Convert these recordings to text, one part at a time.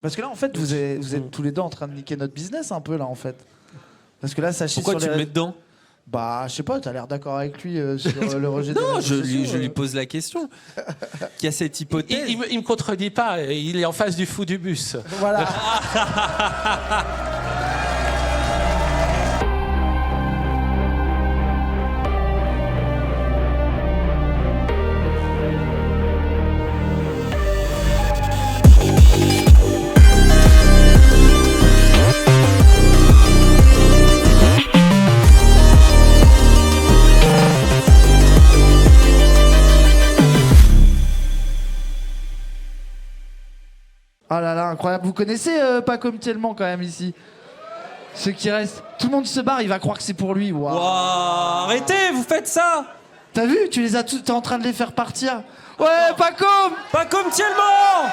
Parce que là, en fait, vous êtes tous les deux en train de niquer notre business un peu, là, en fait. Parce que là, ça chie Pourquoi sur tu les me mets dedans? Bah, je sais pas, t'as l'air d'accord avec lui sur le rejet des Non, réseaux je sociaux, lui pose la question. Qu'il y a cette hypothèse. Il me contredit pas, il est en face du fou du bus. Voilà. Ah là là, incroyable. Vous connaissez pas comme tellement quand même ici. Ceux qui restent. Tout le monde se barre, il va croire que c'est pour lui. Waouh. Wow, arrêtez, vous faites ça. T'as vu? Tu les as tous. T'es en train de les faire partir. Ouais, pas comme. Pas comme tellement.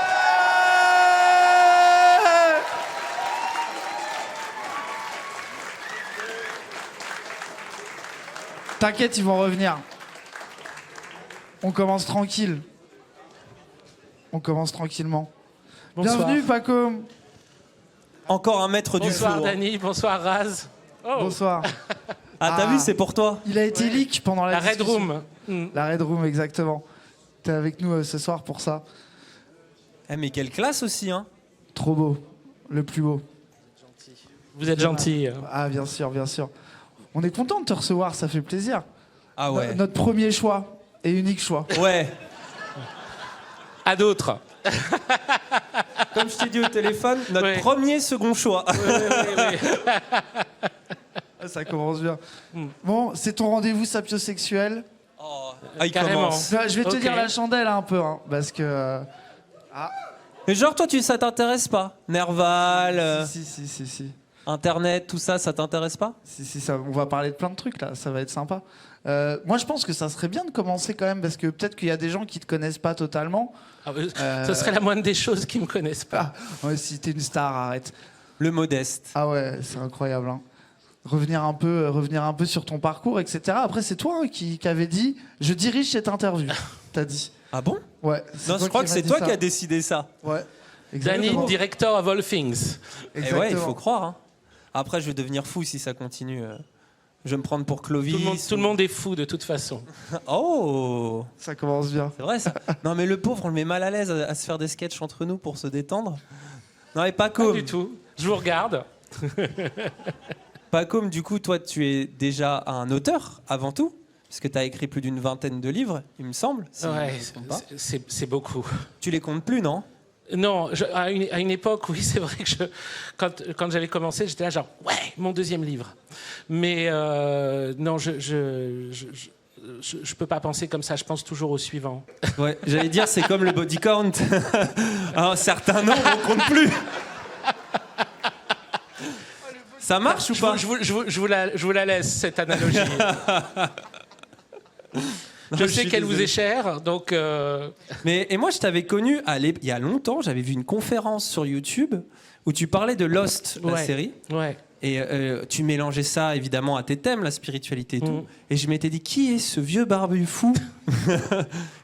T'inquiète, ils vont revenir. On commence tranquille. On commence tranquillement. Bonsoir. Bienvenue, Pacom. Encore un maître du Bonsoir flow. Dany, bonsoir Raz. Oh, Bonsoir. Ah, t'as vu, c'est pour toi. Il a été leak pendant la la Red discussion. Room. La Red Room, exactement. T'es avec nous ce soir pour ça. Eh, mais quelle classe aussi, hein. Trop beau. Le plus beau. Vous êtes gentil. Ah, bien sûr, bien sûr. On est content de te recevoir, ça fait plaisir. Ah ouais. Notre premier choix et unique choix. Ouais. À d'autres. Comme je t'ai dit au téléphone, notre Oui. premier second choix. Oui. Ah, ça commence bien. Bon, c'est ton rendez-vous sapiosexuel. Oh, ah, il Carrément. commence. Je vais te Ok. dire la chandelle un peu, hein, parce que... Mais genre, toi, ça t'intéresse pas? Nerval, Si, Internet, tout ça, ça t'intéresse pas? ça, on va parler de plein de trucs là, ça va être sympa. Moi je pense que ça serait bien de commencer quand même, parce que peut-être qu'il y a des gens qui te connaissent pas totalement. Ce serait la moindre des choses qui me connaissent pas. Ah, ouais, si t'es une star, arrête. Le modeste. Ah ouais, c'est incroyable. Hein. Revenir un peu sur ton parcours, etc. Après c'est toi hein, qui avait dit, je dirige cette interview, t'as dit. Ah bon? Ouais. c'est Non, toi je crois qui que m'as c'est dit toi ça. qui as décidé ça. Ouais. Dany, Exactement. director of all things. Et Exactement. ouais, il faut croire. Hein. Après, je vais devenir fou si ça continue. Je vais me prendre pour Clovis. Tout le monde est fou de toute façon. Oh, Ça commence bien. c'est vrai ça. Non, mais le pauvre, on le met mal à l'aise à se faire des sketchs entre nous pour se détendre. Non, mais pas Pas comme. du tout. Je vous regarde. Pas comme, du coup, toi, tu es déjà un auteur avant tout, parce que tu as écrit plus d'une vingtaine de livres, il me semble. si Ouais, je me trompe pas. c'est beaucoup. Tu les comptes plus, non? Non, à une époque, oui, c'est vrai que quand j'avais commencé, j'étais là genre, ouais, mon deuxième livre. Mais non, je peux pas penser comme ça, je pense toujours au suivant. Ouais, j'allais dire, c'est comme le body count. À un certain nombre, on compte plus. Ça marche ou pas? Je vous la laisse, cette analogie. Je sais suis qu'elle vous désolé. est chère, donc... Et moi, je t'avais connu il y a longtemps. J'avais vu une conférence sur YouTube où tu parlais de Lost, la Ouais. série. Ouais. Et tu mélangeais ça, évidemment, à tes thèmes, la spiritualité et tout. Mm. Et je m'étais dit, qui est ce vieux barbu fou?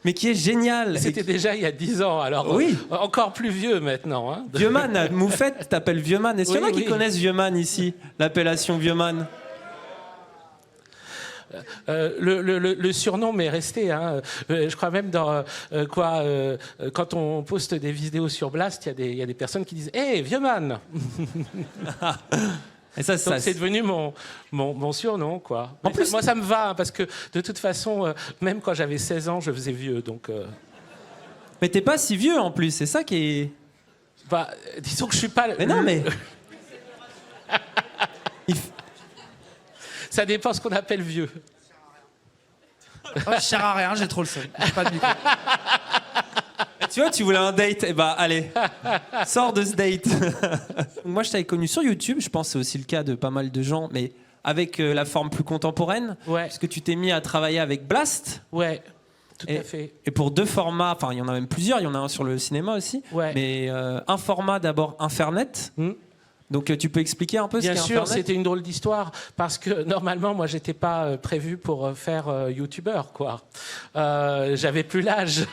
Mais qui est génial. C'était déjà il y a 10 ans, alors Oui. encore plus vieux maintenant. Hein. Vieux man, Moufette t'appelles Vieux man. Est-ce qu'il y en a Oui, qui oui. connaissent Vieux man ici? L'appellation Vieux man? Le surnom m'est resté. Hein. Je crois même quand on poste des vidéos sur Blast, il y a des personnes qui disent « Hé, vieux man !» Et ça, Donc c'est devenu mon surnom, quoi. En Mais plus- moi, ça me va, hein, parce que de toute façon, même quand j'avais 16 ans, je faisais vieux. Donc, Mais t'es pas si vieux en plus, c'est ça qui est. disons que je suis pas... Mais non, mais. Ça dépend ce qu'on appelle vieux. Oh, je sers à rien, j'ai trop le seum. J'ai pas de micro. Tu vois, tu voulais un date, eh bah allez, sors de ce date. Moi, je t'avais connu sur YouTube, je pense que c'est aussi le cas de pas mal de gens, mais avec la forme plus contemporaine, Ouais, parce que tu t'es mis à travailler avec Blast, ouais, tout à fait. et pour deux formats, enfin il y en a même plusieurs, il y en a un sur le cinéma aussi, Ouais. mais un format d'abord Infernet, donc tu peux expliquer un peu ce Bien qu'est sûr, Infernet? c'était une drôle d'histoire parce que normalement, moi, j'étais pas prévu pour faire youtubeur, quoi. J'avais plus l'âge.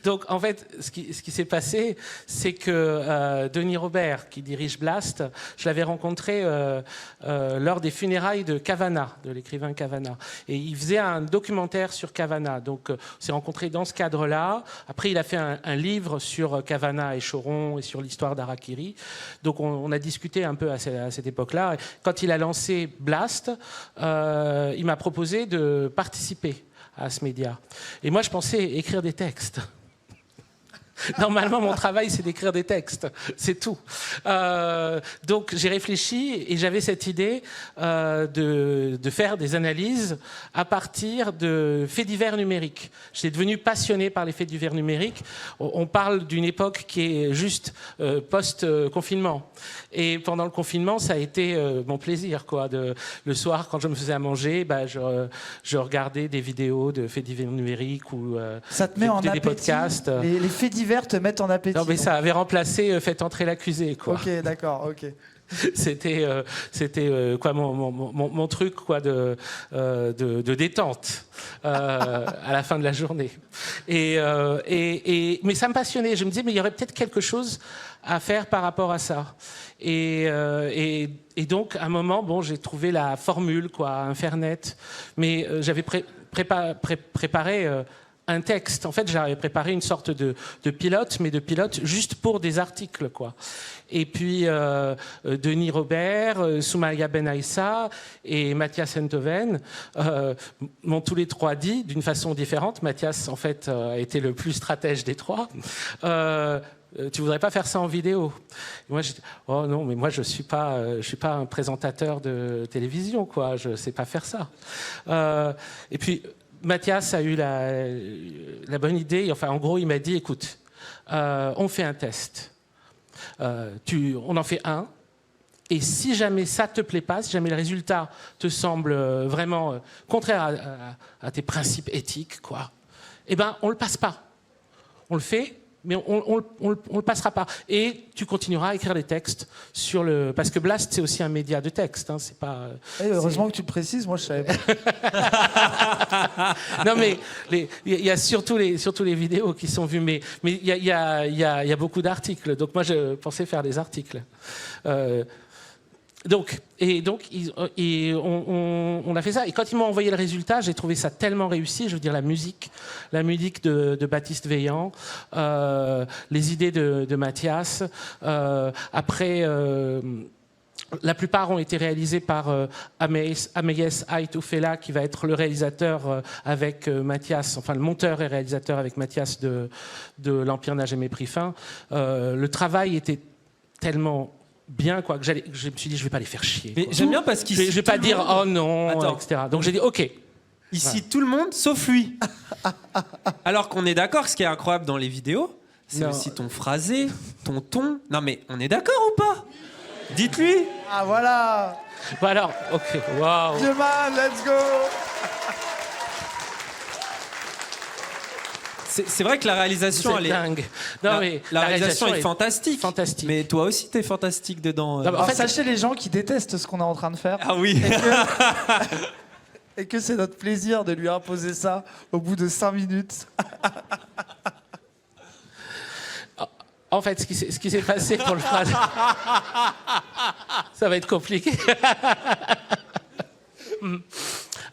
Donc, en fait, ce qui s'est passé, c'est que Denis Robert, qui dirige Blast, je l'avais rencontré lors des funérailles de Cavana, de l'écrivain Cavana. Et il faisait un documentaire sur Cavana. Donc, on s'est rencontrés dans ce cadre-là. Après, il a fait un livre sur Cavana et Choron et sur l'histoire d'Harakiri. Donc, on a discuté un peu à cette époque-là. Quand il a lancé Blast, il m'a proposé de participer à ce média. Et moi, je pensais écrire des textes. Normalement, mon travail, c'est d'écrire des textes. C'est tout. Donc, j'ai réfléchi et j'avais cette idée de faire des analyses à partir de faits divers numériques. J'étais devenu passionné par les faits divers numériques. On parle d'une époque qui est juste post-confinement. Et pendant le confinement, ça a été mon plaisir, quoi. Le soir, quand je me faisais à manger, je regardais des vidéos de faits divers numériques ou ça te met en des appétit. podcasts. Les faits divers te mettent en appétit. Non, mais ça avait remplacé Faites entrer l'accusé, quoi. Ok, d'accord, ok. C'était quoi mon truc, quoi, de détente à la fin de la journée. Mais ça me passionnait. Je me disais, mais il y aurait peut-être quelque chose à faire par rapport à ça. Et donc, à un moment, j'ai trouvé la formule, quoi, Infernet. Mais j'avais préparé un texte. En fait, j'avais préparé une sorte de pilote, mais de pilote juste pour des articles, quoi. Et puis, Denis Robert, Soumaya Ben Aïssa et Mathias Enthoven m'ont tous les trois dit, d'une façon différente, Mathias, en fait, a été le plus stratège des trois, tu voudrais pas faire ça en vidéo? Et moi, j'ai dit, oh non, mais moi, je suis pas un présentateur de télévision, quoi. Je sais pas faire ça. Et puis, Mathias a eu la bonne idée. Enfin, en gros, il m'a dit, écoute, on fait un test. On en fait un. Et si jamais ça te plaît pas, si jamais le résultat te semble vraiment contraire à tes principes éthiques, quoi, eh ben, on le passe pas. On le fait, mais on le passera pas. Et tu continueras à écrire des textes parce que Blast, c'est aussi un média de texte. Hein, c'est pas. Heureusement que tu le précises. Moi, je savais pas. Non, mais il y a surtout les vidéos qui sont vues, mais il y a beaucoup d'articles. Donc moi, je pensais faire des articles. Donc, on a fait ça. Et quand ils m'ont envoyé le résultat, j'ai trouvé ça tellement réussi. Je veux dire, la musique de Baptiste Veillant, les idées de Mathias. Après, la plupart ont été réalisés par Ameyes Aitoufela, qui va être le réalisateur avec Mathias, enfin le monteur et réalisateur avec Mathias de L'Empire n'a jamais pris fin. Le travail était tellement bien, quoi, que je me suis dit, je vais pas les faire chier. Mais j'aime bien parce qu'ici, je vais pas dire oh non, attends, etc. Donc j'ai dit ok. Ici, Voilà. tout le monde, sauf lui. Alors qu'on est d'accord, ce qui est incroyable dans les vidéos, c'est aussi ton phrasé, ton ton. Non mais, on est d'accord ou pas? Dites-lui. Ah, voilà. Bon alors, ok, waouh. Demain, let's go. C'est vrai que la réalisation, elle est dingue. Non, mais la réalisation est fantastique. Fantastique. Mais toi aussi, t'es fantastique dedans. Non, En fait, sachez les gens qui détestent ce qu'on est en train de faire. Ah oui. Et que c'est notre plaisir de lui imposer ça au bout de 5 minutes. En fait, ce qui s'est passé pour le phrase, ça va être compliqué.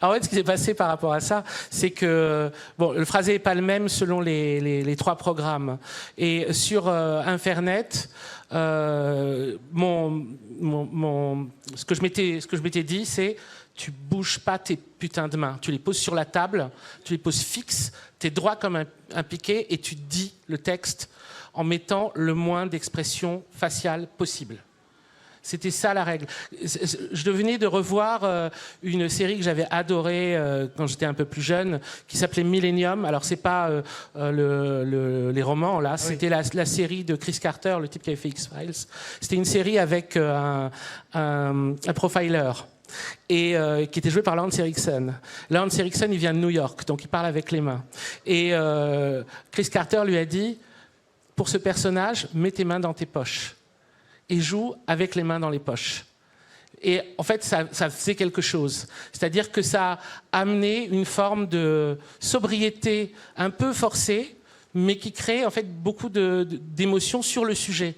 En fait, ce qui s'est passé par rapport à ça, c'est que le phrasé n'est pas le même selon les trois programmes. Et sur Infernet, ce que je m'étais dit, c'est tu bouges pas tes putains de mains, tu les poses sur la table, tu les poses fixes, t'es droit comme un piquet et tu dis le texte en mettant le moins d'expression faciale possible. C'était ça la règle. Je venais de revoir une série que j'avais adorée quand j'étais un peu plus jeune, qui s'appelait Millennium. Alors c'est pas les romans là, c'était la série de Chris Carter, le type qui avait fait X-Files. C'était une série avec un profiler. Et qui était joué par Lance Erickson. Lance Erickson, il vient de New York, donc il parle avec les mains. Et Chris Carter lui a dit, pour ce personnage, mets tes mains dans tes poches et joue avec les mains dans les poches. Et en fait, ça faisait quelque chose. C'est-à-dire que ça a amené une forme de sobriété un peu forcée, mais qui crée en fait beaucoup d'émotions sur le sujet.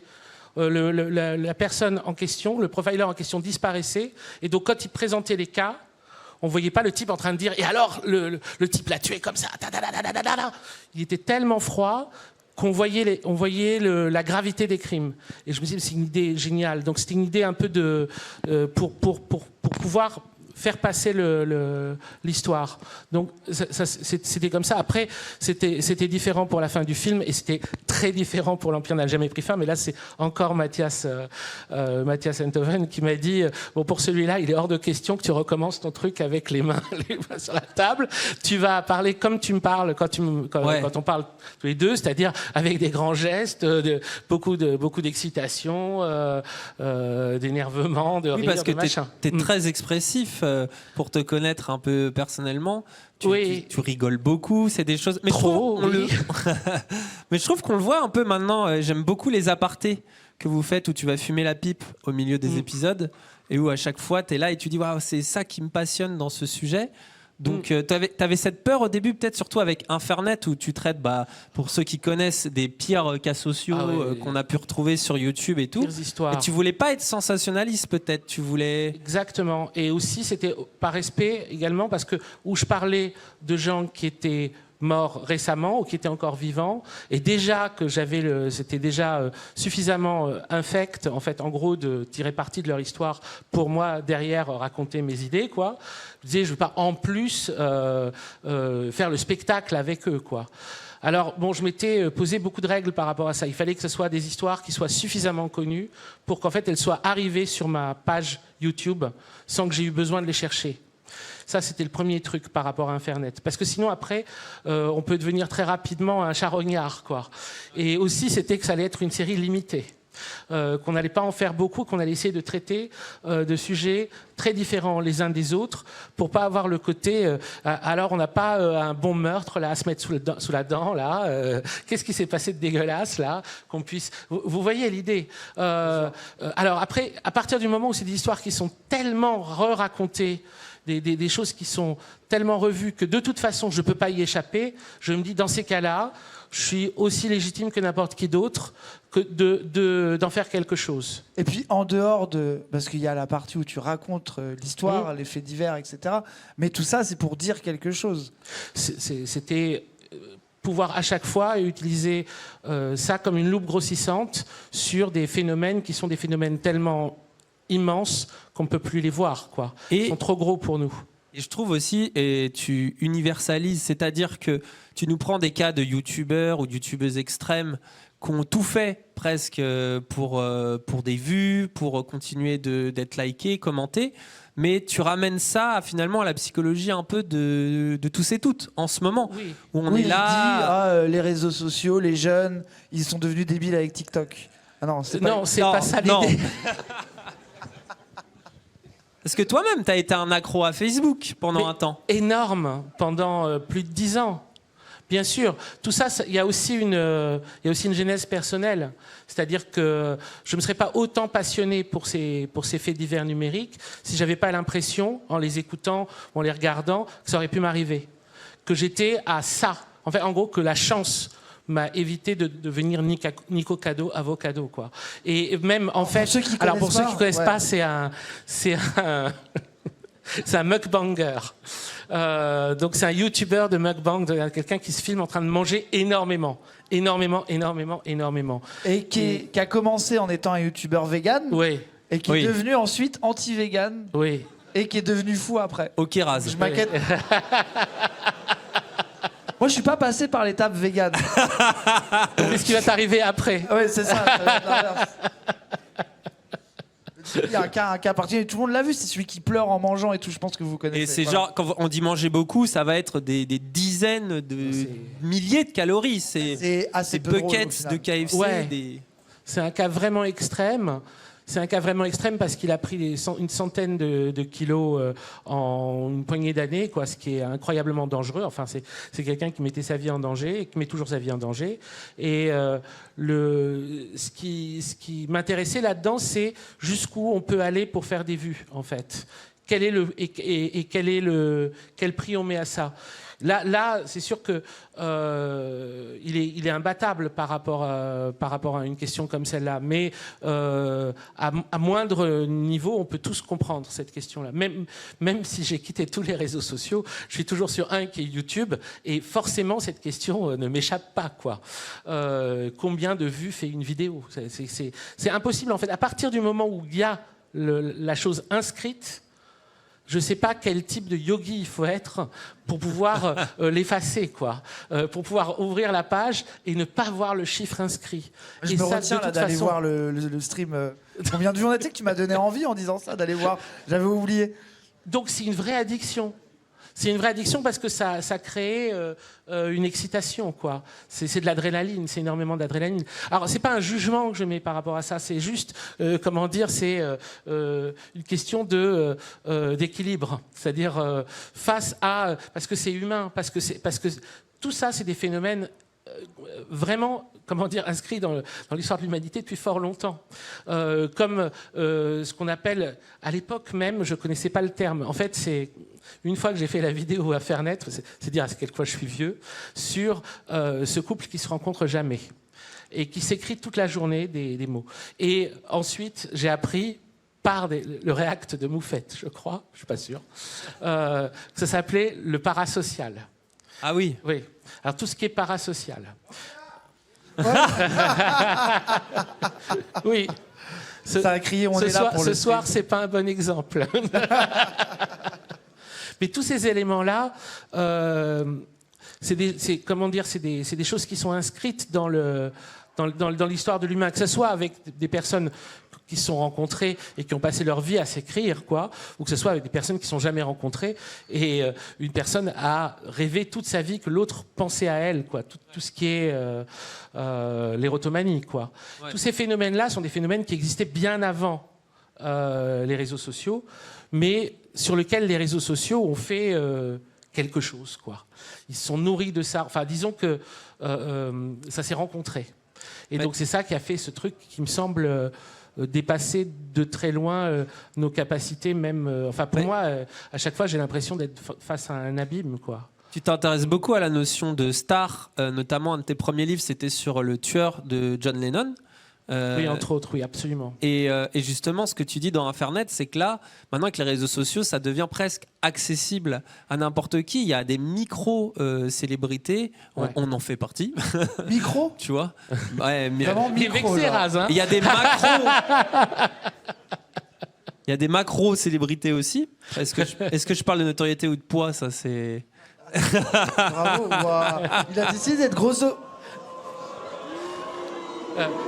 La personne en question, le profiler en question disparaissait, et donc quand il présentait les cas, on voyait pas le type en train de dire « et alors, le type l'a tué comme ça ». Il était tellement froid qu'on voyait, la gravité des crimes. Et je me disais, c'est une idée géniale. Donc c'était une idée un peu pour pouvoir faire passer l'histoire. Donc c'était comme ça. Après, c'était différent pour la fin du film et c'était très différent pour l'Empire n'a jamais pris fin. Mais là, c'est encore Mathias Enthoven qui m'a dit bon, pour celui-là, il est hors de question que tu recommences ton truc avec les mains sur la table. Tu vas parler comme tu me parles quand on parle tous les deux, c'est-à-dire avec des grands gestes, beaucoup d'excitation, d'énervement, de rire, parce que de machin. T'es très expressif. Pour te connaître un peu personnellement, tu rigoles beaucoup, c'est des choses. Mais mais je trouve qu'on le voit un peu maintenant. J'aime beaucoup les apartés que vous faites où tu vas fumer la pipe au milieu des épisodes et où à chaque fois tu es là et tu dis waouh, c'est ça qui me passionne dans ce sujet. Donc, t'avais cette peur au début, peut-être surtout avec Infernet, où tu traites, pour ceux qui connaissent, des pires cas sociaux qu'on a pu retrouver sur YouTube et tout. Et tu voulais pas être sensationnaliste, peut-être. Tu voulais. Exactement. Et aussi, c'était par respect également, parce que où je parlais de gens qui étaient morts récemment ou qui étaient encore vivants, et déjà que c'était déjà suffisamment infect, en fait, en gros, de tirer parti de leur histoire pour moi derrière raconter mes idées, quoi. Je disais, je veux pas en plus faire le spectacle avec eux, quoi. Alors, bon, je m'étais posé beaucoup de règles par rapport à ça. Il fallait que ce soit des histoires qui soient suffisamment connues pour qu'en fait, elles soient arrivées sur ma page YouTube sans que j'ai eu besoin de les chercher. Ça, c'était le premier truc par rapport à Infernet. Parce que sinon, après, on peut devenir très rapidement un charognard, quoi. Et aussi, c'était que ça allait être une série limitée. Qu'on n'allait pas en faire beaucoup, qu'on allait essayer de traiter de sujets très différents les uns des autres pour pas avoir le côté alors on n'a pas un bon meurtre là à se mettre sous la dent là, qu'est-ce qui s'est passé de dégueulasse là, qu'on puisse vous voyez l'idée. Alors après, à partir du moment où c'est des histoires qui sont tellement re-racontées, des choses qui sont tellement revues que de toute façon je peux pas y échapper, je me dis dans ces cas-là je suis aussi légitime que n'importe qui d'autre que d'en faire quelque chose. Et puis en dehors parce qu'il y a la partie où tu racontes l'histoire, les faits divers, etc. Mais tout ça, c'est pour dire quelque chose. C'était pouvoir à chaque fois utiliser ça comme une loupe grossissante sur des phénomènes qui sont des phénomènes tellement immenses qu'on ne peut plus les voir, quoi. Ils sont trop gros pour nous. Et je trouve aussi, et tu universalises, c'est-à-dire que tu nous prends des cas de youtubeurs ou de youtubeuses extrêmes qui ont tout fait presque pour des vues, pour continuer d'être likés, commentés, mais tu ramènes ça finalement à la psychologie un peu de tous et toutes en ce moment, où on est là. Les réseaux sociaux, les jeunes, ils sont devenus débiles avec TikTok. Ah non, c'est pas ça l'idée. Parce que toi-même, tu as été un accro à Facebook pendant un temps. Énorme, pendant plus de 10 ans. Bien sûr, tout ça, il y a aussi une genèse personnelle. C'est-à-dire que je ne me serais pas autant passionné pour ces faits divers numériques si je n'avais pas l'impression, en les écoutant, en les regardant, que ça aurait pu m'arriver. Que j'étais à ça. En fait, en gros, que la chance m'a évité de devenir Nico Cado, avocado, quoi. Et même, en fait... Pour ceux qui ne connaissent pas, c'est un mukbanger. Donc c'est un YouTuber de mukbang, quelqu'un qui se filme en train de manger énormément. Et qui a commencé en étant un YouTuber vegan. Oui. Et qui est devenu ensuite anti-vegan. Oui. Et qui est devenu fou après. Ok, rase. Je m'inquiète. Moi, je suis pas passé par l'étape vegan. Qu'est-ce qui va t'arriver après? Oui, c'est ça. Il y a un cas particulier, tout le monde l'a vu, c'est celui qui pleure en mangeant et tout, je pense que vous connaissez. Et c'est genre, quand on dit manger beaucoup, ça va être des dizaines de milliers de calories. C'est assez peu buckets de KFC. Ouais. C'est un cas vraiment extrême. C'est un cas vraiment extrême parce qu'il a pris une centaine de kilos en une poignée d'années, quoi, ce qui est incroyablement dangereux. Enfin, c'est quelqu'un qui mettait sa vie en danger et qui met toujours sa vie en danger. Et ce qui m'intéressait là-dedans, c'est jusqu'où on peut aller pour faire des vues, en fait. quel prix on met à ça. Là, c'est sûr que il est imbattable par rapport à une question comme celle-là. Mais à moindre niveau, on peut tous comprendre cette question-là. Même si j'ai quitté tous les réseaux sociaux, je suis toujours sur un qui est YouTube, et forcément cette question ne m'échappe pas, quoi. Combien de vues fait une vidéo ? C'est impossible en fait. À partir du moment où il y a la chose inscrite, je ne sais pas quel type de yogi il faut être pour pouvoir l'effacer, quoi. Pour pouvoir ouvrir la page et ne pas voir le chiffre inscrit. Je me retiens là d'aller voir le stream. Combien de vues on a? Tu sais que tu m'as donné envie en disant ça, d'aller voir. J'avais oublié. Donc c'est une vraie addiction. C'est une vraie addiction parce que ça crée une excitation, quoi. C'est de l'adrénaline, c'est énormément d'adrénaline. Alors, c'est pas un jugement que je mets par rapport à ça, c'est juste, c'est une question d'équilibre. C'est-à-dire face à... Parce que c'est humain, parce que tout ça, c'est des phénomènes vraiment, inscrits dans l'histoire de l'humanité depuis fort longtemps. Comme ce qu'on appelle, à l'époque même, je ne connaissais pas le terme. En fait, c'est une fois que j'ai fait la vidéo à Fernet, c'est dire à quel point je suis vieux, sur ce couple qui se rencontre jamais et qui s'écrit toute la journée des mots. Et ensuite, j'ai appris par le React de Moufette, je crois, je ne suis pas sûr, que ça s'appelait le parasocial. Ah oui. Oui. Alors tout ce qui est parasocial. Oui. Ça a crié, on est là pour ce soir, c'est pas un bon exemple. Mais tous ces éléments-là, c'est des choses qui sont inscrites dans l'histoire de l'humain, que ce soit avec des personnes qui se sont rencontrées et qui ont passé leur vie à s'écrire, quoi, ou que ce soit avec des personnes qui ne sont jamais rencontrées et une personne a rêvé toute sa vie que l'autre pensait à elle, quoi, tout ce qui est l'érotomanie, quoi. Ouais. Tous ces phénomènes-là sont des phénomènes qui existaient bien avant les réseaux sociaux, mais sur lesquels les réseaux sociaux ont fait quelque chose, quoi. Ils se sont nourris de ça. Enfin, disons que ça s'est rencontré. Et donc, c'est ça qui a fait ce truc qui me semble dépasser de très loin nos capacités, même... pour moi, à chaque fois, j'ai l'impression d'être face à un abîme, quoi. Tu t'intéresses beaucoup à la notion de star, notamment un de tes premiers livres, c'était sur le tueur de John Lennon. Oui, entre autres, oui, absolument. Et justement, ce que tu dis dans Infernet, c'est que là, maintenant avec les réseaux sociaux, ça devient presque accessible à n'importe qui. Il y a des micro-célébrités, ouais. On en fait partie. Micro? Tu vois, ouais, mais, hein. Il y a des macros. Il y a des macro-célébrités aussi. Est-ce que je parle de notoriété ou de poids? Ça, c'est... Bravo, wow. Il a décidé d'être grosso.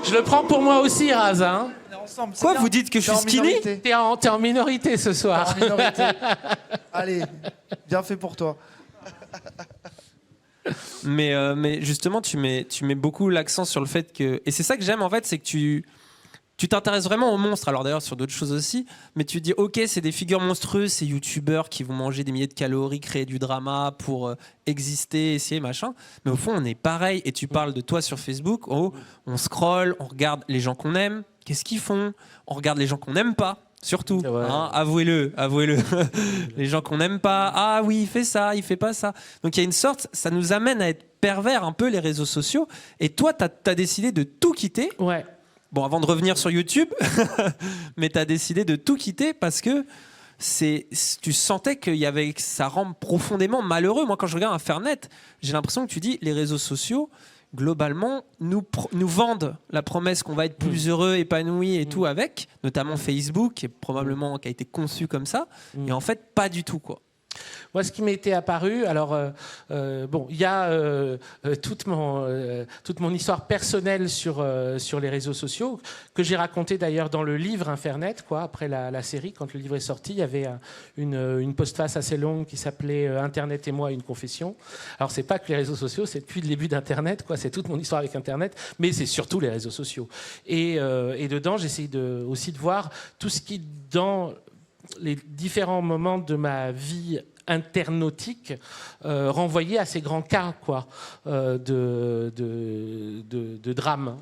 Je le prends pour moi aussi, Raz. Hein. Ensemble, quoi, bien. Vous dites que je suis skinny? T'es en minorité ce soir. T'es en minorité. Allez, bien fait pour toi. Mais justement, tu mets beaucoup l'accent sur le fait que... Et c'est ça que j'aime, en fait, c'est que tu t'intéresses vraiment aux monstres. Alors d'ailleurs, sur d'autres choses aussi. Mais tu dis, OK, c'est des figures monstrueuses, ces youtubeurs qui vont manger des milliers de calories, créer du drama pour exister, essayer, machin. Mais au fond, on est pareil. Et tu parles de toi sur Facebook. Oh, on scrolle, on regarde les gens qu'on aime. Qu'est-ce qu'ils font? On regarde les gens qu'on n'aime pas. Surtout, ouais. Hein, avouez-le. Les gens qu'on n'aime pas. Ah oui, il fait ça, il fait pas ça. Donc il y a une sorte, ça nous amène à être pervers un peu, les réseaux sociaux. Et toi, t'as décidé de tout quitter. Ouais. Bon, avant de revenir sur YouTube, mais tu as décidé de tout quitter parce que tu sentais que ça rend profondément malheureux. Moi, quand je regarde Infernet, j'ai l'impression que tu dis les réseaux sociaux, globalement, nous vendent la promesse qu'on va être plus heureux, épanoui et tout avec, notamment Facebook, qui a été conçu comme ça, et en fait, pas du tout, quoi. Moi, ce qui m'était apparu, alors, il y a toute mon histoire personnelle sur les réseaux sociaux, que j'ai racontée d'ailleurs dans le livre Infernet, quoi, après la série, quand le livre est sorti, il y avait une postface assez longue qui s'appelait Internet et moi, une confession. Alors, c'est pas que les réseaux sociaux, c'est depuis le début d'Internet, quoi, c'est toute mon histoire avec Internet, mais c'est surtout les réseaux sociaux. Et dedans, j'essaye aussi de voir tout ce qui, dans les différents moments de ma vie internautique renvoyait à ces grands cas quoi, de drames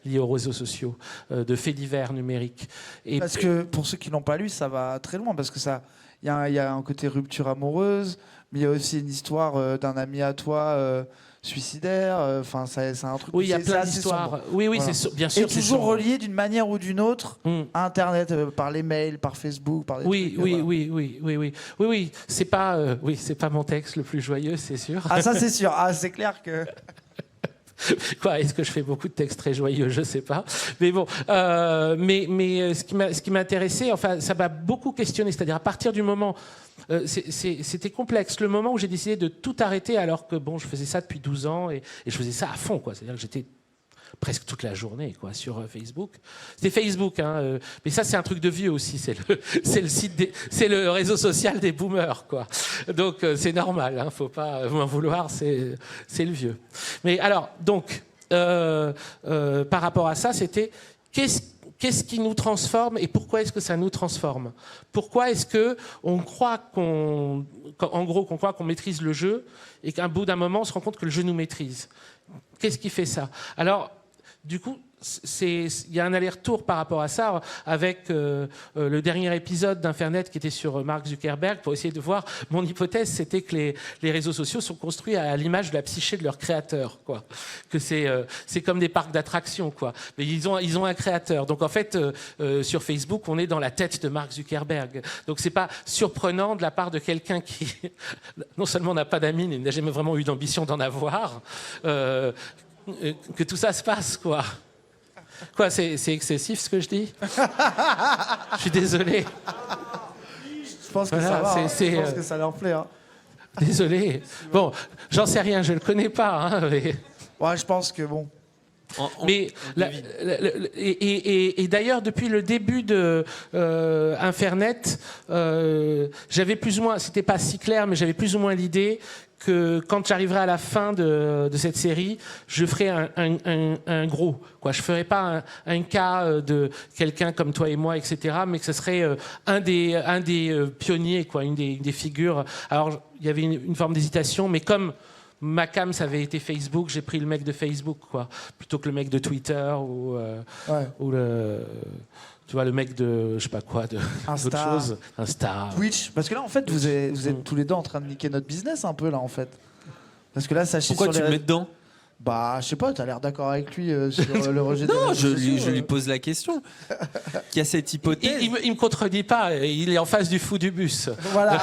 liés aux réseaux sociaux, de faits divers numériques. Et Parce que pour ceux qui l'ont pas lu, ça va très loin parce que ça, il y a un côté rupture amoureuse, mais il y a aussi une histoire d'un ami à toi suicidaire. Enfin, c'est un truc. oui, il y a c'est plein assez d'histoires. sombre. Oui, Voilà. bien sûr. Et c'est toujours sombre. relié d'une manière ou d'une autre à Internet, par les mails, par Facebook, par des Oui, trucs, voilà. oui. C'est pas mon texte le plus joyeux, c'est sûr. Ah, ça c'est sûr. Ah, c'est clair que. Quoi, est-ce que je fais beaucoup de textes très joyeux? Je sais pas. Mais bon, ce qui m'a intéressé, enfin, ça m'a beaucoup questionné. C'est-à-dire à partir du moment, c'était complexe. Le moment où j'ai décidé de tout arrêter, alors que bon, je faisais ça depuis 12 ans et je faisais ça à fond, quoi. C'est-à-dire que j'étais presque toute la journée quoi, sur Facebook. C'était Facebook, hein, mais ça c'est un truc de vieux aussi, c'est le réseau social des boomers. Quoi. Donc c'est normal, hein, faut pas m'en vouloir, c'est le vieux. Mais alors, donc, par rapport à ça, c'était qu'est-ce qui nous transforme et pourquoi est-ce que ça nous transforme? Pourquoi est-ce qu'on croit qu'on maîtrise le jeu et qu'à bout d'un moment on se rend compte que le jeu nous maîtrise? Qu'est-ce qui fait ça? Alors, du coup, il y a un aller-retour par rapport à ça avec le dernier épisode d'Infernet qui était sur Mark Zuckerberg pour essayer de voir. Mon hypothèse, c'était que les réseaux sociaux sont construits à l'image de la psyché de leur créateur, quoi. Que c'est comme des parcs d'attractions, quoi. Mais ils ont un créateur. Donc en fait, sur Facebook, on est dans la tête de Mark Zuckerberg. Donc c'est pas surprenant de la part de quelqu'un qui non seulement n'a pas d'amis, mais n'a jamais vraiment eu d'ambition d'en avoir. Que tout ça se passe, quoi. Quoi, c'est excessif ce que je dis? Je suis désolé. Je pense que Voilà, ça va. c'est, Je pense que ça leur plaît. Hein. Désolé. Bon, j'en sais rien, je le connais pas. Hein, mais... Ouais, je pense que bon. Mais et d'ailleurs depuis le début de Infernet, j'avais plus ou moins, c'était pas si clair, mais j'avais plus ou moins l'idée que quand j'arriverai à la fin de cette série, je ferai un gros. Quoi. Je ferai pas un cas de quelqu'un comme toi et moi, etc., mais que ce serait un des pionniers, quoi, une des figures. Alors il y avait une forme d'hésitation, mais comme ma cam, ça avait été Facebook, j'ai pris le mec de Facebook, quoi, plutôt que le mec de Twitter ou le, tu vois, le mec de, je sais pas quoi, d'autre chose, Insta. Twitch, parce que là, en fait, vous êtes tous les deux en train de niquer notre business un peu, là, en fait. Parce que là, ça chie Pourquoi sur tu les le mets dedans? Bah, je sais pas, t'as l'air d'accord avec lui sur le rejet des Non, réseaux je sociaux, lui pose la question. Qu'il y a cette hypothèse. Il me contredit pas, il est en face du fou du bus. Voilà.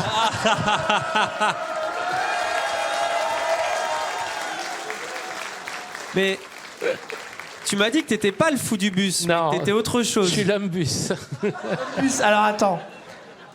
Mais tu m'as dit que t'étais pas le fou du bus, Non, mais t'étais autre chose. Je suis l'homme bus. Plus, alors attends,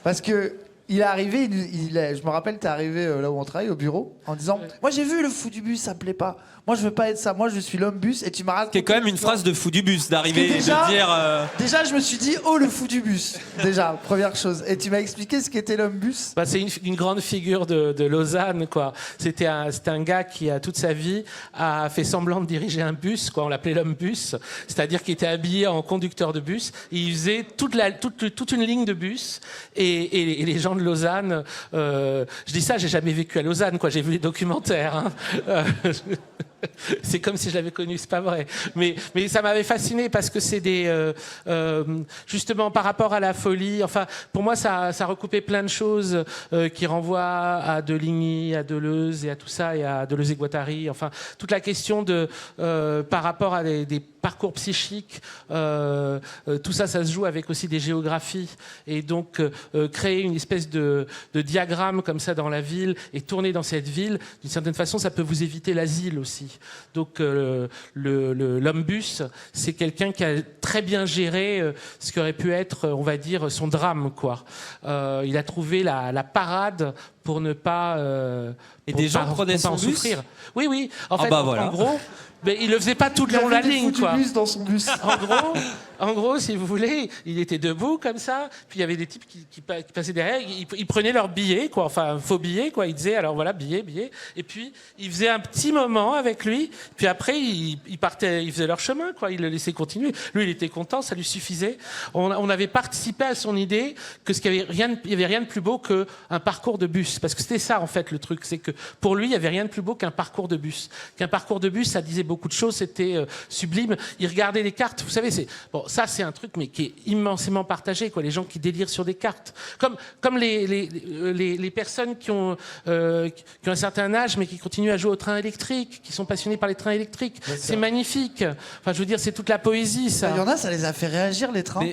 parce que il est arrivé, je me rappelle, t'es arrivé là où on travaille, au bureau, en disant moi j'ai vu le fou du bus, ça me plaît pas. Moi je veux pas être ça, moi je suis l'homme bus, et tu m'as raconté. Qui est quand même une phrase de fou du bus, d'arriver et Déjà- de dire. Déjà, je me suis dit oh le fou du bus. Déjà, première chose. Et tu m'as expliqué ce qu'était l'homme bus. Bah, c'est une grande figure de Lausanne, quoi. C'était un gars qui, toute sa vie, a fait semblant de diriger un bus, quoi. On l'appelait l'homme bus. C'est-à-dire qu'il était habillé en conducteur de bus. Et il faisait toute une ligne de bus. Et les gens de Lausanne, je dis ça, j'ai jamais vécu à Lausanne, quoi. J'ai vu les documentaires, hein. C'est comme si je l'avais connu, c'est pas vrai. Mais ça m'avait fasciné parce que c'est justement par rapport à la folie. Enfin, pour moi, ça recoupait plein de choses qui renvoient à Deligny, à Deleuze et à tout ça, et à Deleuze et Guattari. Enfin, toute la question par rapport à des parcours psychiques. Tout ça se joue avec aussi des géographies. Et donc, créer une espèce de diagramme comme ça dans la ville et tourner dans cette ville, d'une certaine façon, ça peut vous éviter l'asile aussi. Donc l'homme bus, c'est quelqu'un qui a très bien géré ce qui aurait pu être, on va dire, son drame, quoi. Il a trouvé la parade pour ne pas Et des gens prenaient son bus souffrir. Oui. En fait, voilà. en gros, mais il le faisait pas tout le long de la ligne, quoi. Bus dans son bus. En gros, si vous voulez, il était debout comme ça, puis il y avait des types qui passaient derrière, ils prenaient leur billet, quoi, enfin un faux billet, quoi. Ils disaient alors voilà billet, et puis ils faisaient un petit moment avec lui, puis après ils partaient, ils faisaient leur chemin, quoi. Ils le laissaient continuer. Lui, il était content, ça lui suffisait. On avait participé à son idée que il y avait rien de plus beau qu'un parcours de bus. bus. Parce que c'était ça, en fait, le truc. C'est que pour lui, il n'y avait rien de plus beau qu'un parcours de bus. Qu'un parcours de bus, ça disait beaucoup de choses, c'était sublime. Il regardait les cartes. Vous savez, ça, c'est un truc, mais qui est immensément partagé, quoi. Les gens qui délirent sur des cartes. Comme les personnes qui ont un certain âge, mais qui continuent à jouer au train électrique, qui sont passionnés par les trains électriques. C'est magnifique. Enfin, je veux dire, c'est toute la poésie, ça. Il y en a, ça les a fait réagir, les trains.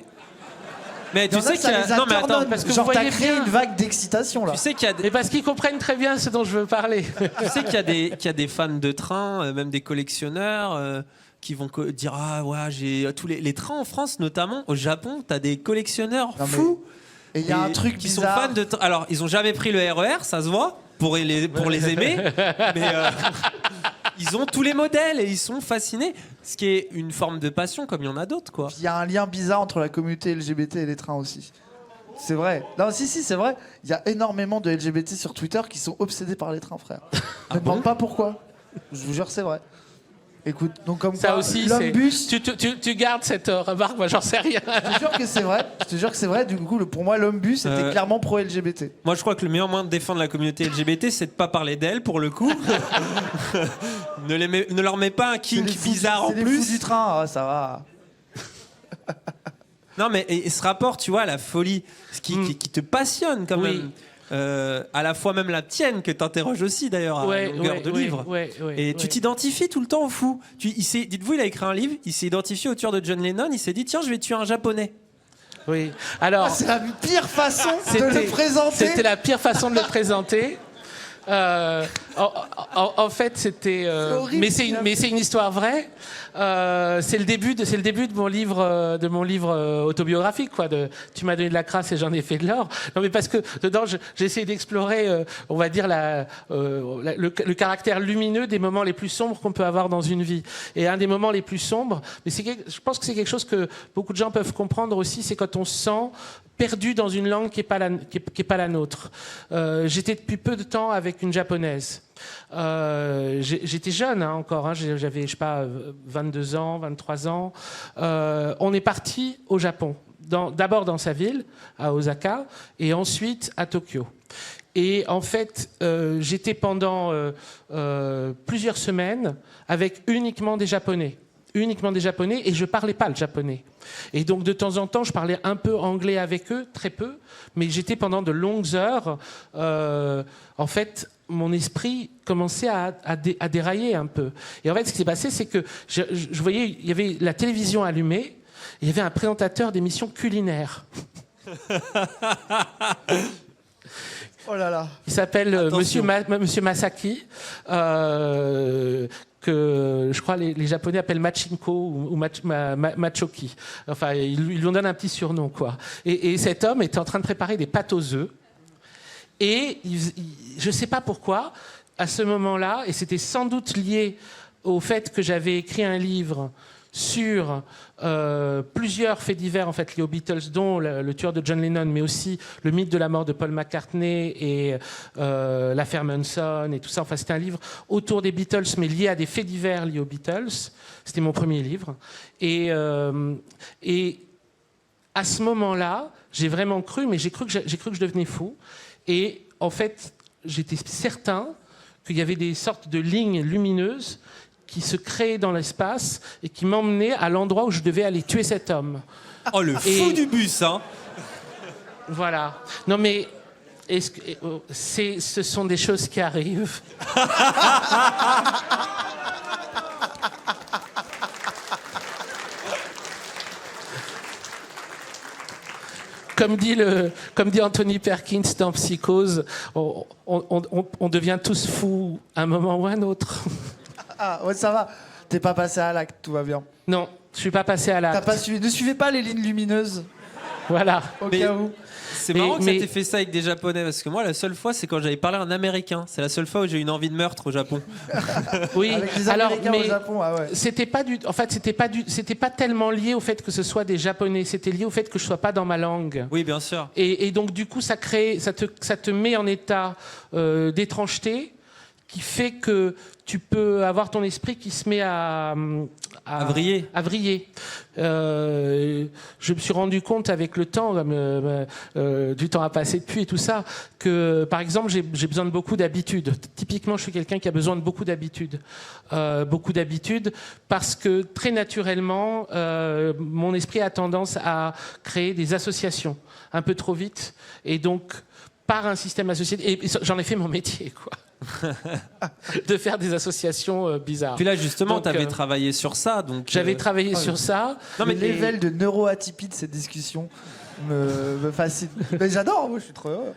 Mais tu sais qu'il y a... Non, mais attends, parce que genre, t'as créé une vague d'excitation, là. Tu sais qu'il y a... Et parce qu'ils comprennent très bien ce dont je veux parler. Tu sais qu'il y a des fans de trains, même des collectionneurs... qui vont dire ah ouais j'ai tous les trains en France, notamment au Japon, t'as des collectionneurs fous. Et il y a un truc qui bizarre. sont fans de alors ils ont jamais pris le RER, ça se voit pour les aimer, mais ils ont tous les modèles et ils sont fascinés, ce qui est une forme de passion comme il y en a d'autres, quoi. Il y a un lien bizarre entre la communauté LGBT et les trains aussi. C'est vrai. Non, si, c'est vrai. Il y a énormément de LGBT sur Twitter qui sont obsédés par les trains, frère. Je me demande pas pourquoi. Je vous jure, c'est vrai. Écoute, donc comme ça quoi, aussi, l'homme bus... Tu gardes cette remarque, moi j'en sais rien. Je te jure que c'est vrai. Je te jure que c'est vrai. Du coup, pour moi, l'homme bus était clairement pro-LGBT. Moi, je crois que le meilleur moyen de défendre la communauté LGBT, c'est de pas parler d'elle, pour le coup. Ne leur mets pas un kink bizarre en plus. C'est les fous du train, ça va. Non, mais et ce rapport, tu vois, à la folie, ce qui te passionne quand même. À la fois même la tienne, que t'interroges aussi d'ailleurs à longueur de livre. Et tu t'identifies tout le temps au fou. Dites-vous, il a écrit un livre, il s'est identifié au tueur de John Lennon, il s'est dit tiens, je vais tuer un japonais. Oui. Alors, c'est la pire façon de le présenter. C'était la pire façon de le présenter. En fait, c'était. Mais c'est une histoire vraie. C'est le début de mon livre autobiographique, quoi. Tu m'as donné de la crasse et j'en ai fait de l'or. Non, mais parce que dedans, j'ai essayé d'explorer, on va dire le caractère lumineux des moments les plus sombres qu'on peut avoir dans une vie. Et un des moments les plus sombres, mais je pense que c'est quelque chose que beaucoup de gens peuvent comprendre aussi, c'est quand on se sent perdu dans une langue qui est pas la nôtre. J'étais depuis peu de temps avec une japonaise. J'étais jeune encore, j'avais, je sais pas, 22 ans, 23 ans. On est parti au Japon, d'abord dans sa ville, à Osaka, et ensuite à Tokyo. Et en fait, j'étais pendant plusieurs semaines avec uniquement des Japonais, et je parlais pas le japonais. Et donc de temps en temps, je parlais un peu anglais avec eux, très peu, mais j'étais pendant de longues heures. En fait, mon esprit commençait à dérailler un peu. Et en fait, ce qui s'est passé, c'est que je voyais, il y avait la télévision allumée, et il y avait un présentateur d'émissions culinaires. Oh là là. Il s'appelle Monsieur Masaki. Que je crois les Japonais appellent Machinko ou Machoki. Enfin, ils lui en donnent un petit surnom, quoi. Et cet homme était en train de préparer des pâtes aux œufs. Et je ne sais pas pourquoi, à ce moment-là, et c'était sans doute lié au fait que j'avais écrit un livre sur plusieurs faits divers en fait, liés aux Beatles, dont le tueur de John Lennon, mais aussi le mythe de la mort de Paul McCartney et l'affaire Manson et tout ça. Enfin, c'était un livre autour des Beatles, mais lié à des faits divers liés aux Beatles. C'était mon premier livre. Et à ce moment-là, j'ai vraiment cru, mais j'ai cru que je devenais fou. Et en fait, j'étais certain qu'il y avait des sortes de lignes lumineuses qui se créait dans l'espace et qui m'emmenait à l'endroit où je devais aller tuer cet homme. Oh, le fou du bus, hein. Voilà. Non, mais ce sont des choses qui arrivent. Comme dit Anthony Perkins dans Psychose, on devient tous fous à un moment ou à un autre. Ah, ouais, ça va. T'es pas passé à l'acte, tout va bien. Non, je suis pas passé à l'acte. Ne suivez pas les lignes lumineuses. Voilà. Au cas où. C'est marrant que ça t'ait fait ça avec des Japonais, parce que moi, la seule fois, c'est quand j'avais parlé à un Américain. C'est la seule fois où j'ai eu une envie de meurtre au Japon. Oui, avec les Américains au Japon, ah ouais. C'était pas tellement lié au fait que ce soit des Japonais, c'était lié au fait que je sois pas dans ma langue. Oui, bien sûr. Et donc, du coup, ça te met en état d'étrangeté, qui fait que tu peux avoir ton esprit qui se met à à vriller. Je me suis rendu compte avec le temps, du temps à passer depuis et tout ça, que par exemple j'ai besoin de beaucoup d'habitudes. Typiquement, je suis quelqu'un qui a besoin de beaucoup d'habitudes. Parce que très naturellement, mon esprit a tendance à créer des associations un peu trop vite. Et donc, par un système associé, et j'en ai fait mon métier, quoi. De faire des associations bizarres. Puis là, justement, tu avais travaillé sur ça. J'avais travaillé sur ça. Non, mais le level de neuroatypie de cette discussion me fascine. Mais j'adore, moi, je suis trop heureux.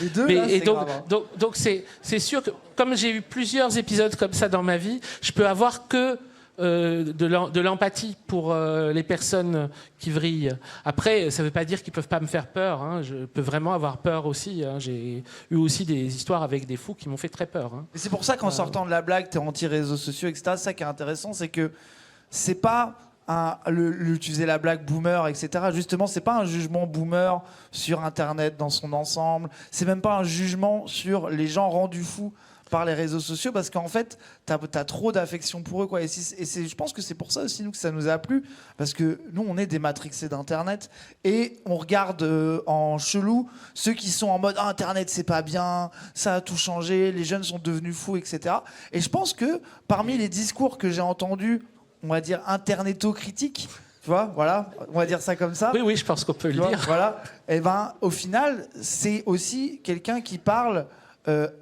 Les deux, là, c'est grave. Donc c'est sûr que, comme j'ai eu plusieurs épisodes comme ça dans ma vie, je peux avoir que de l'empathie pour les personnes qui vrillent. Après, ça ne veut pas dire qu'ils ne peuvent pas me faire peur. Hein. Je peux vraiment avoir peur aussi. Hein. J'ai eu aussi des histoires avec des fous qui m'ont fait très peur. Hein. Et c'est pour ça qu'en sortant de la blague, tu es anti-réseaux sociaux, etc. Ça qui est intéressant, c'est que c'est pas tu faisais la blague boomer, etc. Justement, c'est pas un jugement boomer sur Internet dans son ensemble. C'est même pas un jugement sur les gens rendus fous par les réseaux sociaux, parce qu'en fait, t'as trop d'affection pour eux, quoi. Je pense que c'est pour ça aussi, nous, que ça nous a plu, parce que nous, on est des matrixés d'Internet, et on regarde en chelou ceux qui sont en mode ah, Internet, c'est pas bien, ça a tout changé, les jeunes sont devenus fous, etc. Et je pense que parmi les discours que j'ai entendus, on va dire interneto-critiques, tu vois, voilà, on va dire ça comme ça. Oui, je pense qu'on peut le dire. Voilà. Et ben, au final, c'est aussi quelqu'un qui parle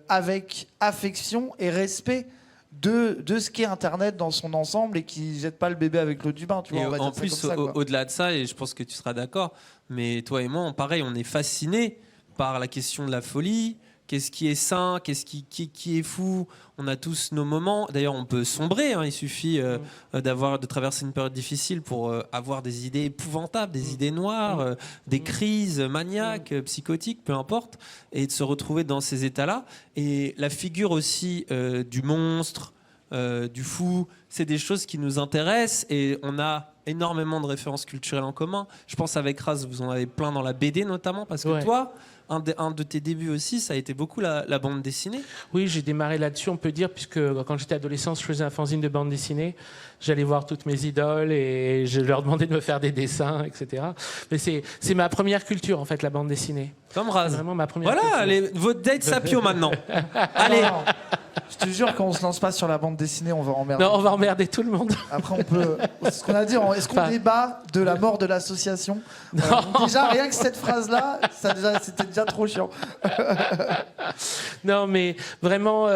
avec affection et respect de ce qu'est Internet dans son ensemble et qui jette pas le bébé avec l'eau du bain. Tu vois, et en plus, au-delà de ça, et je pense que tu seras d'accord, mais toi et moi, pareil, on est fascinés par la question de la folie. Qu'est-ce qui est sain, qu'est-ce qui est fou. On a tous nos moments. D'ailleurs, on peut sombrer. Hein. Il suffit de traverser une période difficile pour avoir des idées épouvantables, des idées noires, des crises maniaques, psychotiques, peu importe, et de se retrouver dans ces états-là. Et la figure aussi du monstre, du fou, c'est des choses qui nous intéressent et on a énormément de références culturelles en commun. Je pense avec Raz, vous en avez plein dans la BD notamment, parce que toi... Un de tes débuts aussi, ça a été beaucoup la bande dessinée. Oui, j'ai démarré là-dessus, on peut dire, puisque quand j'étais adolescent, je faisais un fanzine de bande dessinée. J'allais voir toutes mes idoles et je leur demandais de me faire des dessins, etc. Mais c'est ma première culture, en fait, la bande dessinée. Comme Raz. C'est vraiment ma première culture. Voilà, votre date Sapio maintenant. Allez. Non, je te jure, quand on se lance pas sur la bande dessinée, on va emmerder. Non, on va emmerder tout le monde. Après, on peut. Ce qu'on a dit, est-ce qu'on débat de la mort de l'association déjà, rien que cette phrase-là, c'était déjà trop chiant. Non, mais vraiment,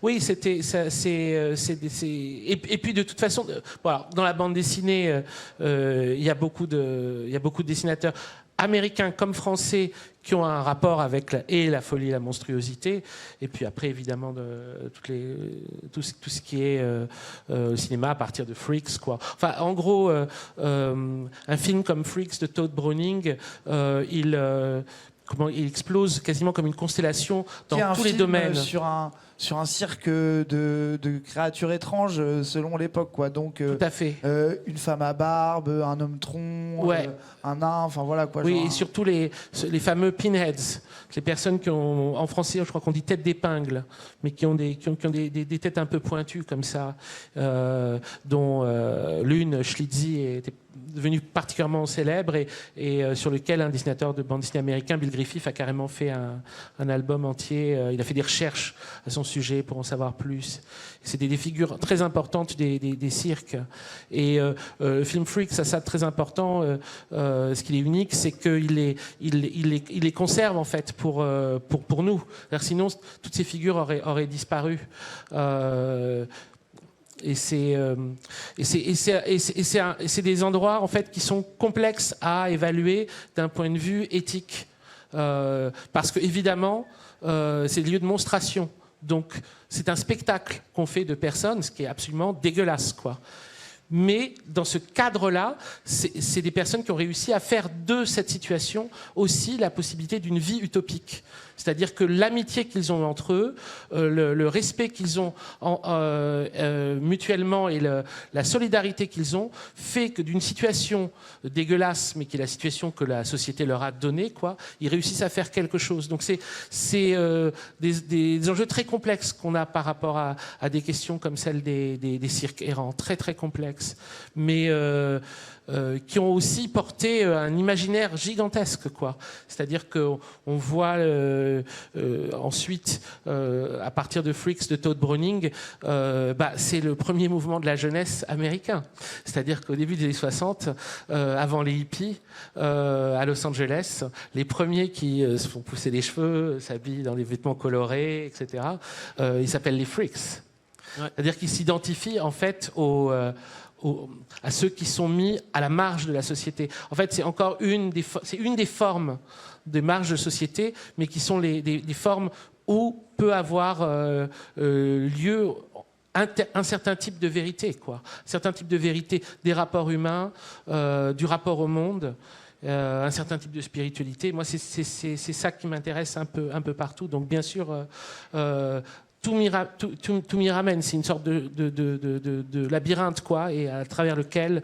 oui, c'était. Et puis, de toute façon, voilà, dans la bande dessinée, il y a beaucoup de dessinateurs américains comme français qui ont un rapport avec la folie et la monstruosité, et puis après évidemment tout ce qui est au cinéma à partir de Freaks, quoi. Enfin, en gros, un film comme Freaks de Todd Browning, il explose quasiment comme une constellation dans tous les domaines. Sur un cirque de créatures étranges selon l'époque, quoi. Donc, tout à fait. Une femme à barbe, un homme tronc, un nain, enfin voilà quoi. Oui, et surtout les fameux pinheads, les personnes qui ont, en français, je crois qu'on dit tête d'épingle, mais qui ont des têtes un peu pointues comme ça, dont l'une, Schlitzie, était devenu particulièrement célèbre et sur lequel un dessinateur de bande dessinée américain, Bill Griffith, a carrément fait un album entier. Il a fait des recherches à son sujet pour en savoir plus. C'est des figures très importantes des cirques. Et le film Freaks, ça très important. Ce qui est unique, c'est qu'il les conserve en fait pour nous. Sinon, toutes ces figures auraient disparu. Et c'est des endroits en fait qui sont complexes à évaluer d'un point de vue éthique, parce que évidemment c'est des lieux de monstration, donc c'est un spectacle qu'on fait de personnes, ce qui est absolument dégueulasse, quoi. Mais dans ce cadre-là, c'est des personnes qui ont réussi à faire de cette situation aussi la possibilité d'une vie utopique. C'est-à-dire que l'amitié qu'ils ont entre eux, le respect qu'ils ont mutuellement et la solidarité qu'ils ont, fait que d'une situation dégueulasse, mais qui est la situation que la société leur a donnée, quoi, ils réussissent à faire quelque chose. Donc c'est des enjeux très complexes qu'on a par rapport à des questions comme celle des cirques errants, très très complexes, mais qui ont aussi porté un imaginaire gigantesque, quoi. C'est-à-dire qu'on voit ensuite, à partir de Freaks de Todd Browning, c'est le premier mouvement de la jeunesse américain. C'est-à-dire qu'au début des années 60, avant les hippies, à Los Angeles, les premiers qui se font pousser les cheveux, s'habillent dans des vêtements colorés, etc., ils s'appellent les Freaks. Ouais. C'est-à-dire qu'ils s'identifient en fait à ceux qui sont mis à la marge de la société. En fait, c'est encore une des formes des marges de société, mais qui sont des formes où peut avoir lieu un certain type de vérité, quoi. Un certain type de vérité des rapports humains, du rapport au monde, un certain type de spiritualité. Moi, c'est ça qui m'intéresse un peu partout. Donc, bien sûr, tout m'y ramène. C'est une sorte de labyrinthe, quoi, et à travers lequel,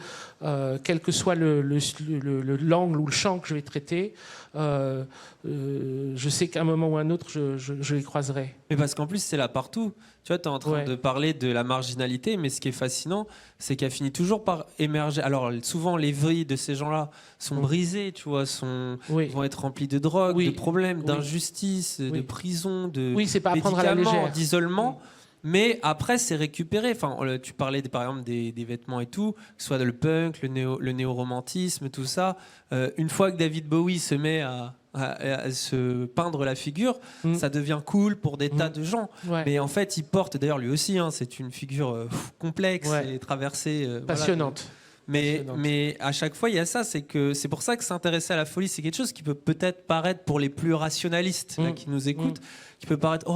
quel que soit l'angle ou le champ que je vais traiter, je sais qu'à un moment ou à un autre, je les croiserai. Mais parce qu'en plus, c'est là partout. Tu vois, tu es en train de parler de la marginalité, mais ce qui est fascinant, c'est qu'elle finit toujours par émerger. Alors, souvent, les vies de ces gens-là sont brisées, tu vois, vont être remplies de drogue, de problèmes, d'injustice, de prison, de c'est pas à prendre à la légère, d'isolement. Mais après, c'est récupéré. Enfin, tu parlais par exemple des vêtements et tout, que ce soit le punk, le néo-romantisme, tout ça. Une fois que David Bowie se met à se peindre la figure, ça devient cool pour des tas de gens. Ouais. Mais en fait, il porte, d'ailleurs lui aussi, c'est une figure complexe et traversée. Passionnante. Voilà. Mais à chaque fois, il y a ça. C'est pour ça que s'intéresser à la folie, c'est quelque chose qui peut peut-être paraître pour les plus rationalistes là, qui nous écoutent, qui peut paraître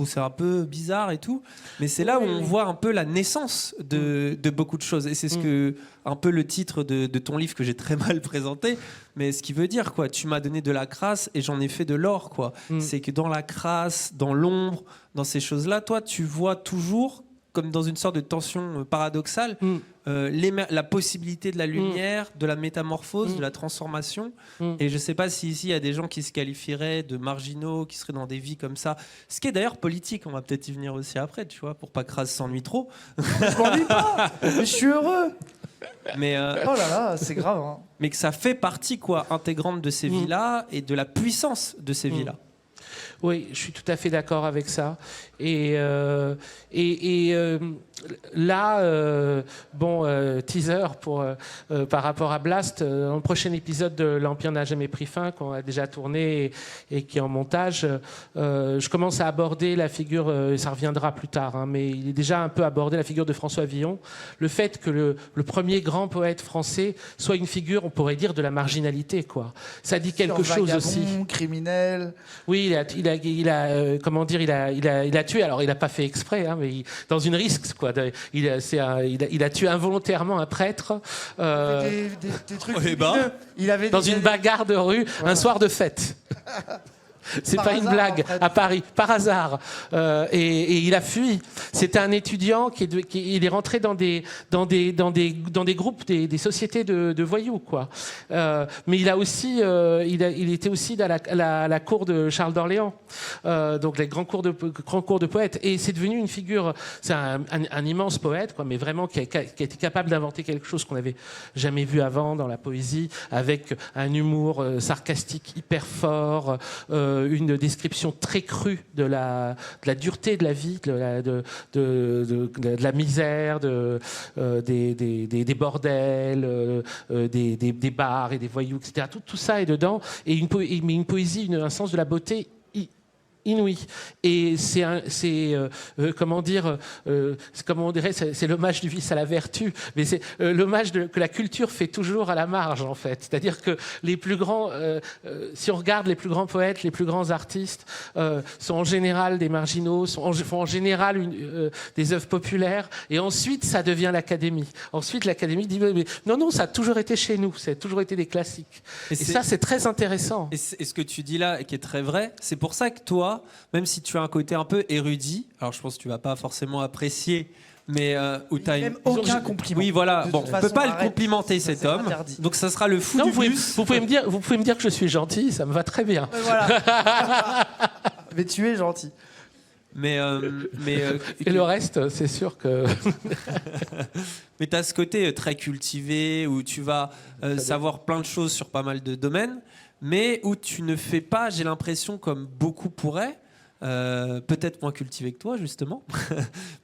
c'est un peu bizarre et tout. Mais c'est là où on voit un peu la naissance de beaucoup de choses. Et c'est ce que un peu le titre de ton livre que j'ai très mal présenté. Mais ce qui veut dire, quoi, tu m'as donné de la crasse et j'en ai fait de l'or, quoi. C'est que dans la crasse, dans l'ombre, dans ces choses-là, toi, tu vois toujours, comme dans une sorte de tension paradoxale, la possibilité de la lumière, de la métamorphose, de la transformation. Et je ne sais pas si ici il y a des gens qui se qualifieraient de marginaux, qui seraient dans des vies comme ça. Ce qui est d'ailleurs politique, on va peut-être y venir aussi après, tu vois, pour pas que Raz s'ennuie trop. Je m'ennuie pas, mais je suis heureux. Mais oh là là, c'est grave. Hein. Mais que ça fait partie, quoi, intégrante de ces vies-là et de la puissance de ces vies-là. Oui, je suis tout à fait d'accord avec ça. Et là, teaser par rapport à Blast, dans le prochain épisode de L'Empire n'a jamais pris fin, qu'on a déjà tourné et qui est en montage, je commence à aborder la figure, ça reviendra plus tard, mais il est déjà un peu abordé la figure de François Villon. Le fait que le premier grand poète français soit une figure, on pourrait dire, de la marginalité, quoi. Ça dit quelque chose aussi. Criminel. Oui, il a tué. Alors, il n'a pas fait exprès, mais dans une risque, quoi. Il a tué involontairement un prêtre. Des trucs. Il avait dans une bagarre de rue, un soir de fête. C'est pas une blague, à Paris, par hasard. Et il a fui. C'était un étudiant il est rentré dans des groupes, des sociétés de voyous, quoi. Mais il était aussi dans la cour de Charles d'Orléans, donc les grands cours de poètes. Et c'est devenu une figure, c'est un immense poète, quoi, mais vraiment qui a été capable d'inventer quelque chose qu'on n'avait jamais vu avant dans la poésie, avec un humour sarcastique hyper fort, une description très crue de la dureté de la vie, de la misère, des bordels, des bars et des voyous, etc. Tout ça est dedans, et une poésie, un sens de la beauté inouïe. Et comment dire, comme on dirait, c'est l'hommage du vice à la vertu, mais c'est l'hommage que la culture fait toujours à la marge, en fait. C'est-à-dire que les plus grands, si on regarde les plus grands poètes, les plus grands artistes, sont en général des marginaux, font en général des œuvres populaires, et ensuite ça devient l'Académie. Ensuite l'Académie dit mais non, ça a toujours été chez nous, ça a toujours été des classiques. Et ça c'est très intéressant. Et ce que tu dis là, qui est très vrai, c'est pour ça que toi, même si tu as un côté un peu érudit, alors je pense que tu vas pas forcément apprécier, mais où tu as même aucun compliment. Oui, voilà. Bon, on peut pas le arrête. complimenter cet homme. Interdit. Donc ça sera le fou Non, du vous bus. pouvez me dire que je suis gentil, ça me va très bien. Voilà. Mais tu es gentil. Et le reste, c'est sûr que. Mais tu as ce côté très cultivé où tu vas savoir plein de choses sur pas mal de domaines, mais où tu ne fais pas, j'ai l'impression, comme beaucoup pourraient, peut-être moins cultivé que toi justement,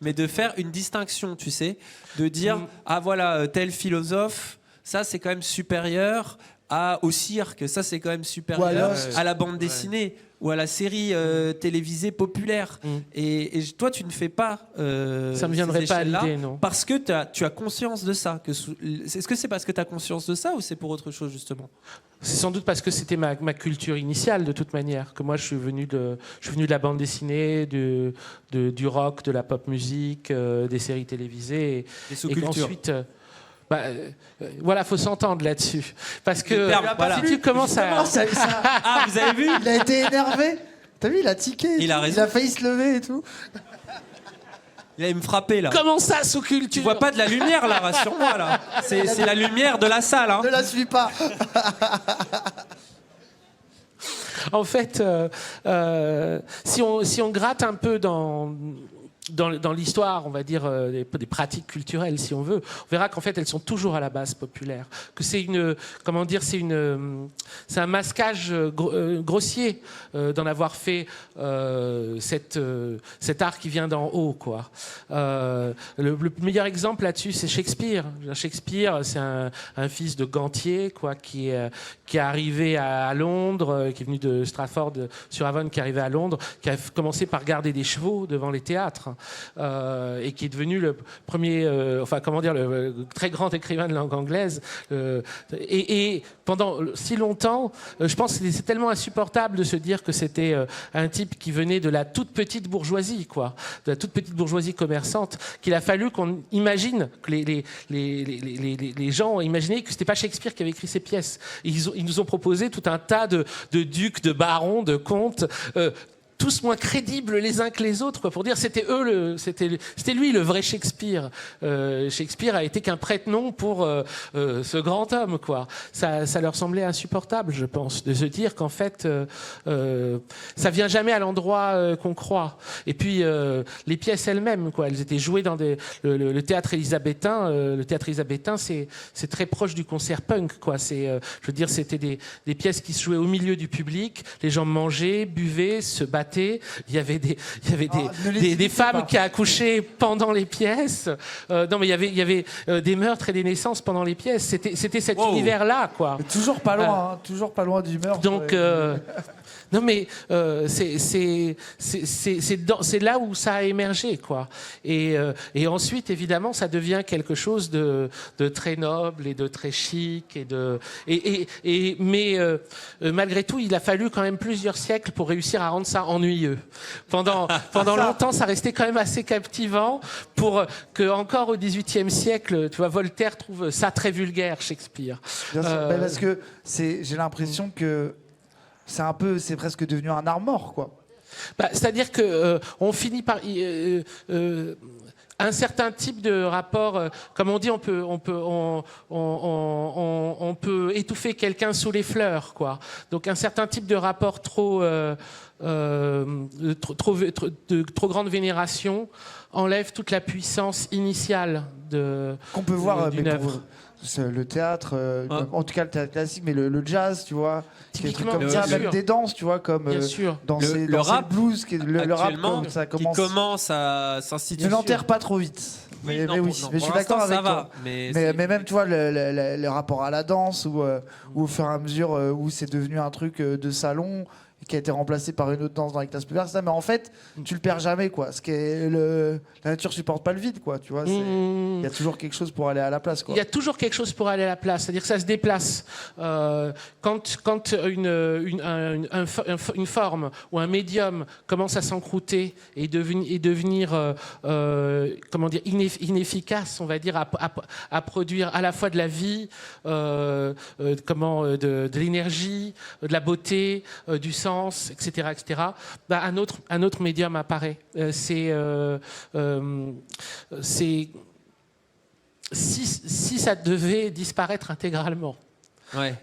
mais de faire une distinction, tu sais, de dire ah voilà, tel philosophe, ça c'est quand même supérieur au cirque, ça c'est quand même supérieur à la bande dessinée ou à la série télévisée populaire. Et toi tu ne fais pas ça me viendrait pas à l'idée, non. Parce que tu as conscience de ça. Est-ce que c'est parce que tu as conscience de ça ou c'est pour autre chose justement? C'est sans doute parce que c'était ma culture initiale de toute manière, que moi je suis venu de la bande dessinée, du rock, de la pop musique, des séries télévisées, et qu'ensuite, voilà, faut s'entendre là-dessus, parce que si tu commences à Ah, vous avez vu? Il a été énervé. T'as vu, il a tiqué. Il a raison. Il a failli se lever et tout. Il allait me frapper là. comment ça sous culture? Tu vois pas de la lumière là, rassure-moi là. C'est la lumière de la salle. Hein. Ne la suis pas. En fait, si on gratte un peu dans l'histoire, on va dire, des pratiques culturelles, si on veut, on verra qu'en fait, elles sont toujours à la base populaires. Que c'est c'est un masquage grossier d'en avoir fait cet art qui vient d'en haut, quoi. Le meilleur exemple là-dessus, c'est Shakespeare. Shakespeare, c'est un fils de gantier, quoi, qui est arrivé à Londres, qui est venu de Stratford-sur-Avon, qui est arrivé à Londres, qui a commencé par garder des chevaux devant les théâtres. Et qui est devenu le premier, le très grand écrivain de langue anglaise. Et pendant si longtemps, je pense que c'est tellement insupportable de se dire que c'était un type qui venait de la toute petite bourgeoisie, quoi, de la toute petite bourgeoisie commerçante, qu'il a fallu qu'on imagine, que les gens ont imaginé que c'était pas Shakespeare qui avait écrit ces pièces. Ils nous ont proposé tout un tas de ducs, de barons, de comtes. Tous moins crédibles les uns que les autres, quoi, pour dire c'était lui le vrai Shakespeare. Shakespeare a été qu'un prête-nom pour ce grand homme, quoi. Ça leur semblait insupportable, je pense, de se dire qu'en fait ça vient jamais à l'endroit qu'on croit. Et puis les pièces elles-mêmes, quoi, elles étaient jouées dans le théâtre élisabétain. Le théâtre élisabétain, c'est très proche du concert punk, quoi. Je veux dire, c'était des pièces qui se jouaient au milieu du public. Les gens mangeaient, buvaient, se battaient. Il y avait des femmes qui accouchaient pendant les pièces. Non, mais il y avait des meurtres et des naissances pendant les pièces. C'était cet univers-là, quoi. Mais toujours pas loin, toujours pas loin du meurtre. Donc, non, mais c'est là où ça a émergé, quoi. Et ensuite, évidemment, ça devient quelque chose de très noble et de très chic mais malgré tout, il a fallu quand même plusieurs siècles pour réussir à rendre ça ennuyeux. Pendant longtemps, ça restait quand même assez captivant pour que encore au XVIIIe siècle, tu vois, Voltaire trouve ça très vulgaire, Shakespeare. Bien sûr, parce que j'ai l'impression que c'est presque devenu un art mort, quoi. C'est-à-dire que on finit par un certain type de rapport, comme on dit, on peut étouffer quelqu'un sous les fleurs, quoi. Donc un certain type de rapport de trop grande vénération enlève toute la puissance initiale qu'on peut voir d'une œuvre. Le théâtre, en tout cas le théâtre classique, mais le jazz, tu vois, typiquement, comme ça, même des danses, tu vois, comme dans le rap, le blues, le rap, comme ça commence à s'instituer. Ne l'enterre pas trop vite. Mais je suis d'accord avec toi. Mais même, tu vois, le rapport à la danse, ou au fur et à mesure où c'est devenu un truc de salon, qui a été remplacée par une autre danse dans les classes populaires, mais en fait, tu le perds jamais, quoi. La nature supporte pas le vide, quoi. Tu vois, il y a toujours quelque chose pour aller à la place, quoi. Il y a toujours quelque chose pour aller à la place, c'est-à-dire que ça se déplace. Quand une forme ou un médium commence à s'encrouter et devenir comment dire, inefficace, on va dire, à produire à la fois de la vie, de l'énergie, de la beauté, du sens, etc., etc. Bah, un autre médium apparaît. Si ça devait disparaître intégralement. Ouais.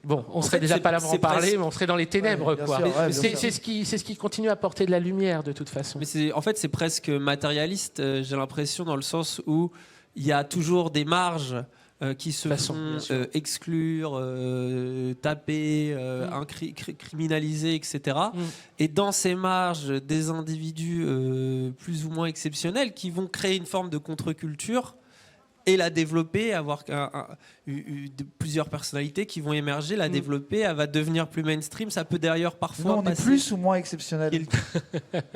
Bon, on En serait fait, déjà pas là pour en parler, mais on serait dans les ténèbres, bien quoi. sûr, ouais, bien C'est sûr. ce qui continue à apporter de la lumière, de toute façon. Mais en fait, c'est presque matérialiste, j'ai l'impression, dans le sens où il y a toujours des marges qui se Façon, font bien sûr. exclure, taper, criminaliser, etc. Et dans ces marges, des individus plus ou moins exceptionnels qui vont créer une forme de contre-culture et la développer, avoir plusieurs personnalités qui vont émerger, la développer, elle va devenir plus mainstream. Ça peut d'ailleurs parfois Nous, on est passer- plus ou moins exceptionnel.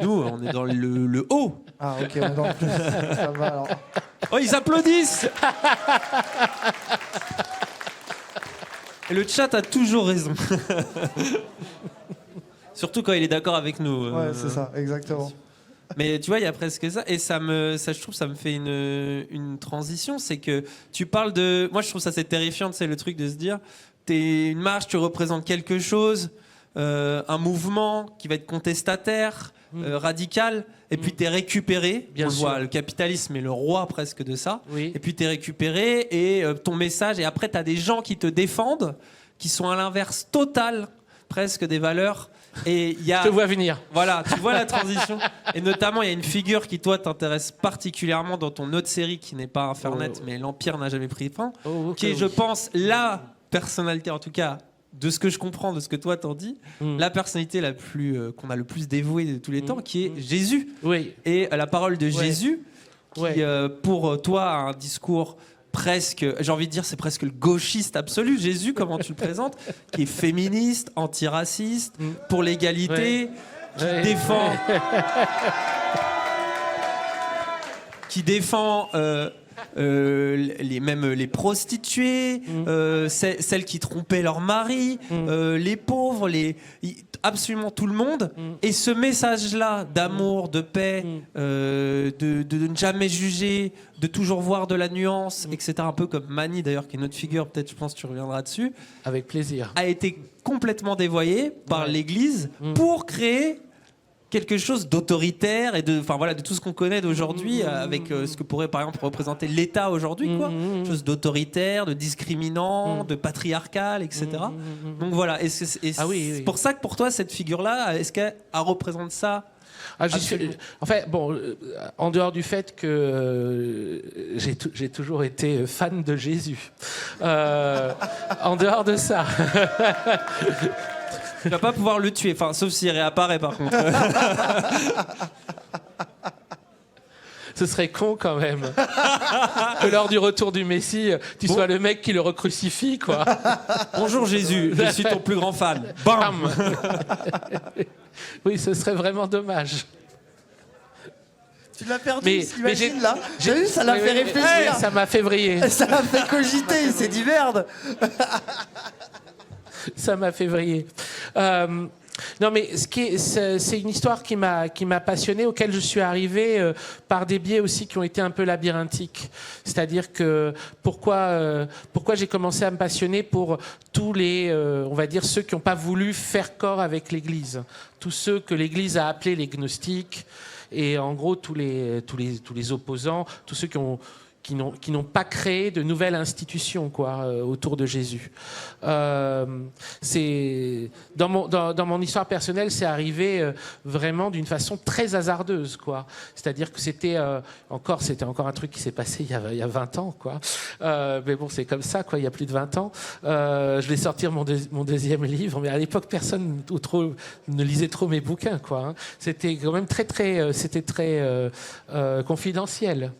Nous, on est dans le haut. Ah, ok, on est dans le plus. Ça va alors. Oh, ils applaudissent. Et le chat a toujours raison. Surtout quand il est d'accord avec nous. Ouais, c'est ça, exactement. Mais tu vois, il y a presque ça. Et je trouve, ça me fait une transition. C'est que tu parles de... Moi, je trouve ça, c'est terrifiant, c'est le truc de se dire, t'es une marche, tu représentes quelque chose, un mouvement qui va être contestataire, radical, et puis t'es récupéré. Bien on le sûr. voit, le capitalisme est le roi presque de ça. Oui. Et puis t'es récupéré, et ton message... Et après, t'as des gens qui te défendent, qui sont à l'inverse total, presque des valeurs. Et il y a... Je te vois venir. Voilà, tu vois la transition. Et notamment, il y a une figure qui, toi, t'intéresse particulièrement dans ton autre série qui n'est pas Infernet, mais L'Empire n'a jamais pris fin, qui est, je pense, la personnalité, en tout cas, de ce que je comprends, de ce que toi t'en dis, la personnalité la plus qu'on a le plus dévouée de tous les temps, qui est Jésus. Oui. Et la parole de Jésus, qui, pour toi, a un discours presque, j'ai envie de dire, c'est presque le gauchiste absolu. Jésus, comment tu le présentes, qui est féministe, antiraciste, pour l'égalité, qui défend même les prostituées, celles qui trompaient leur mari, les pauvres, absolument tout le monde. Et ce message-là d'amour, de paix, de ne jamais juger, de toujours voir de la nuance, etc., un peu comme Mani d'ailleurs, qui est notre figure, peut-être je pense que tu reviendras dessus, Avec plaisir. a été complètement dévoyé par l'Église pour créer quelque chose d'autoritaire et de tout ce qu'on connaît d'aujourd'hui, avec ce que pourrait par exemple représenter l'État aujourd'hui, quoi. Chose d'autoritaire, de discriminant, de patriarcal, etc. Donc voilà, et c'est pour ça que pour toi cette figure-là, est-ce qu'elle représente ça? En fait, bon, en dehors du fait que j'ai toujours été fan de Jésus, en dehors de ça. Tu vas pas pouvoir le tuer, sauf s'il réapparaît par contre. Ce serait con quand même que lors du retour du Messie, tu sois le mec qui le recrucifie, quoi. Bonjour Jésus, je suis ton plus grand fan. Bam. Oui, ce serait vraiment dommage. Tu l'as perdu, Mais imagine là. J'ai vu, ça l'a fait réfléchir. Ça m'a fait vriller. Ça l'a fait cogiter, il s'est dit merde. Ça m'a fait vriller. Non, mais c'est une histoire qui m'a passionné, auquel je suis arrivé par des biais aussi qui ont été un peu labyrinthiques. C'est-à-dire que pourquoi j'ai commencé à me passionner pour tous les, on va dire, ceux qui n'ont pas voulu faire corps avec l'Église, tous ceux que l'Église a appelés les gnostiques, et en gros tous les opposants, tous ceux qui n'ont pas créé de nouvelles institutions, quoi, autour de Jésus. C'est dans mon histoire personnelle, c'est arrivé vraiment d'une façon très hasardeuse, quoi. C'est-à-dire que c'était encore un truc qui s'est passé il y a 20 ans, quoi. Mais bon, c'est comme ça, quoi. Il y a plus de 20 ans, je vais sortir mon deuxième livre, mais à l'époque personne ne lisait trop mes bouquins, quoi. Hein. C'était quand même très confidentiel.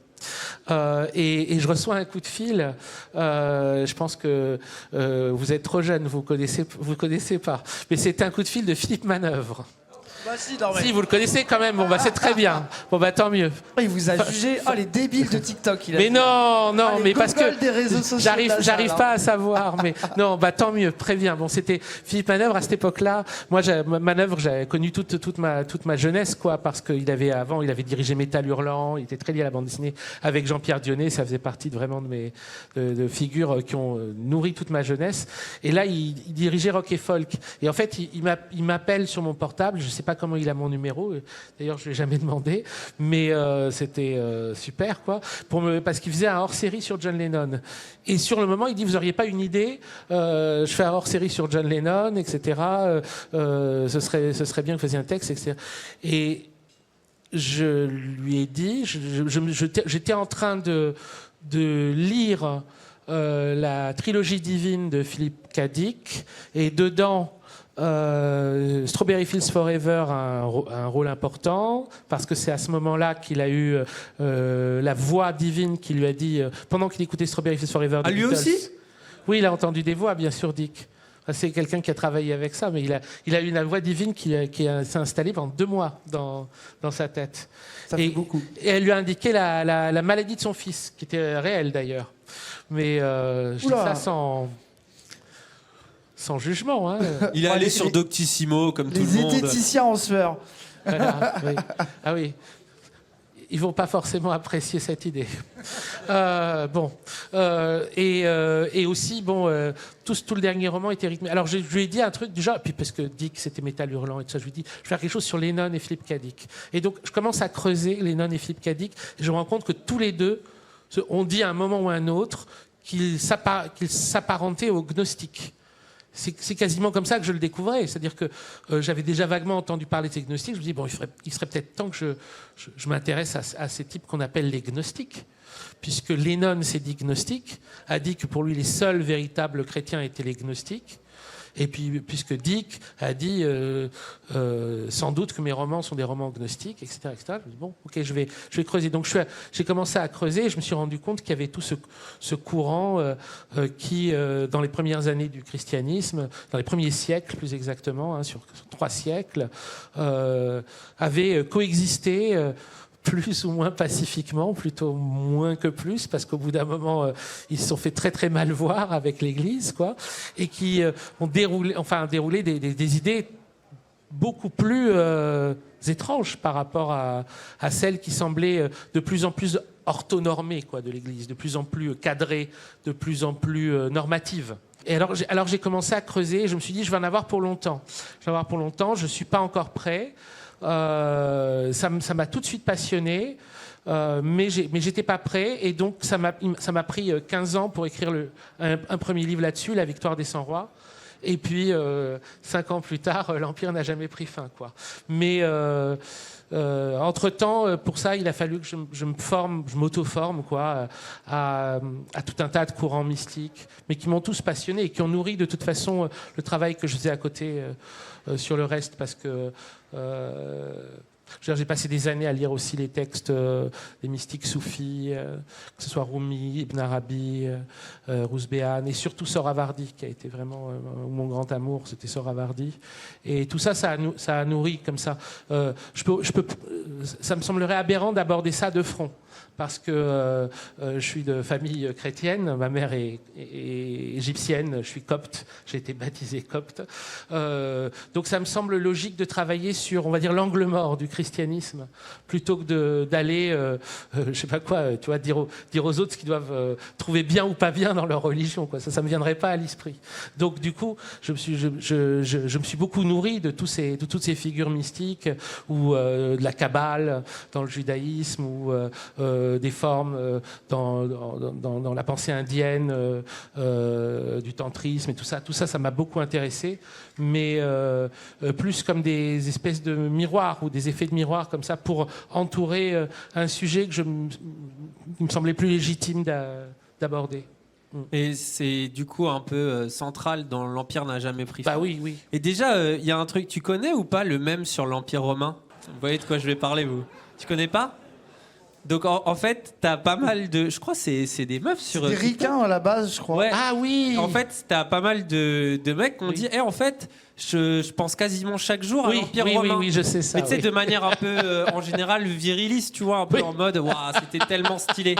Et je reçois un coup de fil. Je pense que vous êtes trop jeune, vous connaissez pas. Mais c'est un coup de fil de Philippe Manœuvre. Bah si, non, mais... Si, vous le connaissez quand même. Bon, bah, c'est très bien. Bon, bah, tant mieux. Il vous a jugé. Oh, les débiles de TikTok. Il a Mais dit. non, Ah, les mais parce gogoles que des réseaux sociaux j'arrive d'Azal, pas à savoir. Mais non, bah tant mieux, très bien. Bon, c'était Philippe Manœuvre à cette époque-là. Moi, Manœuvre, j'avais connu toute ma jeunesse, quoi, parce qu'il avait dirigé Métal Hurlant. Il était très lié à la bande dessinée avec Jean-Pierre Dionnet. Ça faisait partie vraiment de mes de figures qui ont nourri toute ma jeunesse. Et là, il dirigeait Rock et Folk. Et en fait, il m'appelle sur mon portable. Je sais pas comment il a mon numéro. D'ailleurs, je lui ai jamais demandé, mais c'était super, quoi, parce qu'il faisait un hors-série sur John Lennon. Et sur le moment, il dit, vous auriez pas une idée, je fais un hors-série sur John Lennon, etc. Ce serait bien que vous fassiez un texte, etc. Et je lui ai dit, j'étais en train de lire la trilogie divine de Philippe K. Dick, et dedans, Strawberry Fields Forever a un rôle important parce que c'est à ce moment-là qu'il a eu la voix divine qui lui a dit pendant qu'il écoutait Strawberry Fields Forever. Ah, lui aussi ? Oui, il a entendu des voix, bien sûr, Dick. C'est quelqu'un qui a travaillé avec ça, mais il a eu la voix divine qui s'est installée pendant 2 mois dans sa tête. Ça fait beaucoup. Et elle lui a indiqué la maladie de son fils, qui était réelle d'ailleurs. Mais je dis ça sans jugement. Hein. Il est allé sur Doctissimo, comme tout le Les monde. zététiciens en sueur. Voilà, oui. Ah oui. Ils vont pas forcément apprécier cette idée. Et aussi, tout le dernier roman était rythmé. Alors, je lui ai dit un truc déjà, puis parce que Dick, c'était Métal Hurlant et tout ça, je lui ai dit, je vais faire quelque chose sur Lennon et Philippe K. Dick. Et donc, je commence à creuser Lennon et Philippe K. Dick, et je me rends compte que tous les deux ont dit à un moment ou à un autre qu'ils s'apparentaient aux gnostiques. C'est quasiment comme ça que je le découvrais. C'est-à-dire que j'avais déjà vaguement entendu parler de ces gnostiques. Je me dis, il serait peut-être temps que je m'intéresse à ces types qu'on appelle les gnostiques. Puisque Lennon s'est dit gnostique, a dit que pour lui, les seuls véritables chrétiens étaient les gnostiques. Et puis, puisque Dick a dit sans doute que mes romans sont des romans gnostiques, etc., etc. Je me dis, bon, ok, je vais creuser. Donc, j'ai commencé à creuser et je me suis rendu compte qu'il y avait tout ce courant qui, dans les premières années du christianisme, dans les premiers siècles plus exactement, sur 3 siècles, avait coexisté plus ou moins pacifiquement, plutôt moins que plus, parce qu'au bout d'un moment, ils se sont fait très très mal voir avec l'Église, quoi, et qui ont déroulé des idées beaucoup plus étranges par rapport à celles qui semblaient de plus en plus orthonormées, quoi, de l'Église, de plus en plus cadrées, de plus en plus normatives. Et alors j'ai commencé à creuser, et je me suis dit, je vais en avoir pour longtemps. Je vais en avoir pour longtemps, je ne suis pas encore prêt. Ça m'a tout de suite passionné, mais j'étais pas prêt, et donc ça m'a pris 15 ans pour écrire un premier livre là-dessus, La Victoire des 100 rois. Et puis 5 ans plus tard, l'Empire n'a jamais pris fin, quoi. Mais entre-temps, pour ça, il a fallu que je m'auto-forme, quoi, à tout un tas de courants mystiques, mais qui m'ont tous passionné et qui ont nourri de toute façon le travail que je faisais à côté sur le reste, parce que j'ai passé des années à lire aussi les textes des mystiques soufis, que ce soit Rumi, Ibn Arabi, Rouzbéhan, et surtout Sohravardi, qui a été vraiment mon grand amour, c'était Sohravardi. Et tout ça, ça a nourri comme ça. Ça me semblerait aberrant d'aborder ça de front, parce que je suis de famille chrétienne, ma mère est égyptienne, je suis copte, j'ai été baptisé copte. Donc ça me semble logique de travailler sur, on va dire, l'angle mort du christianisme, plutôt que d'aller, je sais pas quoi, tu vois, dire aux autres ce qu'ils doivent trouver bien ou pas bien dans leur religion, quoi. Ça me viendrait pas à l'esprit. Donc du coup, je me suis beaucoup nourri de toutes ces figures mystiques, ou de la Kabbale dans le judaïsme, ou des formes dans la pensée indienne, du tantrisme et tout ça. Tout ça, ça m'a beaucoup intéressé, mais plus comme des espèces de miroirs ou des effets de miroir comme ça pour entourer un sujet qui me semblait plus légitime d'aborder. Et c'est du coup un peu central dans l'Empire n'a jamais pris fin. Bah oui, oui. Et déjà, il y a un truc, tu connais ou pas le même sur l'Empire romain ? Vous voyez de quoi je vais parler, vous ? Tu connais pas ? Donc en fait, t'as pas mal de... Je crois que c'est des meufs sur... Des ricains à la base, je crois. Ouais. Ah oui. En fait, t'as pas mal de mecs qui ont dit en fait, je pense quasiment chaque jour à l'Empire romain. Oui, je sais ça. Mais tu sais, oui. de manière un peu, en général, viriliste, tu vois, un peu en mode, waouh, c'était tellement stylé.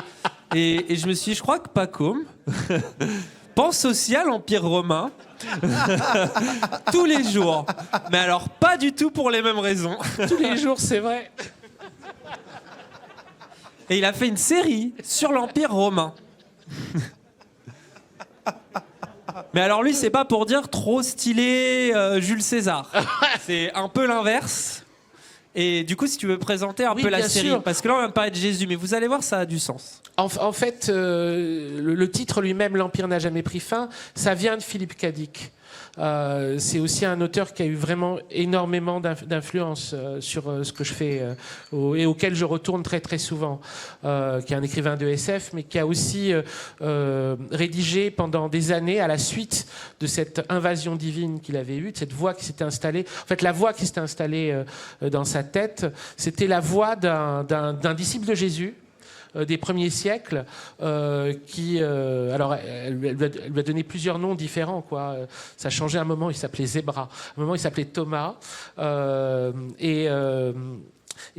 Et je me suis dit, je crois que Pacôme pense aussi à l'Empire romain tous les jours. Mais alors, pas du tout pour les mêmes raisons. Tous les jours, c'est vrai. Et il a fait une série sur l'Empire romain. Mais alors lui, c'est pas pour dire trop stylé Jules César. C'est un peu l'inverse. Et du coup, si tu veux présenter un peu la bien série, sûr. parce que là, on vient de parler de Jésus, mais vous allez voir, ça a du sens. En fait, le titre lui-même, L'Empire n'a jamais pris fin, ça vient de Philippe Cadic. C'est aussi un auteur qui a eu vraiment énormément d'influence sur ce que je fais et auquel je retourne très très souvent, qui est un écrivain de SF, mais qui a aussi rédigé pendant des années à la suite de cette invasion divine qu'il avait eue, de cette voix qui s'était installée. En fait, la voix qui s'était installée dans sa tête, c'était la voix d'un disciple de Jésus des premiers siècles, qui, alors, elle lui a donné plusieurs noms différents, quoi. Ça changeait à un moment, il s'appelait Zébra, à un moment, il s'appelait Thomas, et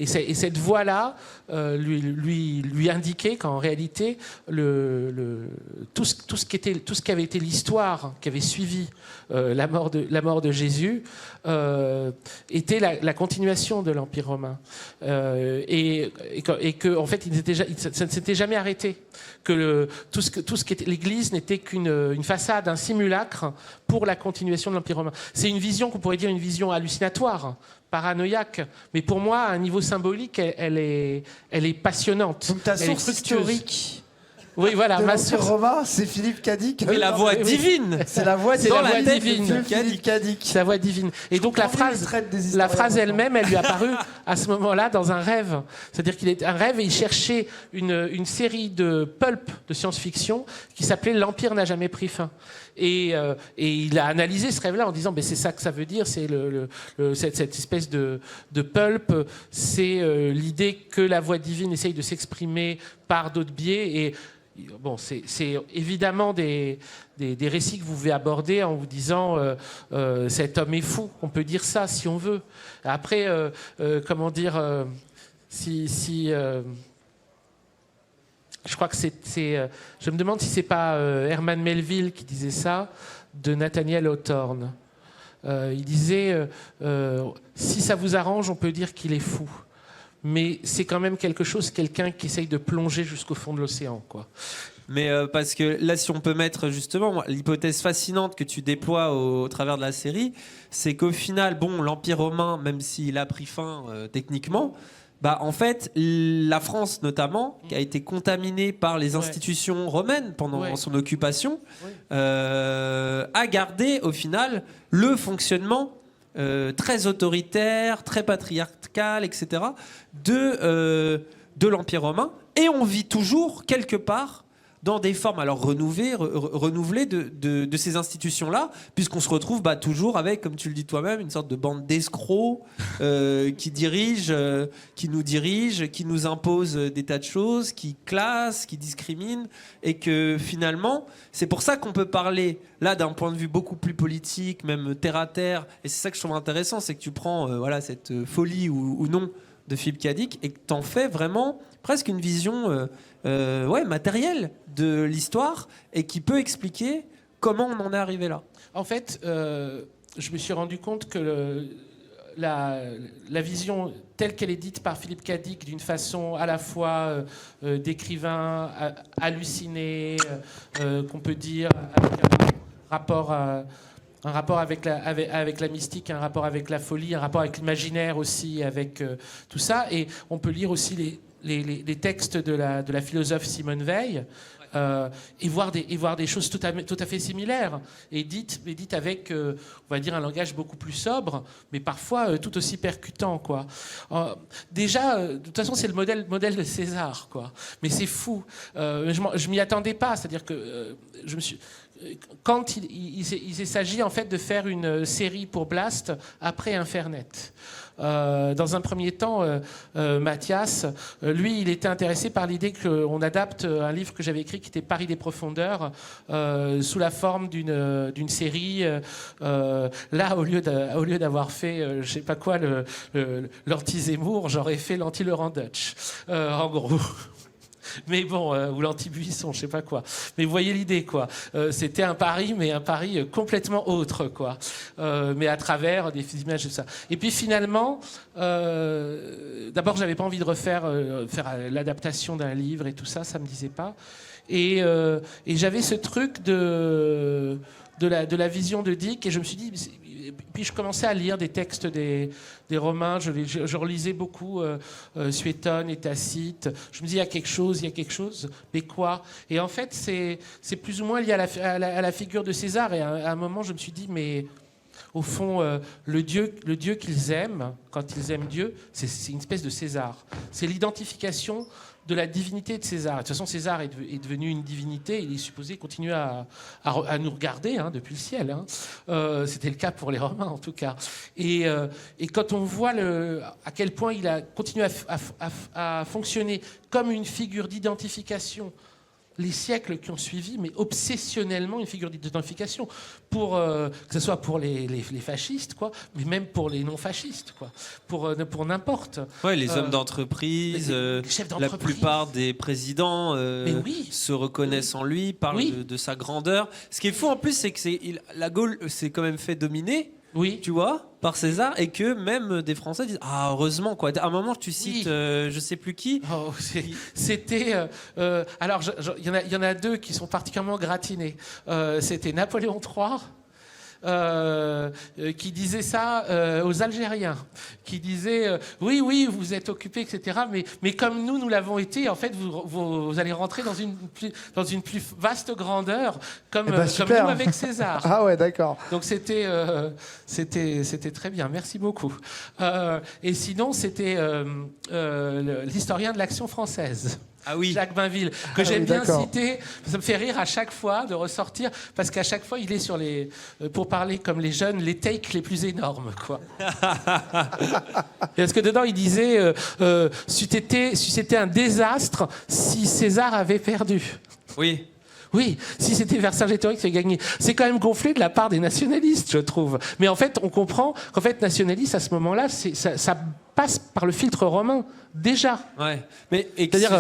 cette voix-là lui indiquait qu'en réalité, tout ce qui avait été l'histoire qui avait suivi la mort de Jésus était la continuation de l'Empire romain. Et que, en fait, ça ne s'était jamais arrêté. Que tout ce qui était l'Église n'était qu'une façade, un simulacre pour la continuation de l'Empire romain. C'est une vision qu'on pourrait dire une vision hallucinatoire, paranoïaque, mais pour moi, à un niveau symbolique, elle est passionnante. Donc ta Elle est source fructueuse. historique Oui, voilà, de ma l'Empire source. romain, c'est Philippe Cadic. Mais la voix oui. divine. C'est la voix C'est la voix tête de divine. Philippe Cadic. Sa voix divine. Et donc la comprends mieux les traites des phrase historiens elle-même, elle lui est apparue à ce moment-là dans un rêve. C'est-à-dire qu'il est un rêve et il cherchait une série de pulp de science-fiction qui s'appelait L'Empire n'a jamais pris fin. Et il a analysé ce rêve-là en disant, ben, c'est ça que ça veut dire, c'est cette espèce de pulp, c'est l'idée que la voix divine essaye de s'exprimer par d'autres biais. Et bon, c'est évidemment des récits que vous pouvez aborder en vous disant cet homme est fou. On peut dire ça si on veut. Après, comment dire, je crois que je me demande si c'est pas Herman Melville qui disait ça, de Nathaniel Hawthorne. Il disait si ça vous arrange, on peut dire qu'il est fou. Mais c'est quand même quelqu'un qui essaye de plonger jusqu'au fond de l'océan, quoi. Mais parce que là, si on peut mettre justement l'hypothèse fascinante que tu déploies au travers de la série, c'est qu'au final, bon, l'Empire romain, même s'il a pris fin techniquement, bah en fait, la France notamment, qui a été contaminée par les institutions romaines pendant son occupation, a gardé au final le fonctionnement très autoritaire, très patriarcal, etc. de l'Empire romain. Et on vit toujours quelque part dans des formes alors renouvelées de ces institutions-là, puisqu'on se retrouve toujours avec, comme tu le dis toi-même, une sorte de bande d'escrocs qui nous dirigent, qui nous imposent des tas de choses, qui classent, qui discriminent, et que finalement, c'est pour ça qu'on peut parler là d'un point de vue beaucoup plus politique, même terre à terre, et c'est ça que je trouve intéressant, c'est que tu prends cette folie ou non de Philippe Cadic et que t'en fais vraiment presque une vision matérielle de l'histoire et qui peut expliquer comment on en est arrivé là. En fait, je me suis rendu compte que la vision telle qu'elle est dite par Philippe Cadic, d'une façon à la fois d'écrivain halluciné, qu'on peut dire avec un rapport avec la mystique, un rapport avec la folie, un rapport avec l'imaginaire aussi, avec tout ça. Et on peut lire aussi les textes de la philosophe Simone Veil et voir des choses tout à fait similaires et dites avec, on va dire, un langage beaucoup plus sobre, mais parfois tout aussi percutant, quoi. Déjà, de toute façon, c'est le modèle de César, quoi. Mais c'est fou. Je m'y attendais pas, c'est-à-dire que quand il s'agit en fait de faire une série pour Blast après Infernet. Dans un premier temps, Mathias, lui, il était intéressé par l'idée qu'on adapte un livre que j'avais écrit qui était Paris des profondeurs sous la forme d'une série. Là, au lieu d'avoir fait, je sais pas quoi, l'anti-Zemmour, j'aurais fait l'anti-Laurent Dutch, en gros. Mais bon, ou l'anti-Buisson, je sais pas quoi. Mais vous voyez l'idée, quoi. C'était un pari, mais un pari complètement autre, quoi. Mais à travers des images de ça. Et puis finalement, d'abord, j'avais pas envie de faire l'adaptation d'un livre et tout ça, ça me disait pas. Et j'avais ce truc de la vision de Dick, et je me suis dit. Puis je commençais à lire des textes des Romains, je relisais beaucoup Suétone et Tacite. Je me dis, il y a quelque chose, mais quoi? Et en fait, c'est plus ou moins lié à la figure de César. Et à un moment, je me suis dit, mais au fond, le Dieu qu'ils aiment, quand ils aiment Dieu, c'est une espèce de César. C'est l'identification de la divinité de César. De toute façon, César est devenu une divinité. Il est supposé continuer à nous regarder depuis le ciel. C'était le cas pour les Romains, en tout cas. Et quand on voit à quel point il a continué à fonctionner comme une figure d'identification les siècles qui ont suivi, mais obsessionnellement une figure d'identification, que ce soit pour les fascistes, quoi, mais même pour les non-fascistes, quoi, pour n'importe. Ouais, les hommes d'entreprise, la plupart des présidents se reconnaissent en lui, parlent de sa grandeur. Ce qui est fou en plus, c'est que la Gaule s'est quand même fait dominer. Oui. Tu vois, par César, et que même des Français disent ah heureusement quoi. À un moment tu cites je sais plus qui. Oh, c'était alors il y en a deux qui sont particulièrement gratinés. C'était Napoléon III. Qui disait ça aux Algériens, qui disait oui, vous êtes occupés, etc. Mais comme nous l'avons été, en fait, vous allez rentrer dans une plus vaste grandeur, comme nous avec César. Ah ouais, d'accord. Donc c'était très bien. Merci beaucoup. Et sinon, c'était l'historien de l'Action française. Ah oui. Jacques Bainville, que j'aime bien citer. Ça me fait rire à chaque fois de ressortir, parce qu'à chaque fois, il est sur pour parler comme les jeunes, les takes les plus énormes, quoi. Parce que dedans, il disait c'était un désastre si César avait perdu. Oui. Oui, si c'était Vercingétorix qui avait gagné. C'est quand même gonflé de la part des nationalistes, je trouve. Mais en fait, on comprend qu'en fait, nationaliste, à ce moment-là, ça passe par le filtre romain, déjà. Ouais. Mais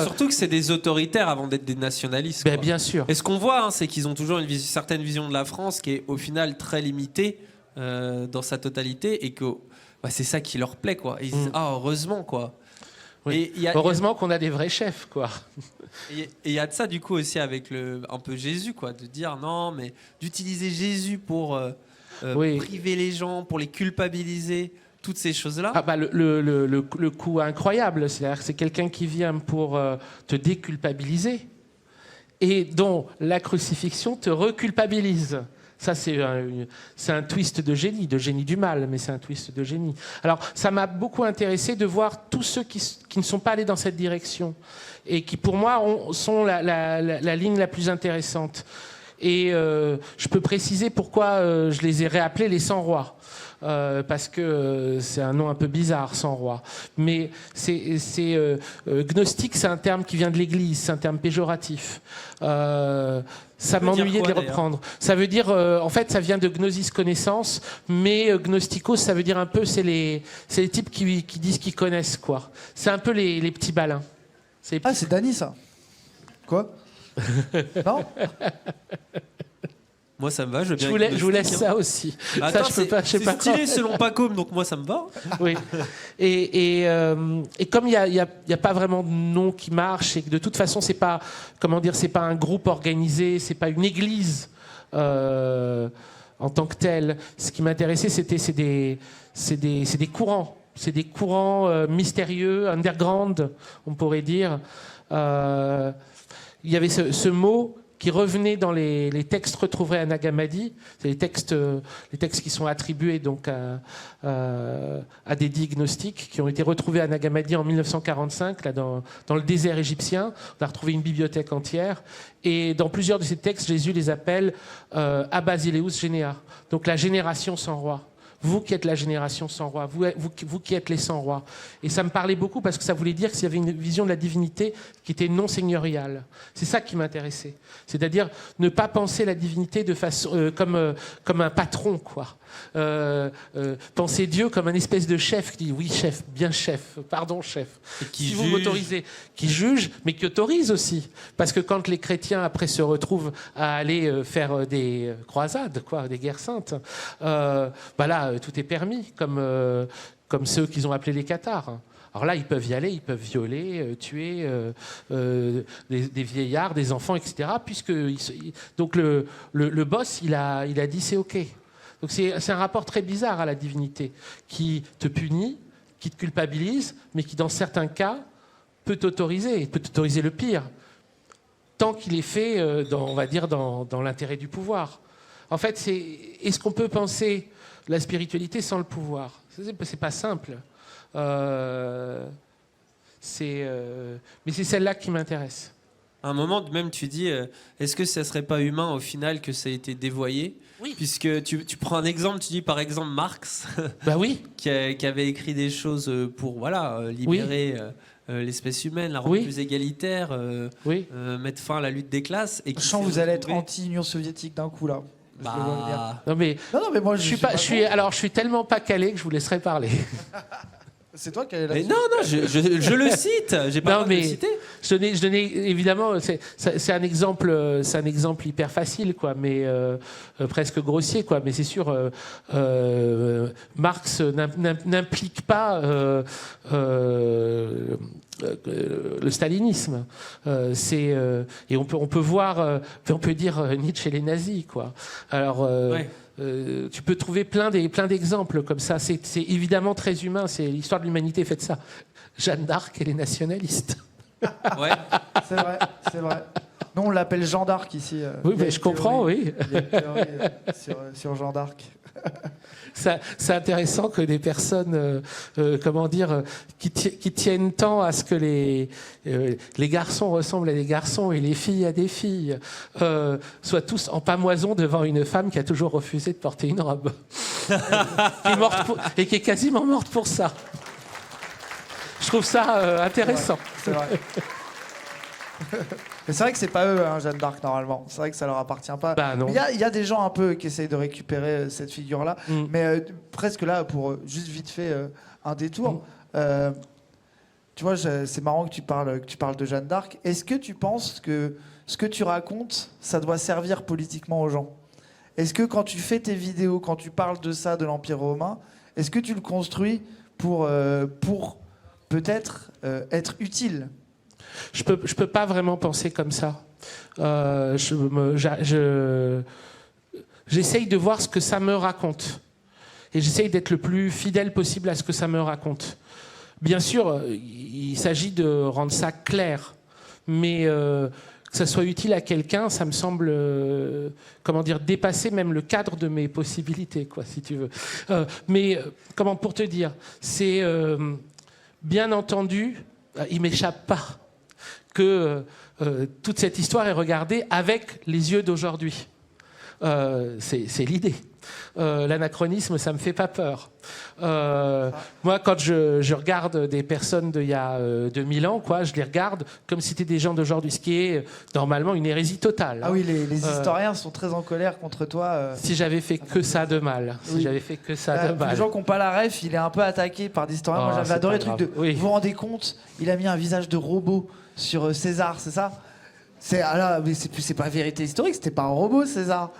surtout que c'est des autoritaires avant d'être des nationalistes. Ben, bien sûr. Et ce qu'on voit, c'est qu'ils ont toujours une certaine vision de la France qui est au final très limitée dans sa totalité, et que c'est ça qui leur plaît, quoi. Et ils disent heureusement, quoi. Oui. Heureusement qu'on a des vrais chefs, quoi. Et il y a de ça du coup aussi avec un peu Jésus, quoi, de dire non, mais d'utiliser Jésus pour priver les gens, pour les culpabiliser, toutes ces choses-là. Ah bah le coup incroyable, c'est-à-dire que c'est quelqu'un qui vient pour te déculpabiliser et dont la crucifixion te reculpabilise. Ça, c'est un twist de génie du mal, mais c'est un twist de génie. Alors, ça m'a beaucoup intéressé de voir tous ceux qui ne sont pas allés dans cette direction et qui, pour moi, sont la ligne la plus intéressante. Et je peux préciser pourquoi je les ai réappelés les 100 rois. Parce que c'est un nom un peu bizarre, 100 rois. Mais gnostique, c'est un terme qui vient de l'Église, c'est un terme péjoratif. Ça m'ennuyait de les reprendre. Ça veut dire, en fait, ça vient de gnosis, connaissance, mais gnostikos, ça veut dire un peu, c'est les types qui disent qu'ils connaissent, quoi. C'est un peu les petits balins. C'est Dany, ça. Quoi? Non. Moi, ça me va. Je vous laisse ça aussi. Attends, ça, c'est stylé selon Pacôme, donc moi, ça me va. Oui. Et comme il y a pas vraiment de nom qui marche, et que de toute façon, c'est pas un groupe organisé, c'est pas une église en tant que telle. Ce qui m'intéressait, c'est des courants. C'est des courants mystérieux, underground, on pourrait dire. Il y avait ce mot qui revenaient dans les textes retrouvés à Nag Hammadi. C'est les textes qui sont attribués donc à des dits gnostiques, qui ont été retrouvés à Nag Hammadi en 1945, là, dans le désert égyptien. On a retrouvé une bibliothèque entière. Et dans plusieurs de ces textes, Jésus les appelle Abba Zileus Genea, donc la génération sans roi. Vous qui êtes la génération sans roi, vous qui êtes les sans rois. Et ça me parlait beaucoup parce que ça voulait dire qu'il y avait une vision de la divinité qui était non seigneuriale. C'est ça qui m'intéressait. C'est-à-dire ne pas penser la divinité de façon, comme un patron, quoi. Penser Dieu comme un espèce de chef qui dit oui chef, bien chef, pardon chef. Et qui si juge. vous m'autorisez, qui juge, mais qui autorise aussi. Parce que quand les chrétiens après se retrouvent à aller faire des croisades, quoi, des guerres saintes, là tout est permis, comme ceux qu'ils ont appelés les cathares. Alors là, ils peuvent y aller, ils peuvent violer, tuer des vieillards, des enfants, etc. Donc le boss, il a dit c'est OK. Donc c'est un rapport très bizarre à la divinité, qui te punit, qui te culpabilise, mais qui dans certains cas peut t'autoriser le pire, tant qu'il est fait, dans l'intérêt du pouvoir. En fait, est-ce qu'on peut penser la spiritualité sans le pouvoir? C'est pas simple. Mais c'est celle-là qui m'intéresse. À un moment, même, tu dis, est-ce que ça serait pas humain au final que ça ait été dévoyé? Oui. Puisque tu prends un exemple, tu dis par exemple Marx, Bah oui. qui avait écrit des choses pour libérer l'espèce humaine, la rendre plus égalitaire, mettre fin à la lutte des classes. Et Je sens que vous allez être anti-Union soviétique d'un coup là. Je le vois venir. Non mais moi je suis tellement pas calé que je vous laisserai parler. C'est toi qui allais Mais là-dessus. non, je le cite. J'ai pas le droit de le citer. Je donnais évidemment, c'est un exemple hyper facile, quoi, mais presque grossier, quoi. Mais c'est sûr, Marx n'implique pas le stalinisme. Et on peut voir, on peut dire Nietzsche et les nazis, quoi. Alors. Tu peux trouver plein d'exemples comme ça. C'est évidemment très humain. C'est l'histoire de l'humanité faite de ça. Jeanne d'Arc et les nationalistes. Ouais. C'est vrai. Nous, on l'appelle Jean d'Arc ici. Oui, mais je comprends, oui. Il y a une théorie sur Jean d'Arc. C'est intéressant que des personnes, qui tiennent tant à ce que les garçons ressemblent à des garçons et les filles à des filles, soient tous en pamoison devant une femme qui a toujours refusé de porter une robe. Qui est quasiment morte pour ça. Je trouve ça intéressant. C'est vrai. Mais c'est vrai que c'est pas eux, Jeanne d'Arc, normalement. C'est vrai que ça leur appartient pas. Bah, non. Il y a des gens un peu qui essayent de récupérer cette figure-là. Mais presque là, pour juste vite fait un détour. Tu vois, c'est marrant que tu parles de Jeanne d'Arc. Est-ce que tu penses que ce que tu racontes, ça doit servir politiquement aux gens? Est-ce que quand tu fais tes vidéos, quand tu parles de ça, de l'Empire romain, est-ce que tu le construis pour peut-être être utile? Je peux pas vraiment penser comme ça. J'essaye de voir ce que ça me raconte. Et j'essaye d'être le plus fidèle possible à ce que ça me raconte. Bien sûr, il s'agit de rendre ça clair. Mais que ça soit utile à quelqu'un, ça me semble dépasser même le cadre de mes possibilités, quoi, si tu veux. Pour te dire, c'est bien entendu, il m'échappe pas que toute cette histoire est regardée avec les yeux d'aujourd'hui. C'est l'idée. L'anachronisme, ça me fait pas peur. Moi, quand je regarde des personnes d'il y a 2000 ans, quoi, je les regarde comme si c'était des gens d'aujourd'hui, ce qui est normalement une hérésie totale. Ah oui, les historiens sont très en colère contre toi. Si j'avais fait que ça de mal. Si j'avais fait que ça de mal. Les gens qui n'ont pas la ref, il est un peu attaqué par des historiens. Moi, j'avais adoré le truc de... Oui. Vous vous rendez compte, il a mis un visage de robot sur César, c'est ça? Mais c'est pas vérité historique, c'était pas un robot, César.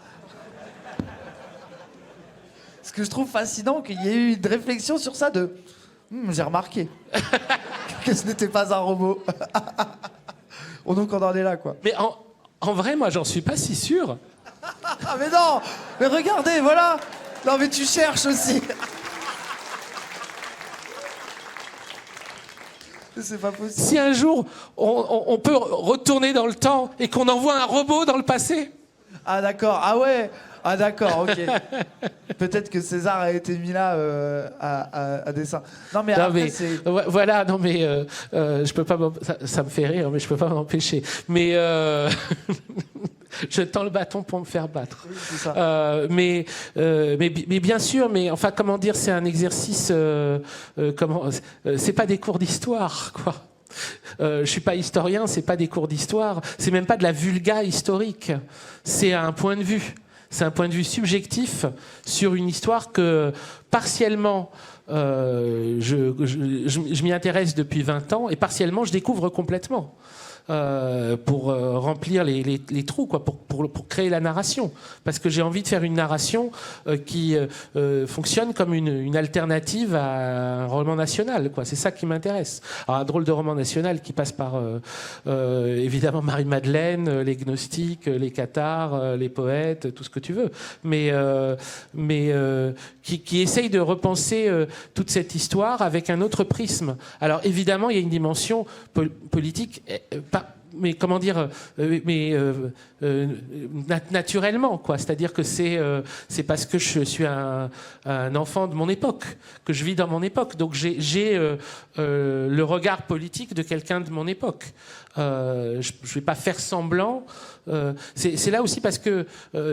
Ce que je trouve fascinant, qu'il y ait eu une réflexion sur ça de... j'ai remarqué que ce n'était pas un robot. Donc on en est là, quoi. Mais en vrai, moi, j'en suis pas si sûr. Ah mais non! Mais regardez, voilà! Non mais tu cherches aussi. C'est pas possible. Si un jour, on peut retourner dans le temps et qu'on envoie un robot dans le passé. Ah d'accord, ah ouais. Ah d'accord, ok. Peut-être que César a été mis là à dessein. Non mais Non, après mais, c'est... voilà, non mais je peux pas ça me fait rire, mais je peux pas m'en empêcher. Mais je tends le bâton pour me faire battre. Oui, c'est ça. Mais bien sûr, mais enfin comment dire, c'est un exercice. C'est pas des cours d'histoire, quoi. Je suis pas historien, c'est pas des cours d'histoire, c'est même pas de la vulga historique. C'est un point de vue. C'est un point de vue subjectif sur une histoire que, partiellement, je m'y intéresse depuis 20 ans et partiellement, je découvre complètement. Pour remplir les trous, quoi, pour créer la narration. Parce que j'ai envie de faire une narration qui fonctionne comme une alternative à un roman national, quoi. C'est ça qui m'intéresse. Alors, un drôle de roman national qui passe par, évidemment, Marie-Madeleine, les gnostiques, les cathares, les poètes, tout ce que tu veux. Mais qui essaye de repenser toute cette histoire avec un autre prisme. Alors, évidemment, il y a une dimension politique, mais comment dire, naturellement, quoi. C'est-à-dire que c'est parce que je suis un enfant de mon époque, que je vis dans mon époque. Donc j'ai le regard politique de quelqu'un de mon époque. Je ne vais pas faire semblant. C'est là aussi parce que,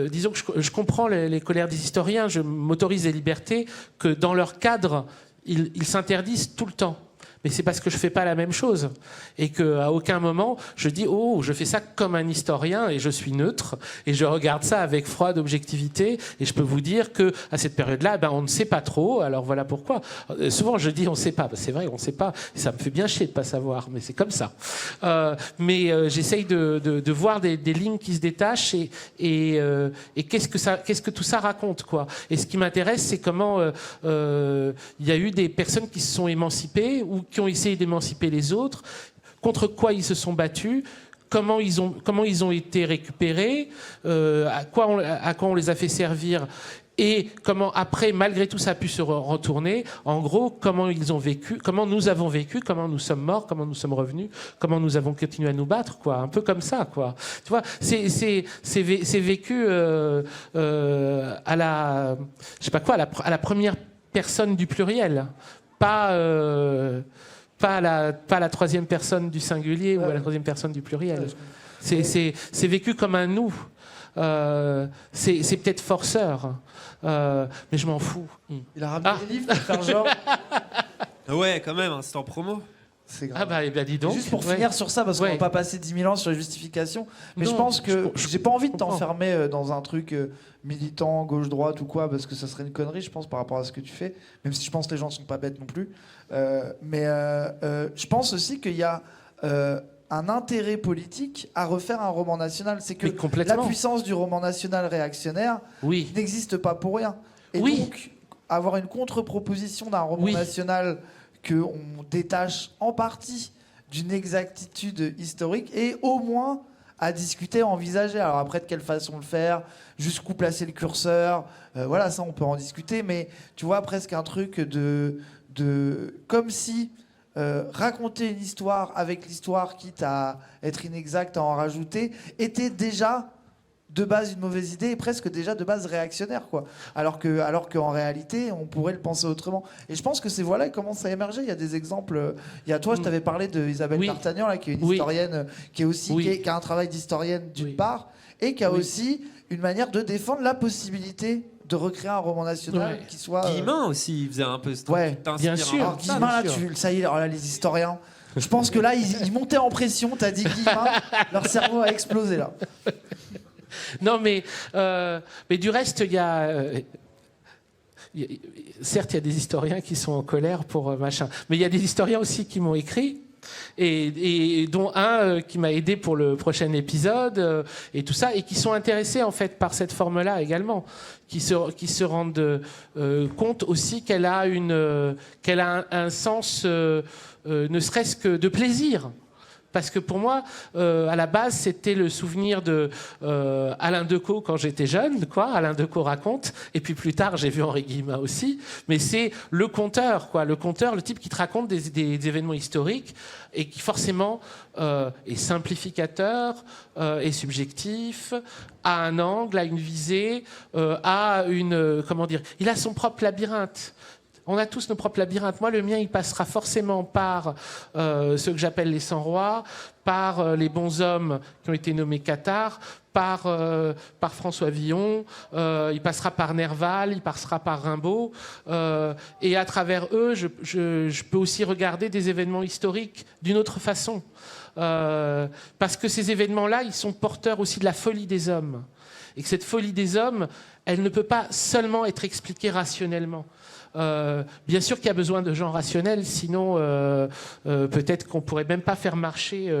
disons que je comprends les colères des historiens, je m'autorise des libertés que dans leur cadre, ils s'interdisent tout le temps. Mais c'est parce que je fais pas la même chose et qu'à aucun moment je dis oh je fais ça comme un historien et je suis neutre et je regarde ça avec froide objectivité et je peux vous dire que à cette période-là on ne sait pas trop, alors voilà pourquoi. Souvent je dis on sait pas, c'est vrai on sait pas et ça me fait bien chier de pas savoir, mais c'est comme ça. Mais j'essaye de voir des lignes qui se détachent et qu'est-ce que tout ça raconte, quoi. Et ce qui m'intéresse, c'est comment il y a eu des personnes qui se sont émancipées ou qui ont essayé d'émanciper les autres, contre quoi ils se sont battus, comment ils ont été récupérés, à quoi on les a fait servir, et comment après, malgré tout, ça a pu se retourner. En gros, comment ils ont vécu, comment nous avons vécu, comment nous sommes morts, comment nous sommes revenus, comment nous avons continué à nous battre, quoi. Un peu comme ça, quoi. Tu vois, c'est vécu à la, je sais pas quoi, à la première personne du pluriel. Pas à la troisième personne du singulier ou à la troisième personne du pluriel. C'est vécu comme un nous. C'est peut-être forceur, mais je m'en fous. Il a ramené des livres pour faire genre... Ouais, quand même, c'est en promo. C'est grave. Ah bah, eh ben, dis donc. Juste pour finir sur ça, parce qu'on va pas passer 10 000 ans sur les justifications, mais Non, je pense que j'ai pas envie de comprends. t'enfermer dans un truc militant, gauche-droite ou quoi, parce que ça serait une connerie, je pense, par rapport à ce que tu fais, même si je pense que les gens sont pas bêtes non plus. Mais je pense aussi qu'il y a un intérêt politique à refaire un roman national. C'est que Mais complètement. la puissance du roman national réactionnaire Oui. n'existe pas pour rien. Et Oui. donc, avoir une contre-proposition d'un roman Oui. national qu'on détache en partie d'une exactitude historique et au moins à discuter, à envisager. Alors après, de quelle façon le faire, jusqu'où placer le curseur, voilà, ça on peut en discuter, mais tu vois, presque un truc de comme si raconter une histoire avec l'histoire, quitte à être inexact, à en rajouter, était déjà de base une mauvaise idée et presque déjà de base réactionnaire, quoi. Alors qu'en réalité, on pourrait le penser autrement. Et je pense que ces voix-là commencent à émerger. Il y a des exemples. Il y a toi, je t'avais parlé d'Isabelle Oui. D'Artagnan, là, qui est une Oui. historienne, qui est aussi Oui. qui a un travail d'historienne d'une Oui. part, et qui a Oui. aussi une manière de défendre la possibilité de recréer un roman national Ouais. qui soit. Guillemin aussi, il faisait un peu ce truc. Ouais, T'inspires bien sûr. un Alors peu. Guillemin, là, bien sûr. ça y est, alors là, les historiens. Je pense que là, ils montaient en pression. T'as dit Guillemin, leur cerveau a explosé là. Non, mais du reste, il y a. Certes, il y a des historiens qui sont en colère pour machin, mais il y a des historiens aussi qui m'ont écrit. Et dont un qui m'a aidé pour le prochain épisode et tout ça, et qui sont intéressés en fait par cette forme-là également, qui se rendent compte aussi qu'elle a un sens ne serait-ce que de plaisir Parce que pour moi, à la base, c'était le souvenir de Alain Decaux quand j'étais jeune, quoi. Alain Decaux raconte. Et puis plus tard, j'ai vu Henri Guillemin aussi. Mais c'est le conteur, quoi. Le conteur, le type qui te raconte des événements historiques et qui forcément est simplificateur, est subjectif, a un angle, a une visée, a une... comment dire ? Il a son propre labyrinthe. On a tous nos propres labyrinthes. Moi, le mien, il passera forcément par ce que j'appelle les 100 rois, par les bons hommes qui ont été nommés Cathares, par François Villon, il passera par Nerval, il passera par Rimbaud. Et à travers eux, je peux aussi regarder des événements historiques d'une autre façon. Parce que ces événements-là, ils sont porteurs aussi de la folie des hommes. Et que cette folie des hommes, elle ne peut pas seulement être expliquée rationnellement. Bien sûr qu'il y a besoin de gens rationnels, sinon peut-être qu'on pourrait même pas faire marcher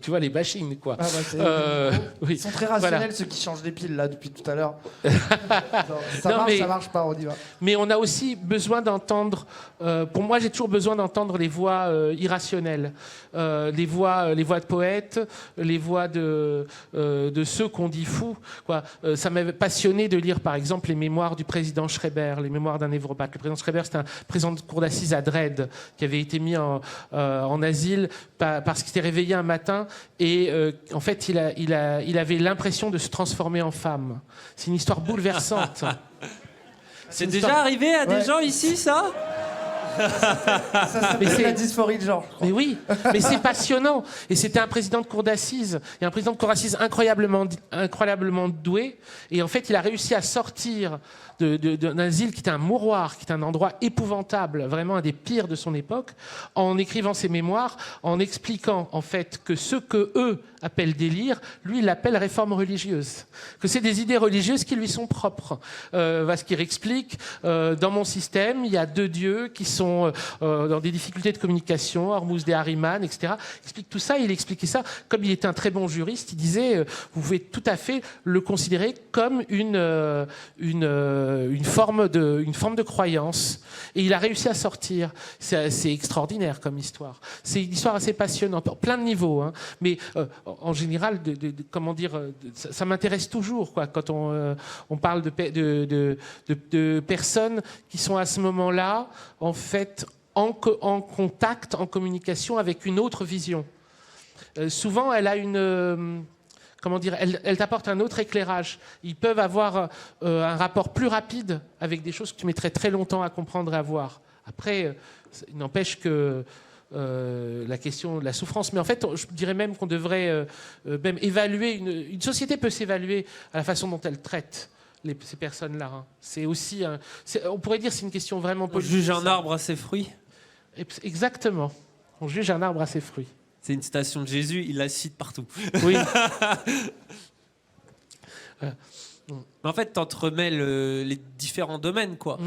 tu vois, les machines, quoi. Ah bah oui. Ils sont très rationnels, Voilà. ceux qui changent les piles là depuis tout à l'heure. Ça marche pas, on y va. Mais on a aussi besoin d'entendre. Pour moi, j'ai toujours besoin d'entendre les voix irrationnelles, les voix de poètes, les voix de ceux qu'on dit fous. Quoi. Ça m'avait passionné de lire, par exemple, les mémoires du président Schreiber, les mémoires d'un névropathe. Le président Schreiber, c'était un président de cour d'assises à Dresde qui avait été mis en asile parce qu'il s'était réveillé un matin et en fait, il avait l'impression de se transformer en femme. C'est une histoire bouleversante. C'est déjà arrivé à des gens ici, ça ? Ça s'appelle la dysphorie de genre. Mais oui, mais c'est passionnant. Et c'était un président de cour d'assises, et un président de cour d'assises incroyablement doué. Et en fait, il a réussi à sortir d'un asile qui était un mouroir, qui était un endroit épouvantable, vraiment un des pires de son époque, en écrivant ses mémoires, en expliquant en fait que ce que eux appellent délire, lui il l'appelle réforme religieuse, que c'est des idées religieuses qui lui sont propres. Ce qu'il explique, dans mon système, il y a 2 dieux qui sont dans des difficultés de communication, Hormuzd et Ahriman, etc. Il explique tout ça, il expliquait ça comme il était un très bon juriste. Il disait, vous pouvez tout à fait le considérer comme une forme de croyance. Et il a réussi à sortir. C'est extraordinaire comme histoire. C'est une histoire assez passionnante, plein de niveaux. Hein. Mais en général, comment dire, ça m'intéresse toujours, quoi, quand on parle de personnes qui sont à ce moment-là, en fait, en contact, en communication avec une autre vision. Souvent, elle a une... comment dire, elle t'apporte un autre éclairage. Ils peuvent avoir un rapport plus rapide avec des choses que tu mettrais très longtemps à comprendre et à voir. Après, il n'empêche que la question de la souffrance. Mais en fait, je dirais même qu'on devrait même évaluer... Une société peut s'évaluer à la façon dont elle traite ces personnes-là. Hein. C'est aussi... on pourrait dire que c'est une question vraiment politique. On juge un arbre à ses fruits. Exactement. On juge un arbre à ses fruits. C'est une citation de Jésus, il la cite partout. Oui. En fait, tu entremêles les différents domaines, quoi.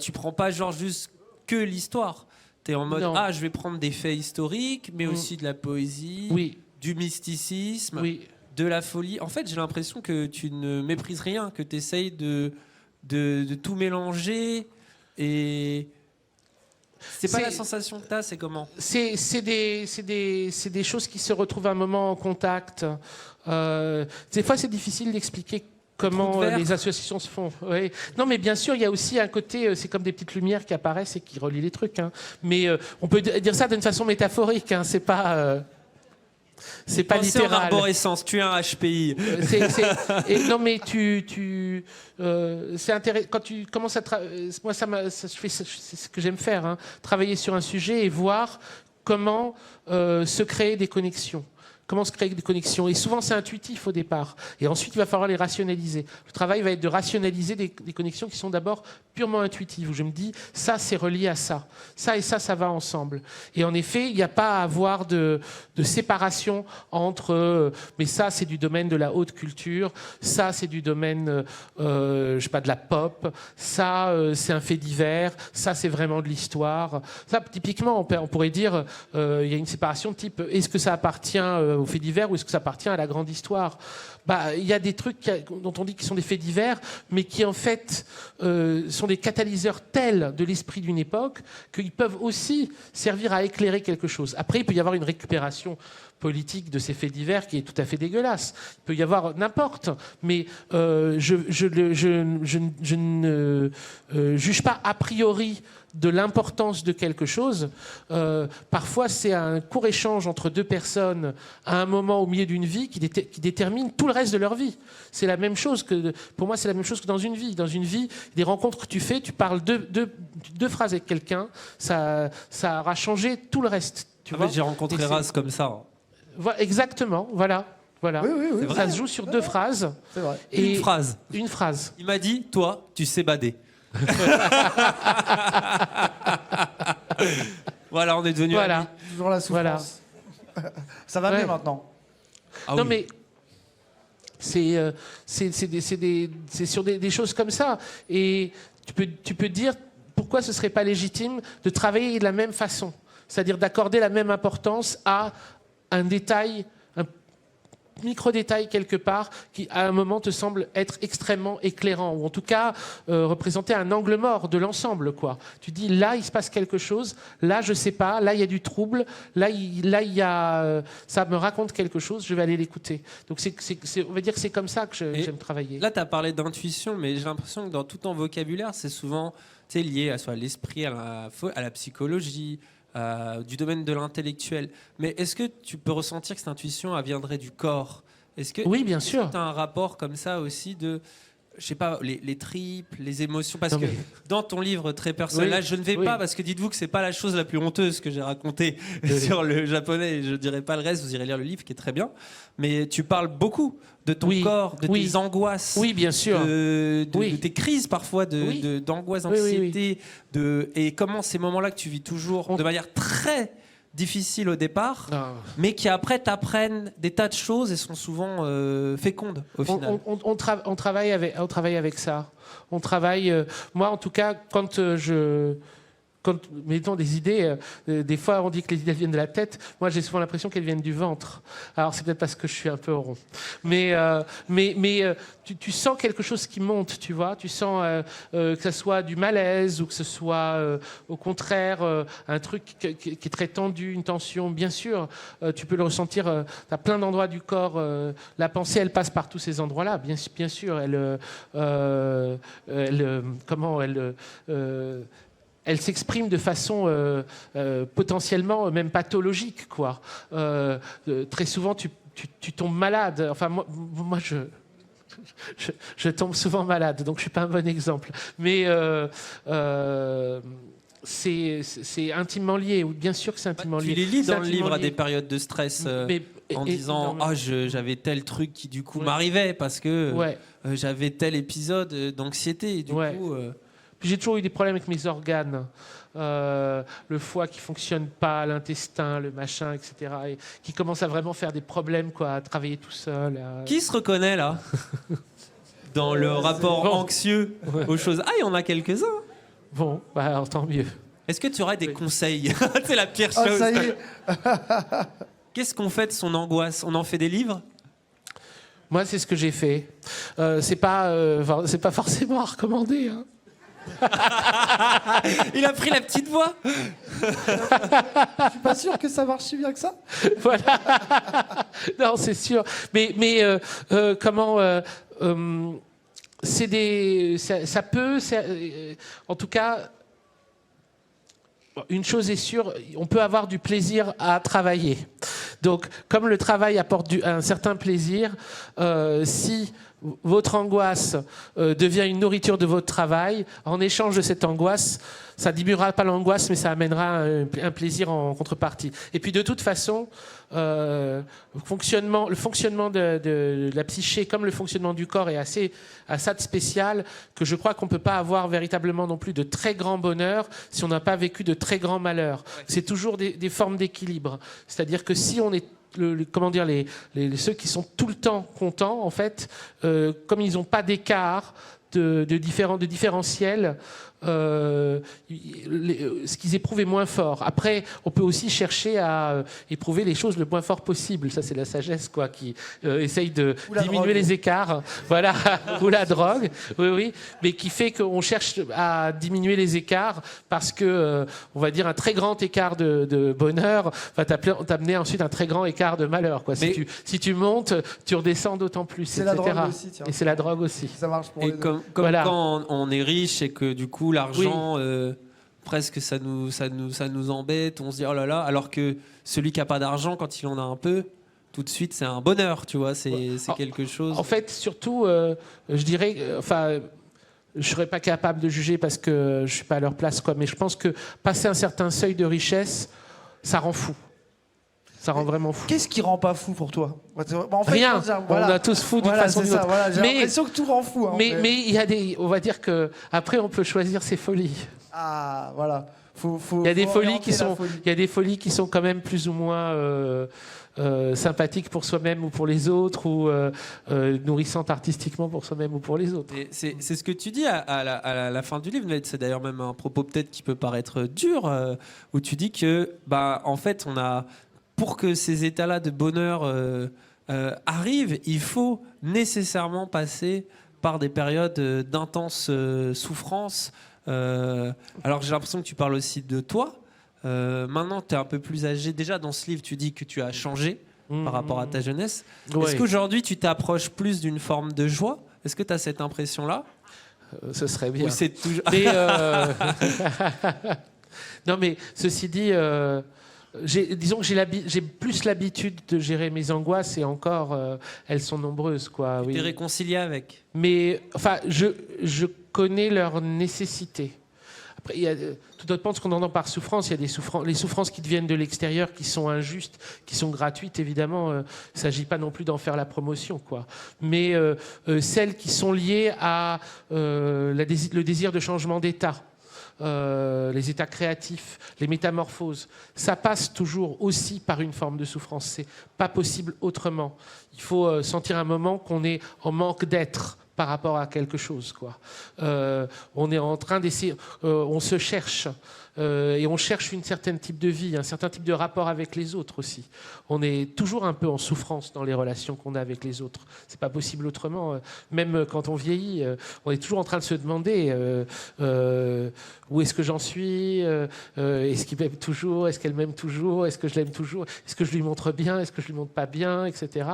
Tu prends pas genre juste que l'histoire. Tu es en mode, je vais prendre des faits historiques, mais aussi de la poésie, du mysticisme, de la folie. En fait, j'ai l'impression que tu ne méprises rien, que tu essayes de tout mélanger. Et c'est pas la sensation que tu as, c'est comment ? C'est des choses qui se retrouvent à un moment en contact. Des fois, c'est difficile d'expliquer comment les associations se font. Oui. Non, mais bien sûr, il y a aussi un côté, c'est comme des petites lumières qui apparaissent et qui relient les trucs. Hein. Mais on peut dire ça d'une façon métaphorique. Hein. C'est pas littéral. En arborescence, tu es un HPI. Non, mais c'est intéressant. Quand tu commences à moi, c'est ce que j'aime faire. Hein. Travailler sur un sujet et voir comment se créer des connexions. Comment se créer des connexions. Et souvent, c'est intuitif au départ. Et ensuite, il va falloir les rationaliser. Le travail va être de rationaliser des connexions qui sont d'abord purement intuitives, où je me dis, ça, c'est relié à ça. Ça et ça va ensemble. Et en effet, il n'y a pas à avoir de séparation entre, mais ça, c'est du domaine de la haute culture, ça, c'est du domaine, je sais pas, de la pop, ça, c'est un fait divers, ça, c'est vraiment de l'histoire. Ça, typiquement, on pourrait dire, il y a une séparation de type, est-ce que ça appartient aux faits divers ou est-ce que ça appartient à la grande histoire ? Il y a des trucs dont on dit qu'ils sont des faits divers, mais qui en fait sont des catalyseurs tels de l'esprit d'une époque qu'ils peuvent aussi servir à éclairer quelque chose. Après, il peut y avoir une récupération politique de ces faits divers qui est tout à fait dégueulasse. Il peut y avoir n'importe, mais je ne juge pas a priori de l'importance de quelque chose. Parfois, c'est un court échange entre deux personnes à un moment au milieu d'une vie qui détermine tout le reste de leur vie. C'est la même chose pour moi, c'est la même chose que dans une vie. Dans une vie, des rencontres que tu fais, tu parles deux phrases avec quelqu'un, ça aura changé tout le reste. Tu vois, j'ai rencontré Raz comme ça. Exactement, voilà. Oui, Ça se joue sur deux phrases. C'est vrai. Et Une phrase. Il m'a dit, toi, tu sais bader. Voilà, on est devenus amis. Toujours la souffrance. Ça va mieux maintenant. Non, mais c'est sur des choses comme ça. Et tu peux dire pourquoi ce ne serait pas légitime de travailler de la même façon. C'est-à-dire d'accorder la même importance à un détail, un micro-détail quelque part, qui à un moment te semble être extrêmement éclairant, ou en tout cas représenter un angle mort de l'ensemble, quoi. Tu dis, là, il se passe quelque chose, là, je sais pas, là, il y a du trouble, là, il y a... ça me raconte quelque chose, je vais aller l'écouter. Donc, on va dire que c'est comme ça que j'aime travailler. Là, tu as parlé d'intuition, mais j'ai l'impression que dans tout ton vocabulaire, c'est souvent lié à l'esprit, à la psychologie, du domaine de l'intellectuel. Mais est-ce que tu peux ressentir que cette intuition, elle viendrait du corps ? Oui, bien sûr. Tu as un rapport comme ça aussi de, je sais pas, les tripes, les émotions, parce que dans ton livre très personnel, là je ne vais pas, parce que dites-vous que c'est pas la chose la plus honteuse que j'ai racontée sur le japonais, et je dirais pas le reste, vous irez lire le livre qui est très bien, mais tu parles beaucoup de ton corps, de tes angoisses, bien sûr, de tes crises parfois d'angoisse, d'anxiété, et comment ces moments-là que tu vis toujours de manière très difficiles au départ, mais qui après t'apprennent des tas de choses et sont souvent fécondes au final. On travaille avec ça. On travaille. Moi, en tout cas, quand mettons des idées, des fois on dit que les idées viennent de la tête. Moi, j'ai souvent l'impression qu'elles viennent du ventre. Alors, c'est peut-être parce que je suis un peu rond. Mais tu sens quelque chose qui monte, tu vois. Tu sens que ça soit du malaise ou que ce soit, au contraire, un truc qui est très tendu, une tension. Bien sûr, tu peux le ressentir. Tu as plein d'endroits du corps. La pensée, elle passe par tous ces endroits-là. Bien sûr, elle s'exprime de façon potentiellement même pathologique, quoi. Très souvent, tu tombes malade. Enfin, moi je tombe souvent malade, donc je suis pas un bon exemple. Mais c'est intimement lié. Bien sûr que c'est intimement lié. Tu les lis dans le livre à des périodes de stress en disant j'avais tel truc qui du coup m'arrivait parce que j'avais tel épisode d'anxiété et du coup... Puis j'ai toujours eu des problèmes avec mes organes. Le foie qui fonctionne pas, l'intestin, le machin, etc. Et qui commence à vraiment faire des problèmes, quoi, à travailler tout seul. Qui se reconnaît là dans le rapport anxieux aux choses? Ah, il y en a quelques-uns. Bon, alors tant mieux. Est-ce que tu aurais des conseils? C'est la pire chose. Ça y est. Qu'est-ce qu'on fait de son angoisse? On en fait des livres? Moi, c'est ce que j'ai fait. C'est pas forcément à recommander, hein. Il a pris la petite voix. Je suis pas sûr que ça marche si bien que ça. Voilà. Non, c'est sûr. Mais comment ça peut. En tout cas, une chose est sûre, on peut avoir du plaisir à travailler. Donc, comme le travail apporte un certain plaisir, si votre angoisse devient une nourriture de votre travail, en échange de cette angoisse, ça ne diminuera pas l'angoisse, mais ça amènera un plaisir en contrepartie. Et puis de toute façon, le fonctionnement de la psyché, comme le fonctionnement du corps, est assez de spécial que je crois qu'on ne peut pas avoir véritablement non plus de très grand bonheur si on n'a pas vécu de très grands malheurs. C'est toujours des formes d'équilibre. C'est-à-dire que si on est ceux qui sont tout le temps contents, en fait, comme ils n'ont pas d'écart, de différentiel, ce qu'ils éprouvent est moins fort. Après, on peut aussi chercher à éprouver les choses le moins fort possible. Ça, c'est la sagesse, quoi, qui essaye de diminuer les écarts. Voilà, ou la drogue, oui, mais qui fait qu'on cherche à diminuer les écarts parce que, on va dire, un très grand écart de bonheur va t'amener ensuite un très grand écart de malheur, quoi. Si tu montes, tu redescends d'autant plus, C'est etc. la drogue aussi, tiens. Et c'est la drogue aussi. Ça marche pour Et les deux. comme Voilà. quand on est riche et que du coup l'argent presque ça nous embête, on se dit oh là là, alors que celui qui a pas d'argent quand il en a un peu, tout de suite c'est un bonheur, tu vois, c'est quelque chose. En fait, surtout, je dirais, je serais pas capable de juger parce que je suis pas à leur place, quoi. Mais je pense que passer un certain seuil de richesse, ça rend fou. Ça rend vraiment fou. Qu'est-ce qui rend pas fou pour toi? En fait, Rien. je veux dire, On a tous fou d'une façon ou d'une autre. Voilà, j'ai Mais- l'impression que tout rend fou. Hein, Mais il y a on va dire que après on peut choisir ses folies. Ah, voilà. Il y a des folies qui sont quand même plus ou moins sympathiques pour soi-même ou pour les autres, ou nourrissantes artistiquement pour soi-même ou pour les autres. Et c'est ce que tu dis à la fin du livre, mais c'est d'ailleurs même un propos peut-être qui peut paraître dur, où tu dis que en fait on a, pour que ces états-là de bonheur arrivent, il faut nécessairement passer par des périodes d'intense souffrance. Alors j'ai l'impression que tu parles aussi de toi. Maintenant, tu es un peu plus âgé. Déjà, dans ce livre, tu dis que tu as changé par rapport à ta jeunesse. Ouais. Est-ce qu'aujourd'hui, tu t'approches plus d'une forme de joie? Est-ce que tu as cette impression-là? Ce serait bien. Ou c'est toujours... Mais, non, mais ceci dit, disons que j'ai plus l'habitude de gérer mes angoisses, et encore, elles sont nombreuses, quoi. Tu Oui. t'es réconcilié avec? Mais enfin, je connais leur nécessité. Après, tout dépend de ce qu'on entend par souffrance. Il y a les souffrances qui deviennent de l'extérieur, qui sont injustes, qui sont gratuites, évidemment. Il ne s'agit pas non plus d'en faire la promotion, quoi. Mais celles qui sont liées à le désir de changement d'état, les états créatifs, les métamorphoses, ça passe toujours aussi par une forme de souffrance. C'est pas possible autrement. Il faut sentir un moment qu'on est en manque d'être par rapport à quelque chose, quoi. On est en train d'essayer, on se cherche, et on cherche une certaine type de vie, un certain type de rapport avec les autres aussi. On est toujours un peu en souffrance dans les relations qu'on a avec les autres. C'est pas possible autrement. Même quand on vieillit, on est toujours en train de se demander où est-ce que j'en suis, est-ce qu'il m'aime toujours, est-ce qu'elle m'aime toujours, est-ce que je l'aime toujours, est-ce que je lui montre bien, est-ce que je lui montre pas bien, etc.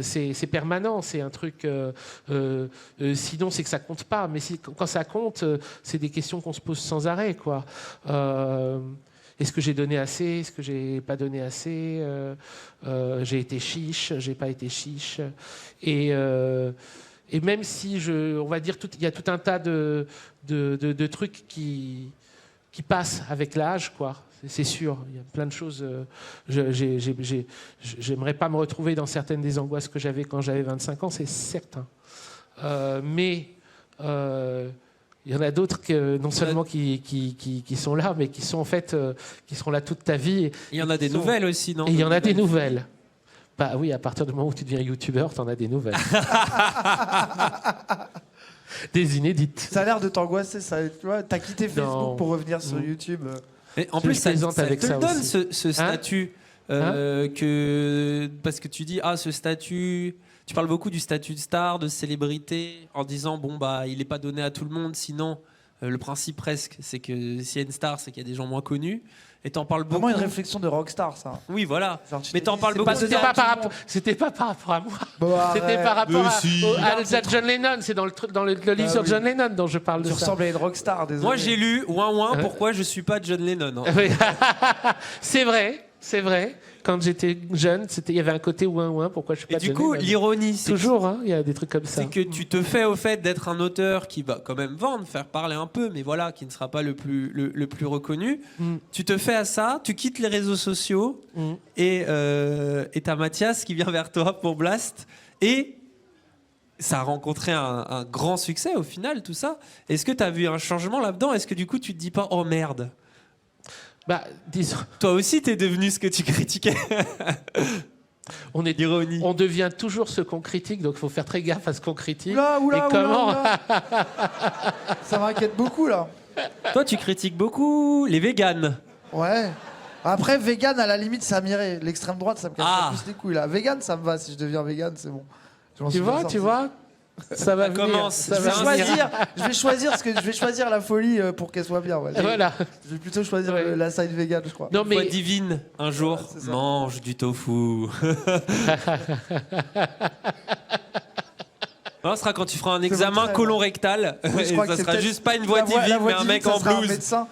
C'est permanent, c'est un truc. Sinon, c'est que ça compte pas. Mais quand ça compte, c'est des questions qu'on se pose sans arrêt, quoi. Est-ce que j'ai donné assez? Est-ce que j'ai pas donné assez? J'ai été chiche? J'ai pas été chiche? Et même si on va dire, il y a tout un tas de trucs qui passent avec l'âge, quoi. C'est sûr. Il y a plein de choses. J'aimerais pas me retrouver dans certaines des angoisses que j'avais quand j'avais 25 ans, c'est certain. Mais il y en a d'autres que non seulement qui sont là, mais qui sont en fait qui seront là toute ta vie. Il y en a des nouvelles aussi, non? Et il y en a des nouvelles. Bah oui, à partir du moment où tu deviens youtubeur, t'en as des nouvelles. Des inédites. Ça a l'air de t'angoisser, ça. Tu vois, t'as quitté Facebook Non. pour revenir sur YouTube. Et en plus, ça avec te ça donne aussi. ce statut. Parce que tu dis, ce statut. Tu parles beaucoup du statut de star, de célébrité, en disant, il n'est pas donné à tout le monde, sinon, le principe presque, c'est que s'il y a une star, c'est qu'il y a des gens moins connus. Et t'en parles beaucoup. Vraiment une réflexion de rockstar, ça. Oui, voilà. Genre, tu Mais te t'en dis, parles c'est beaucoup. pas donné à tout le monde. C'était pas par rapport à moi. Bon, C'était arrête. par rapport à c'est John Lennon. C'est dans le livre sur oui. John Lennon dont je parle de Tu ça. ressembles à une rockstar, désolé. Moi, j'ai lu pourquoi je suis pas John Lennon. Hein. Oui. C'est vrai. Quand j'étais jeune, il y avait un côté ouin-ouin. Pourquoi je suis pas Et du John coup, Lennon. l'ironie, c'est Toujours, hein, il y a des trucs comme ça. c'est que tu te fais au fait d'être un auteur qui va quand même vendre, faire parler un peu, mais voilà, qui ne sera pas le plus reconnu. Tu te fais à ça, tu quittes les réseaux sociaux et t'as Mathias qui vient vers toi pour Blast, et ça a rencontré un grand succès au final, tout ça. Est-ce que tu as vu un changement là-dedans? Est-ce que du coup tu te dis pas, oh merde, Disons. toi aussi t'es devenu ce que tu critiquais? Ironie. On devient toujours ce qu'on critique, donc il faut faire très gaffe à ce qu'on critique. Oula. Et Ça m'inquiète beaucoup, là. Toi, tu critiques beaucoup les véganes. Ouais. Après, vegan, à la limite, ça m'irait. L'extrême droite, ça me casse plus les couilles, là. Vegan, ça me va. Si je deviens vegan, c'est bon. Tu vois ça va venir. Commence. Ça Je va vais venir. je vais choisir la folie pour qu'elle soit bien. Ouais. Voilà. Je vais plutôt choisir Ouais. la side vegan, je crois. Non, Voix mais divine, un jour, c'est ça. mange du tofu. Non, ce sera quand tu feras un examen très colon rectal. Oui, je Et crois ça que c'est sera peut-être- juste pas une voix la voix divine, mais un divine, mec ça en sera un blouse. médecin.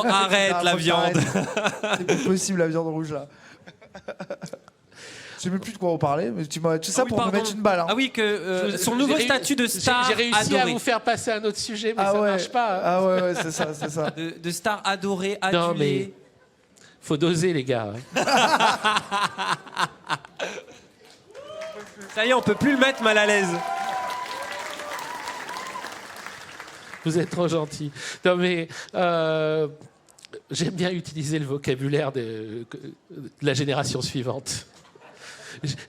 Arrête Ah, la faut que viande. t'arrêtes. C'est plus possible, la viande rouge, là. Je sais même plus de quoi on parlait, mais tu sais ça Ah oui, pour me pardon. mettre une balle. Hein. Ah oui, que son nouveau statut de star J'ai réussi à adoré. vous faire passer à un autre sujet, mais Ah ça ouais. marche pas. Ah ouais, c'est ça, c'est ça. De star adoré, Non, adulé. Faut doser, les gars. Ouais. Ça y est, on peut plus le mettre mal à l'aise. Vous êtes trop gentil. Non, mais j'aime bien utiliser le vocabulaire de la génération suivante.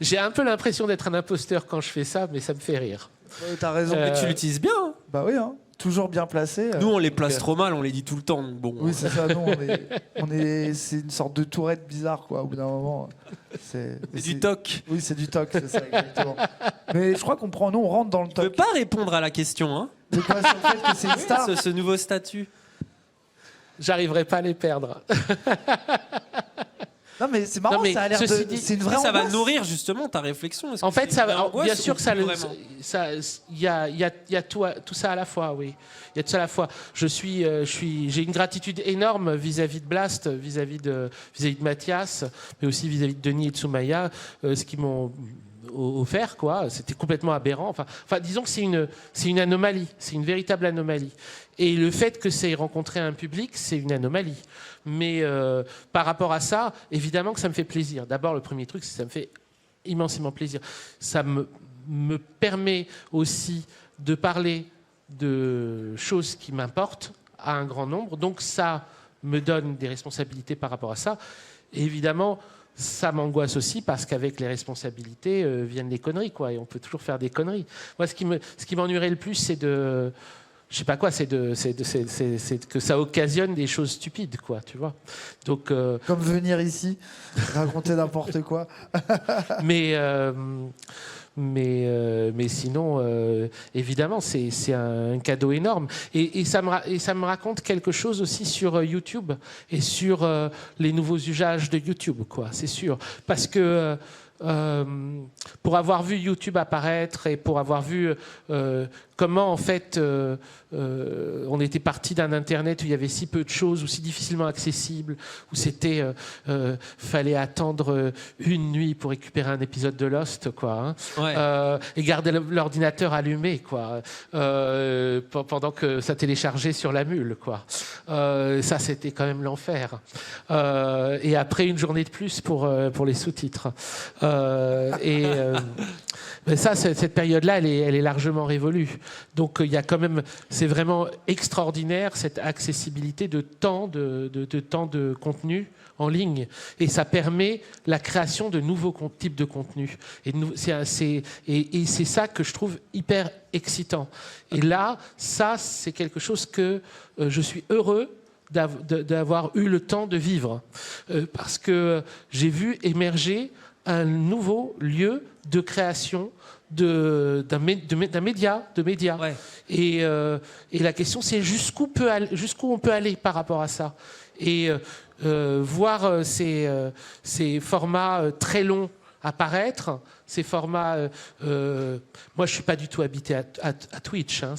J'ai un peu l'impression d'être un imposteur quand je fais ça, mais ça me fait rire. Ouais, t'as raison. Mais tu l'utilises bien. Hein. Bah oui, hein. Toujours bien placé. Nous, on les place trop mal, on les dit tout le temps. donc Bon, Oui, c'est ça. Nous, c'est une sorte de tourette bizarre, quoi. Au bout d'un moment, c'est du toc. Oui, c'est du toc, c'est ça, exactement. Mais je crois nous, on rentre dans le Tu peux toc. pas répondre à la question, hein. De quoi, sur le fait que c'est une star. Ce nouveau statut. J'arriverai pas à les perdre. Non, mais c'est marrant, Non, mais ça a l'air ceci de. dit, C'est une vraie Ça va angoisse. nourrir justement ta réflexion. Est-ce En que fait, c'est une vraie angoisse bien sûr ou que ça, plus vraiment il y a tout ça à la fois, oui. Il y a tout ça à la fois. J'ai une gratitude énorme vis-à-vis de Blast, vis-à-vis de Mathias, mais aussi vis-à-vis de Denis et de Soumaya, ce qu'ils m'ont offert, quoi. C'était complètement aberrant. Enfin, disons que c'est une anomalie, c'est une véritable anomalie. Et le fait que ça ait rencontré un public, c'est une anomalie. Mais par rapport à ça, évidemment que ça me fait plaisir. D'abord, le premier truc, c'est que ça me fait immensément plaisir. Ça me permet aussi de parler de choses qui m'importent à un grand nombre. Donc ça me donne des responsabilités par rapport à ça. Et évidemment, ça m'angoisse aussi parce qu'avec les responsabilités viennent les conneries, quoi. Et on peut toujours faire des conneries. Moi, ce qui m'ennuierait le plus, c'est de... Je sais pas quoi, c'est que ça occasionne des choses stupides, quoi, tu vois. Donc, Comme venir ici, raconter n'importe quoi. mais sinon, évidemment, c'est un cadeau énorme. Et ça me raconte quelque chose aussi sur YouTube et sur les nouveaux usages de YouTube, quoi, c'est sûr. Parce que pour avoir vu YouTube apparaître et pour avoir vu comment en fait on était parti d'un internet où il y avait si peu de choses, ou si difficilement accessible, où c'était fallait attendre une nuit pour récupérer un épisode de Lost, quoi, hein, Ouais. et garder l'ordinateur allumé, quoi, pendant que ça téléchargeait sur la mule, quoi. Ça, c'était quand même l'enfer. Et après une journée de plus pour les sous-titres. Mais ça, cette période-là, elle est largement révolue. Donc il y a quand même, c'est vraiment extraordinaire cette accessibilité de temps de contenu en ligne, et ça permet la création de nouveaux types de contenus. Et c'est ça que je trouve hyper excitant. Et là, ça, c'est quelque chose que je suis heureux d'avoir eu le temps de vivre, parce que j'ai vu émerger un nouveau lieu de création d'un média. Ouais. Et la question, c'est jusqu'où on peut aller par rapport à ça. Et voir ces formats très longs apparaître, ces formats... moi, je suis pas du tout habité à Twitch. Hein,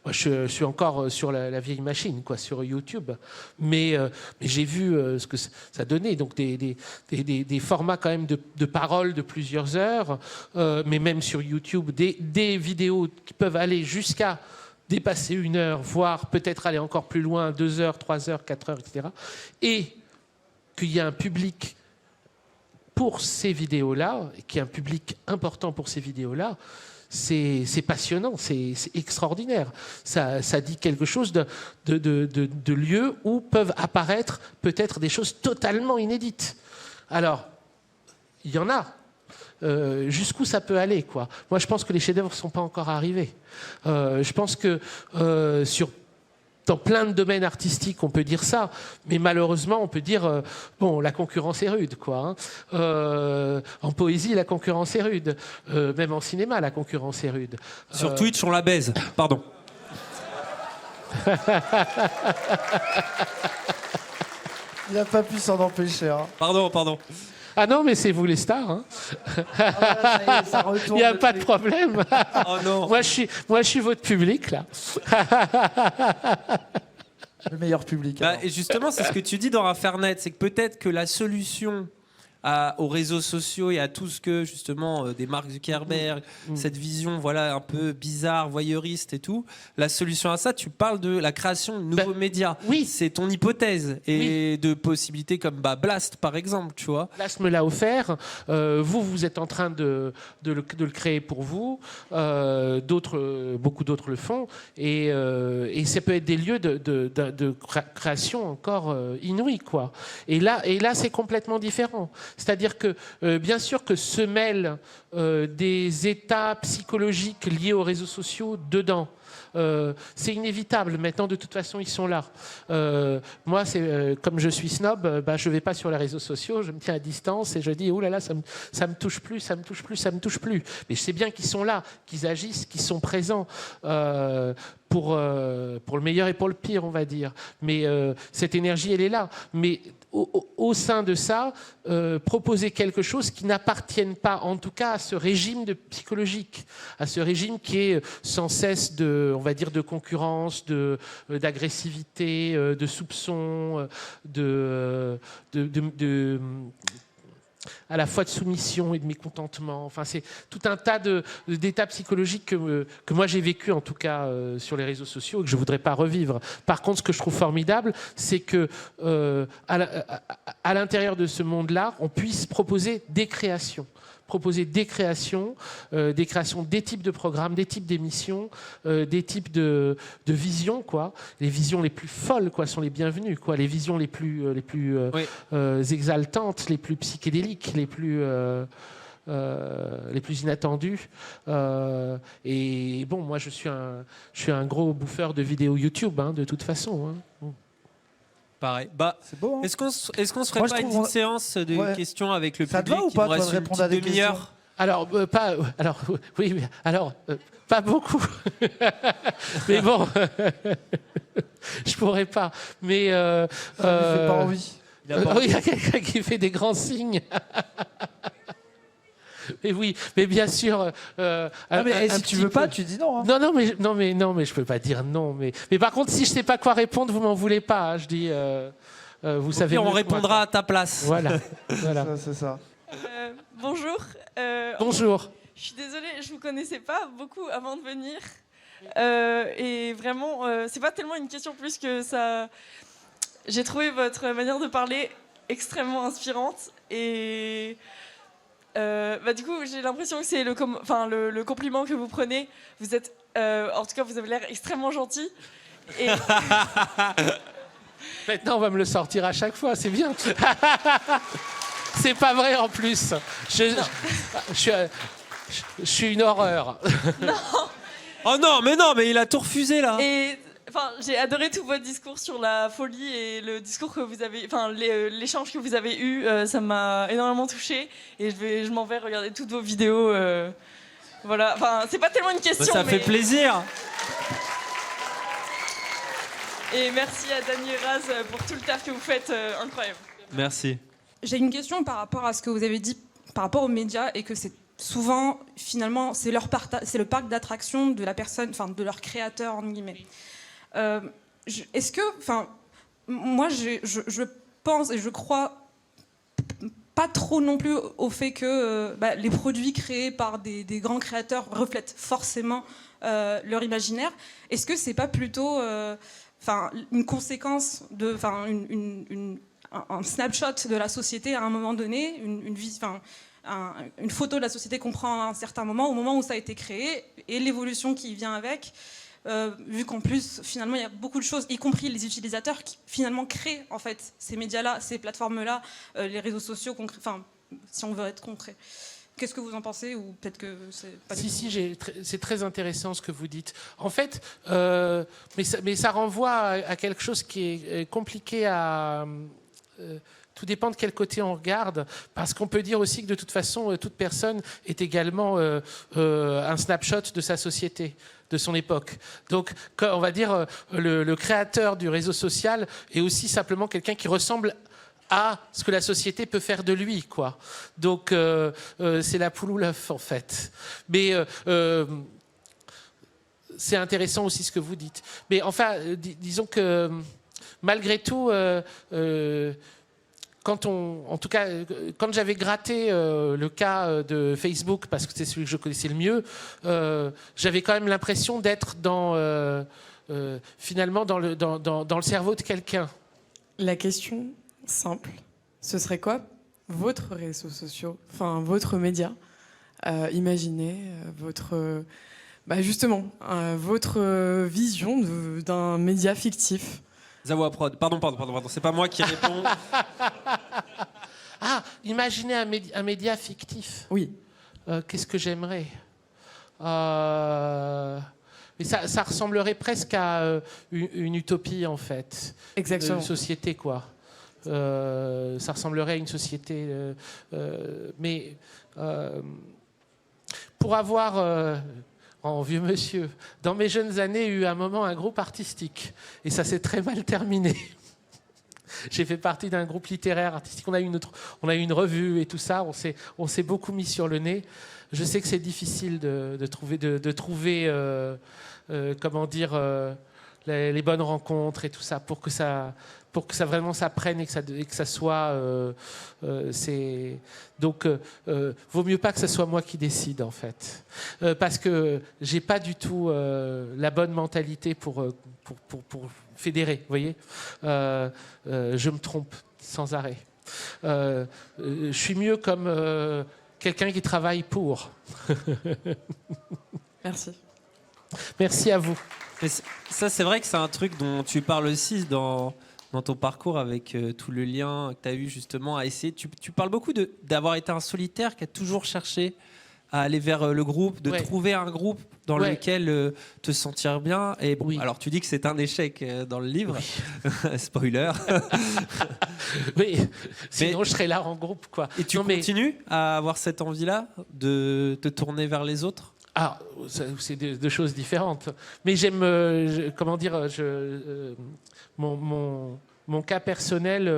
moi, je suis encore sur la vieille machine, quoi, sur YouTube. Mais j'ai vu ce que ça donnait. Donc, des formats quand même de paroles de plusieurs heures, mais même sur YouTube, des vidéos qui peuvent aller jusqu'à dépasser 1 heure, voire peut-être aller encore plus loin, 2 heures, 3 heures, 4 heures, etc. Et qu'il y a un public pour ces vidéos-là, qui est un public important pour ces vidéos-là, c'est passionnant, c'est extraordinaire. Ça dit quelque chose de lieux où peuvent apparaître peut-être des choses totalement inédites. Alors, il y en a. Jusqu'où ça peut aller, quoi. Moi, je pense que les chefs-d'œuvre ne sont pas encore arrivés. Je pense que dans plein de domaines artistiques, on peut dire ça, mais malheureusement, on peut dire bon, la concurrence est rude, quoi. En poésie, la concurrence est rude. Même en cinéma, la concurrence est rude. Sur Twitch, on la baise. Pardon. Il n'a pas pu s'en empêcher. Hein. Pardon. Ah non, mais c'est vous les stars. Hein. Ah ouais, ça retourne. Il n'y a pas de problème. Oh non. Moi, je suis votre public, là. Le meilleur public. Bah, et justement, c'est ce que tu dis dans Infernet, c'est que peut-être que la solution aux réseaux sociaux et à tout ce que justement des Mark Zuckerberg, cette vision voilà un peu bizarre, voyeuriste et tout, la solution à ça, tu parles de la création de nouveaux médias. Oui. C'est ton hypothèse et de possibilités comme Blast par exemple, tu vois. Blast me l'a offert. Vous êtes en train de le créer pour vous. Beaucoup d'autres le font. Et ça peut être des lieux de création encore inouïs, quoi. Et là, c'est complètement différent. C'est-à-dire que, bien sûr que se mêlent des états psychologiques liés aux réseaux sociaux dedans. C'est inévitable. Maintenant, de toute façon, ils sont là. Moi, comme je suis snob, je vais pas sur les réseaux sociaux, je me tiens à distance et je dis, oh là là, ça me touche plus. Mais je sais bien qu'ils sont là, qu'ils agissent, qu'ils sont présents. Pour le meilleur et pour le pire, on va dire. Mais cette énergie, elle est là. Mais au sein de ça, proposer quelque chose qui n'appartienne pas, en tout cas, à ce régime psychologique, à ce régime qui est sans cesse on va dire, de concurrence, d'agressivité, de soupçon, à la fois de soumission et de mécontentement. Enfin, c'est tout un tas d'états psychologiques que moi j'ai vécu, en tout cas sur les réseaux sociaux, et que je ne voudrais pas revivre. Par contre, ce que je trouve formidable, c'est que à l'intérieur de ce monde-là, on puisse proposer des créations. Des créations, des types de programmes, des types d'émissions, des types de visions, quoi. Les visions les plus folles, quoi, sont les bienvenues, quoi. Les visions les plus exaltantes, les plus psychédéliques, les plus inattendues. Et bon, moi, je suis un gros bouffeur de vidéos YouTube, hein, de toute façon. Hein. Pareil. C'est beau. Hein. Est-ce qu'on se ferait pas une séance de questions avec le ça public? te va ou pas, toi, de répondre à des questions? Alors, oui, pas beaucoup. Mais bon, je pourrais pas. Mais ça lui fait pas envie. Il y a quelqu'un qui fait des grands signes. Mais oui, mais bien sûr. Mais si tu veux pas, tu dis non. Hein. Non, mais je peux pas dire non. Mais par contre, si je sais pas quoi répondre, vous m'en voulez pas. Hein, je dis, vous savez. On répondra à ta place. Voilà. C'est ça. Bonjour. Bonjour. Je suis désolée, je vous connaissais pas beaucoup avant de venir. Et vraiment, c'est pas tellement une question plus que ça. J'ai trouvé votre manière de parler extrêmement inspirante et. Du coup, j'ai l'impression que c'est le compliment que vous prenez. Vous êtes, en tout cas, vous avez l'air extrêmement gentil. Et... Maintenant, on va me le sortir à chaque fois, c'est bien. C'est pas vrai en plus. Je suis une horreur. Non. Oh non, mais il a tout refusé là. Et j'ai adoré tout votre discours sur la folie et le discours que vous avez, l'échange que vous avez eu, ça m'a énormément touchée et je m'en vais regarder toutes vos vidéos. Voilà, c'est pas tellement une question. Ça fait plaisir. Et merci à Dany et Raz pour tout le taf que vous faites, incroyable. Merci. J'ai une question par rapport à ce que vous avez dit par rapport aux médias et que c'est souvent, finalement, c'est le parc d'attractions de la personne, de leur créateur, entre guillemets. Est-ce que, moi, je pense et je crois pas trop non plus au fait que les produits créés par des grands créateurs reflètent forcément leur imaginaire. Est-ce que c'est pas plutôt une conséquence de, un snapshot de la société à un moment donné, une photo de la société qu'on prend à un certain moment, au moment où ça a été créé, et l'évolution qui vient avec, vu qu'en plus, finalement, il y a beaucoup de choses, y compris les utilisateurs, qui finalement créent en fait ces médias-là, ces plateformes-là, les réseaux sociaux, si on veut être concret. Qu'est-ce que vous en pensez, ou peut-être que c'est pas C'est très intéressant ce que vous dites. En fait, mais ça renvoie à quelque chose qui est compliqué à... tout dépend de quel côté on regarde, parce qu'on peut dire aussi que de toute façon, toute personne est également un snapshot de sa société, de son époque. Donc, on va dire, le créateur du réseau social est aussi simplement quelqu'un qui ressemble à ce que la société peut faire de lui, quoi. Donc, c'est la poule ou l'œuf, en fait. Mais c'est intéressant aussi ce que vous dites. Mais enfin, disons que malgré tout, quand j'avais gratté le cas de Facebook, parce que c'est celui que je connaissais le mieux, j'avais quand même l'impression d'être finalement dans le cerveau de quelqu'un. La question simple, ce serait quoi votre réseau social, enfin votre média? Imaginez justement votre vision d'un média fictif. Zawa Prod. Pardon. C'est pas moi qui réponds. Ah, imaginez un média fictif. Oui. Qu'est-ce que j'aimerais mais ça ressemblerait presque à une utopie, en fait. Exactement. Une société, quoi. Ça ressemblerait à une société. Mais pour avoir... en vieux monsieur, dans mes jeunes années, eu un moment un groupe artistique. Et ça s'est très mal terminé. J'ai fait partie d'un groupe littéraire artistique. On a eu une revue et tout ça. On s'est beaucoup mis sur le nez. Je sais que c'est difficile de trouver comment dire, les bonnes rencontres et tout ça pour que ça vraiment ça prenne et que ça soit donc vaut mieux pas que ce soit moi qui décide, en fait, parce que j'ai pas du tout la bonne mentalité pour fédérer, vous voyez. Je me trompe sans arrêt. Je suis mieux comme quelqu'un qui travaille pour. Merci. Merci à vous. Mais ça, c'est vrai que c'est un truc dont tu parles aussi dans ton parcours, avec tout le lien que tu as eu justement à essayer. Tu parles beaucoup d'avoir été un solitaire qui a toujours cherché à aller vers le groupe, de trouver un groupe dans lequel te sentir bien. Et bon, alors tu dis que c'est un échec dans le livre. Oui. Spoiler. Oui, sinon je serais là en groupe, quoi. Et tu continues à avoir cette envie-là de te tourner vers les autres? Ah, c'est deux choses différentes. Mais j'aime, comment dire, mon cas personnel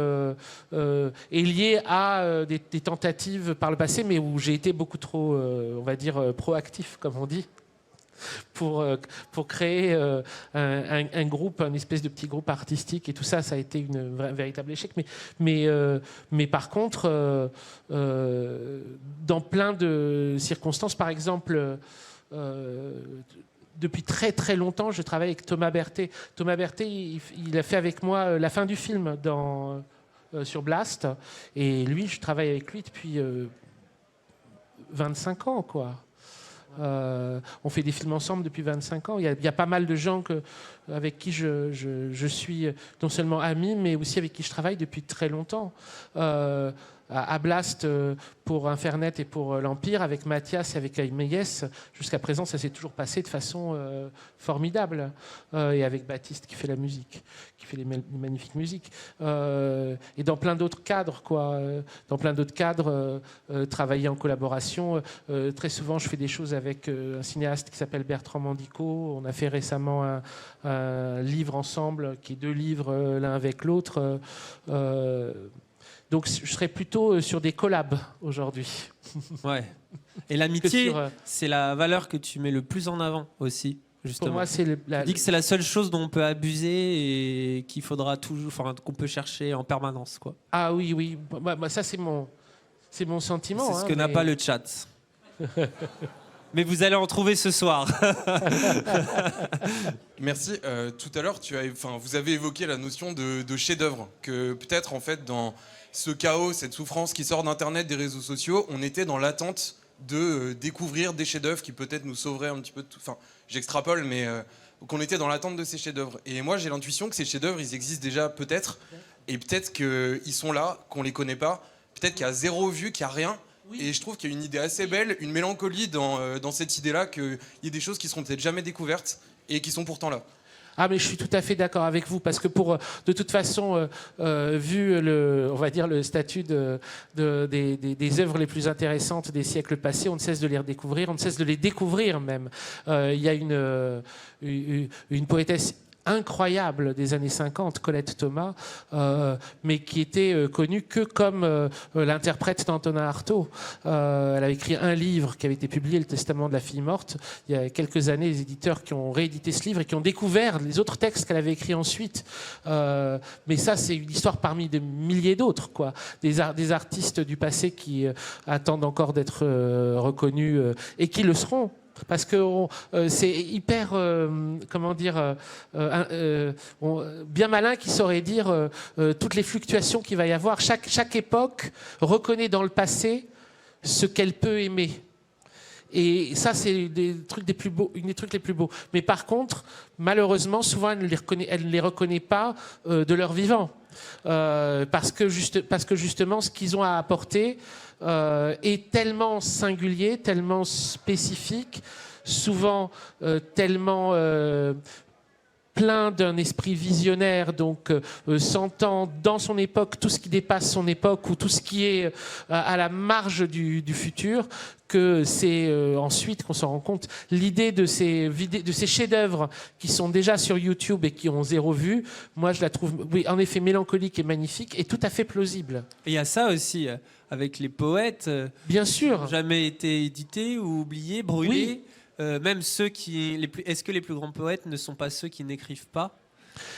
est lié à des tentatives par le passé, mais où j'ai été beaucoup trop, on va dire, proactif, comme on dit, pour créer un groupe, une espèce de petit groupe artistique. Et tout ça, ça a été un véritable échec. Mais par contre, dans plein de circonstances, par exemple... depuis très très longtemps, je travaille avec Thomas Berthet. Thomas Berthet, il a fait avec moi la fin du film sur Blast. Et lui, je travaille avec lui depuis 25 ans, quoi. On fait des films ensemble depuis 25 ans. Il y a pas mal de gens avec qui je suis non seulement ami, mais aussi avec qui je travaille depuis très longtemps. À Blast pour Infernet et pour l'Empire, avec Mathias et avec Aimeyes, jusqu'à présent ça s'est toujours passé de façon formidable, et avec Baptiste qui fait la musique, qui fait les magnifiques musiques, et dans plein d'autres cadres, quoi. Dans plein d'autres cadres, travailler en collaboration. Très souvent je fais des choses avec un cinéaste qui s'appelle Bertrand Mandico. On a fait récemment un livre ensemble, qui est 2 livres l'un avec l'autre. Donc je serais plutôt sur des collabs aujourd'hui. Ouais. Et l'amitié, c'est la valeur que tu mets le plus en avant aussi, justement. Pour moi, c'est tu dis que c'est la seule chose dont on peut abuser et qu'il faudra toujours, enfin, qu'on peut chercher en permanence, quoi. Ah oui. Ça c'est mon sentiment. C'est ce que n'a pas le chat. Mais vous allez en trouver ce soir. Merci. Tout à l'heure, vous avez évoqué la notion de chef-d'œuvre, que peut-être en fait dans ce chaos, cette souffrance qui sort d'Internet, des réseaux sociaux, on était dans l'attente de découvrir des chefs-d'œuvre qui peut-être nous sauveraient un petit peu de tout. Enfin, j'extrapole, mais qu'on était dans l'attente de ces chefs-d'œuvre. Et moi, j'ai l'intuition que ces chefs-d'œuvre, ils existent déjà peut-être, et peut-être qu'ils sont là, qu'on les connaît pas. peut-être qu'il y a 0 vue, qu'il n'y a rien. Et je trouve qu'il y a une idée assez belle, une mélancolie dans cette idée-là, qu'il y ait des choses qui seront peut-être jamais découvertes et qui sont pourtant là. Ah, mais je suis tout à fait d'accord avec vous, parce que de toute façon, vu on va dire le statut des œuvres les plus intéressantes des siècles passés, on ne cesse de les redécouvrir, on ne cesse de les découvrir même. Il y a une poétesse incroyable des années 50, Colette Thomas, mais qui était connue que comme l'interprète d'Antonin Artaud. Elle avait écrit un livre qui avait été publié, Le Testament de la fille morte. Il y a quelques années, les éditeurs qui ont réédité ce livre et qui ont découvert les autres textes qu'elle avait écrits ensuite. Mais ça, c'est une histoire parmi des milliers d'autres, quoi. Des artistes du passé qui attendent encore d'être reconnus et qui le seront. Parce que c'est hyper, comment dire, bien malin qui saurait dire toutes les fluctuations qu'il va y avoir. Chaque époque reconnaît dans le passé ce qu'elle peut aimer. Et ça, c'est une des trucs les plus beaux. Mais par contre, malheureusement, souvent, elle ne les reconnaît pas de leur vivant. Parce que justement, ce qu'ils ont à apporter est tellement singulier, tellement spécifique, souvent tellement plein d'un esprit visionnaire, donc sentant dans son époque tout ce qui dépasse son époque ou tout ce qui est à la marge du futur, que c'est ensuite qu'on s'en rend compte. L'idée de ces chefs-d'œuvre qui sont déjà sur YouTube et qui ont 0 vue, moi je la trouve, oui, en effet mélancolique et magnifique et tout à fait plausible. Et il y a ça aussi avec les poètes. Bien sûr. Qui n'ont jamais été édités ou oubliés, brûlés. Oui. Même ceux est-ce que les plus grands poètes ne sont pas ceux qui n'écrivent pas,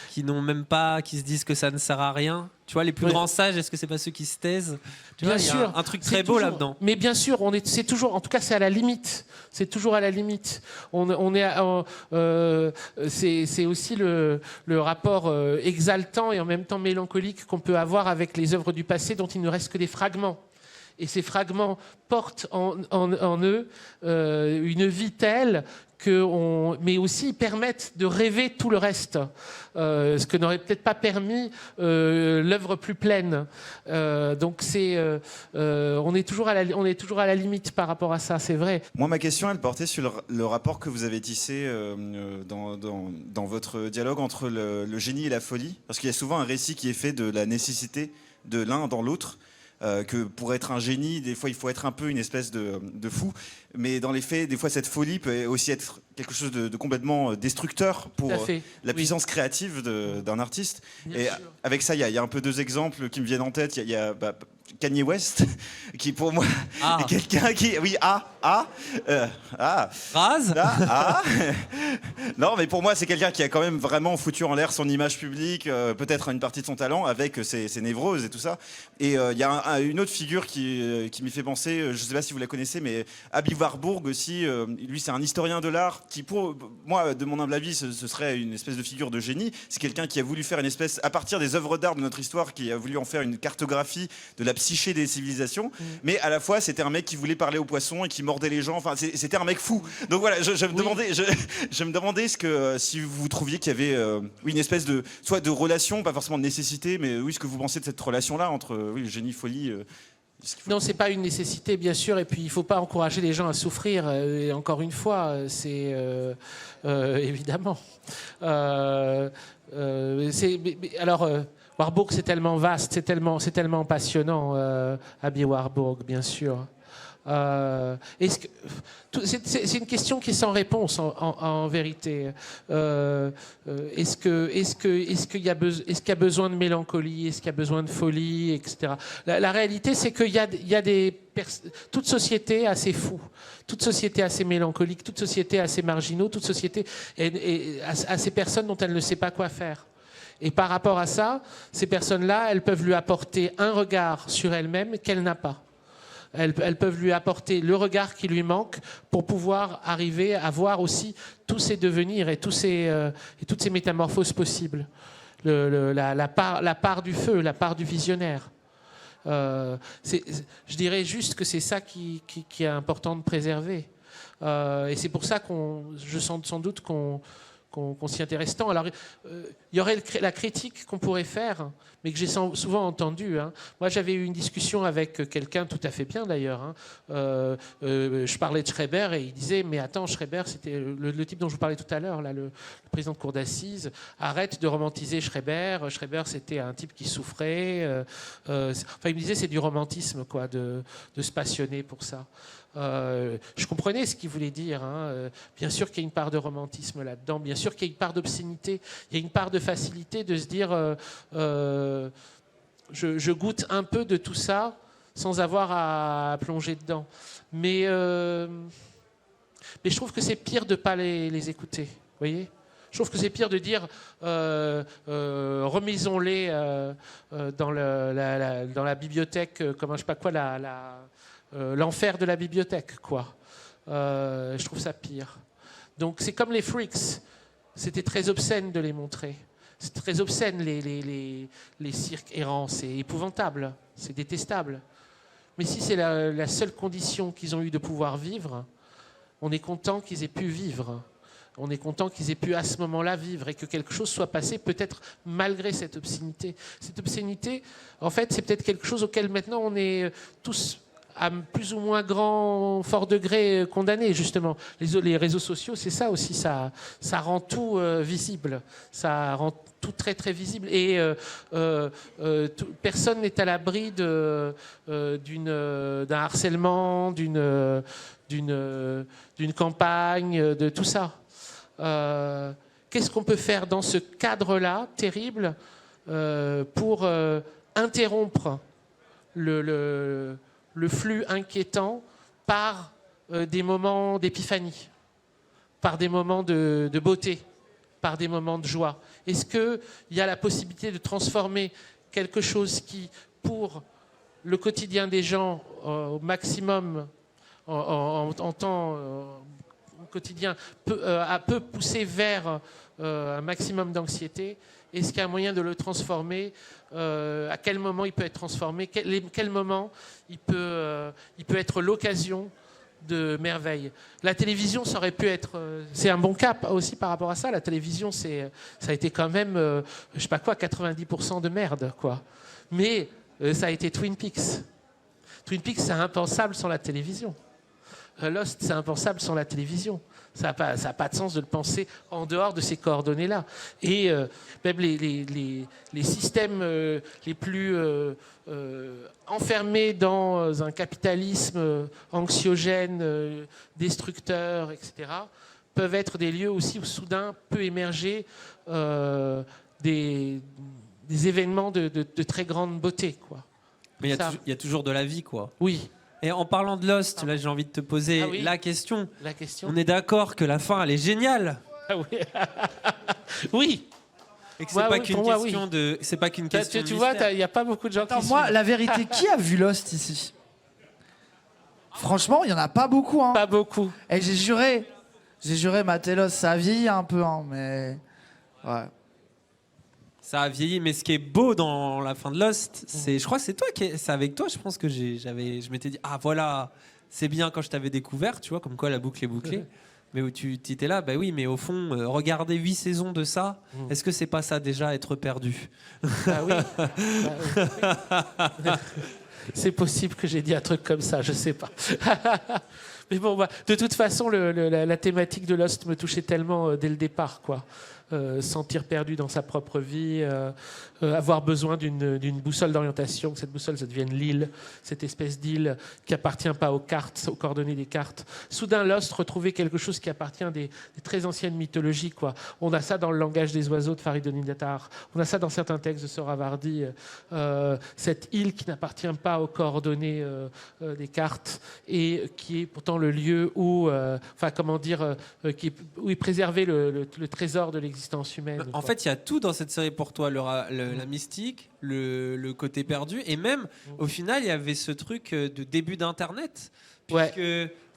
qui n'ont même pas, qui se disent que ça ne sert à rien? Tu vois, les plus grands sages, est-ce que c'est pas ceux qui se taisent? Bien sûr, il y a un truc très beau là-dedans. Mais bien sûr, c'est toujours, en tout cas, c'est à la limite. C'est toujours à la limite. C'est aussi le rapport exaltant et en même temps mélancolique qu'on peut avoir avec les œuvres du passé dont il ne reste que des fragments. Et ces fragments portent en eux une vie telle mais aussi permettent de rêver tout le reste, ce que n'aurait peut-être pas permis l'œuvre plus pleine. Donc on est toujours à la limite par rapport à ça, c'est vrai. Moi, ma question, elle portait sur le rapport que vous avez tissé dans votre dialogue entre le génie et la folie, parce qu'il y a souvent un récit qui est fait de la nécessité de l'un dans l'autre. Que pour être un génie, des fois, il faut être un peu une espèce de fou. Mais dans les faits, des fois, cette folie peut aussi être quelque chose de complètement destructeur pour la puissance créative d'un artiste. Bien et sûr. avec ça, il y a un peu 2 exemples qui me viennent en tête. Il y a Kanye West, qui pour moi est quelqu'un qui... Oui, Rase Non, mais pour moi, c'est quelqu'un qui a quand même vraiment foutu en l'air son image publique, peut-être une partie de son talent, avec ses névroses et tout ça. Et il y a une autre figure qui m'y fait penser, je ne sais pas si vous la connaissez, mais Aby Warburg aussi, lui, c'est un historien de l'art qui, pour moi, de mon humble avis, ce serait une espèce de figure de génie. C'est quelqu'un qui a voulu faire une espèce, à partir des œuvres d'art de notre histoire, qui a voulu en faire une cartographie de la psyché des civilisations, mais à la fois c'était un mec qui voulait parler aux poissons et qui mordait les gens, enfin c'était un mec fou. Donc voilà, je me demandais si vous trouviez qu'il y avait une espèce de, soit de relation, pas forcément de nécessité, mais oui, ce que vous pensez de cette relation-là entre le génie, folie. Non, c'est pas une nécessité, bien sûr, et puis il faut pas encourager les gens à souffrir. Et encore une fois, c'est évidemment. Warburg, c'est tellement vaste, c'est tellement passionnant, Aby Warburg, bien sûr. C'est une question qui est sans réponse en vérité. Est-ce qu'il y a besoin de mélancolie, est-ce qu'il y a besoin de folie, etc. La réalité, c'est qu'il y a toute société a ses fous, toute société a ses mélancoliques, toute société a ses marginaux, toute société a ses personnes dont elle ne sait pas quoi faire. Et par rapport à ça, ces personnes-là, elles peuvent lui apporter un regard sur elle-même qu'elle n'a pas. Elles peuvent lui apporter le regard qui lui manque pour pouvoir arriver à voir aussi tous ces devenirs et toutes ces métamorphoses possibles. La part du feu, la part du visionnaire. Je dirais juste que c'est ça qui est important de préserver. Et c'est pour ça je sens sans doute qu'on qu'on s'y intéresse tant. Alors, il y aurait la critique qu'on pourrait faire, mais que j'ai souvent entendue. Hein. Moi, j'avais eu une discussion avec quelqu'un tout à fait bien, d'ailleurs. Hein. Je parlais de Schreiber et il disait, mais attends, Schreiber, c'était le type dont je vous parlais tout à l'heure, là, le président de cour d'assises. Arrête de romantiser Schreiber. Schreiber, c'était un type qui souffrait. Enfin, il me disait, c'est du romantisme, quoi, de se passionner pour ça. Je comprenais ce qu'il voulait dire. Hein. Bien sûr qu'il y a une part de romantisme là-dedans. Bien sûr qu'il y a une part d'obscénité. Il y a une part de facilité de se dire je goûte un peu de tout ça sans avoir à plonger dedans. Mais je trouve que c'est pire de ne pas les écouter. Vous voyez ? Je trouve que c'est pire de dire remisons-les dans la bibliothèque, comment je sais pas quoi, l'enfer de la bibliothèque, quoi. Je trouve ça pire. Donc c'est comme les Freaks. C'était très obscène de les montrer. C'est très obscène les cirques errants. C'est épouvantable. C'est détestable. Mais si c'est la seule condition qu'ils ont eu de pouvoir vivre, on est content qu'ils aient pu vivre. On est content qu'ils aient pu à ce moment-là vivre et que quelque chose soit passé peut-être malgré cette obscénité. Cette obscénité, en fait, c'est peut-être quelque chose auquel maintenant on est tous à plus ou moins fort degré condamnés, justement. Les réseaux sociaux, c'est ça aussi, ça rend tout visible. Ça rend tout très très visible. Et personne n'est à l'abri d'un harcèlement, d'une campagne, de tout ça. Qu'est-ce qu'on peut faire dans ce cadre-là, terrible, pour interrompre le flux inquiétant par des moments d'épiphanie, par des moments de beauté, par des moments de joie? Est-ce qu'il y a la possibilité de transformer quelque chose qui, pour le quotidien des gens, au maximum, en temps quotidien, peut pousser vers un maximum d'anxiété? Est-ce qu'il y a un moyen de le transformer? À quel moment il peut être transformé? Quel moment il peut être l'occasion de merveille? La télévision, ça aurait pu être... c'est un bon cap aussi par rapport à ça. La télévision, ça a été quand même, je sais pas quoi, 90% de merde, quoi. Mais ça a été Twin Peaks. Twin Peaks, c'est impensable sans la télévision. Lost, c'est impensable sans la télévision. Ça n'a pas de sens de le penser en dehors de ces coordonnées-là. Et même les systèmes les plus enfermés dans un capitalisme anxiogène, destructeur, etc., peuvent être des lieux aussi où soudain peut émerger des événements de très grande beauté, quoi. Mais il y a toujours de la vie, quoi. Oui. Et en parlant de Lost, là j'ai envie de te poser la question. La question. On est d'accord que la fin, elle est géniale. Ah oui. Oui. Et que c'est pas qu'une question de. C'est pas qu'une question. Tu vois, il n'y a pas beaucoup de gens qui. Moi, la vérité, qui a vu Lost ici? Franchement, il y en a pas beaucoup. Hein. Pas beaucoup. Et j'ai juré mater Lost, ça a vieilli un peu, hein, mais ouais. Ça a vieilli, mais ce qui est beau dans la fin de Lost, c'est, je crois que c'est avec toi, je pense que je m'étais dit, ah voilà, c'est bien quand je t'avais découvert, tu vois, comme quoi la boucle est bouclée. Mais où tu étais là, bah oui, mais au fond, regarder 8 saisons de ça, est-ce que c'est pas ça déjà, être perdu? Ah oui. C'est possible que j'ai dit un truc comme ça, je sais pas. Mais bon, de toute façon, la thématique de Lost me touchait tellement dès le départ, quoi. Sentir perdu dans sa propre vie, avoir besoin d'une boussole d'orientation, que cette boussole, ça devienne l'île, cette espèce d'île qui appartient pas aux cartes, aux coordonnées des cartes. Soudain, Lost retrouver quelque chose qui appartient à des très anciennes mythologies, quoi. On a ça dans le langage des oiseaux de Faridonin Dattar, on a ça dans certains textes de Sohrawardi, cette île qui n'appartient pas aux coordonnées des cartes et qui est pourtant le lieu où, où est préservé le trésor de l'existence humaine. En fait, il y a tout dans cette série pour toi, la mystique, le côté perdu, et même, au final, il y avait ce truc de début d'Internet, puisque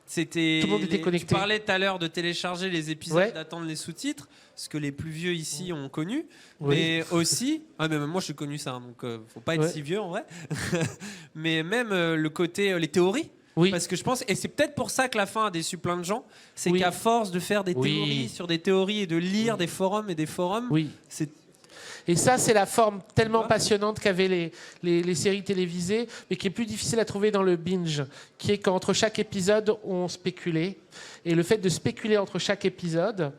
c'était... Tout le monde était connecté. Tu parlais tout à l'heure de télécharger les épisodes, d'attendre les sous-titres, ce que les plus vieux ici ont connu, mais aussi... Ah, mais même moi, j'ai connu ça, donc faut pas être si vieux, en vrai. Mais même le côté... les théories. Oui. Parce que je pense, et c'est peut-être pour ça que la fin a déçu plein de gens, c'est Oui. qu'à force de faire des Oui. théories sur des théories et de lire des forums et des forums, Oui. c'est Et ça, c'est la forme tellement Ouais. passionnante qu'avaient les séries télévisées, mais qui est plus difficile à trouver dans le binge, qui est qu'entre chaque épisode, on spéculait. Et le fait de spéculer entre chaque épisode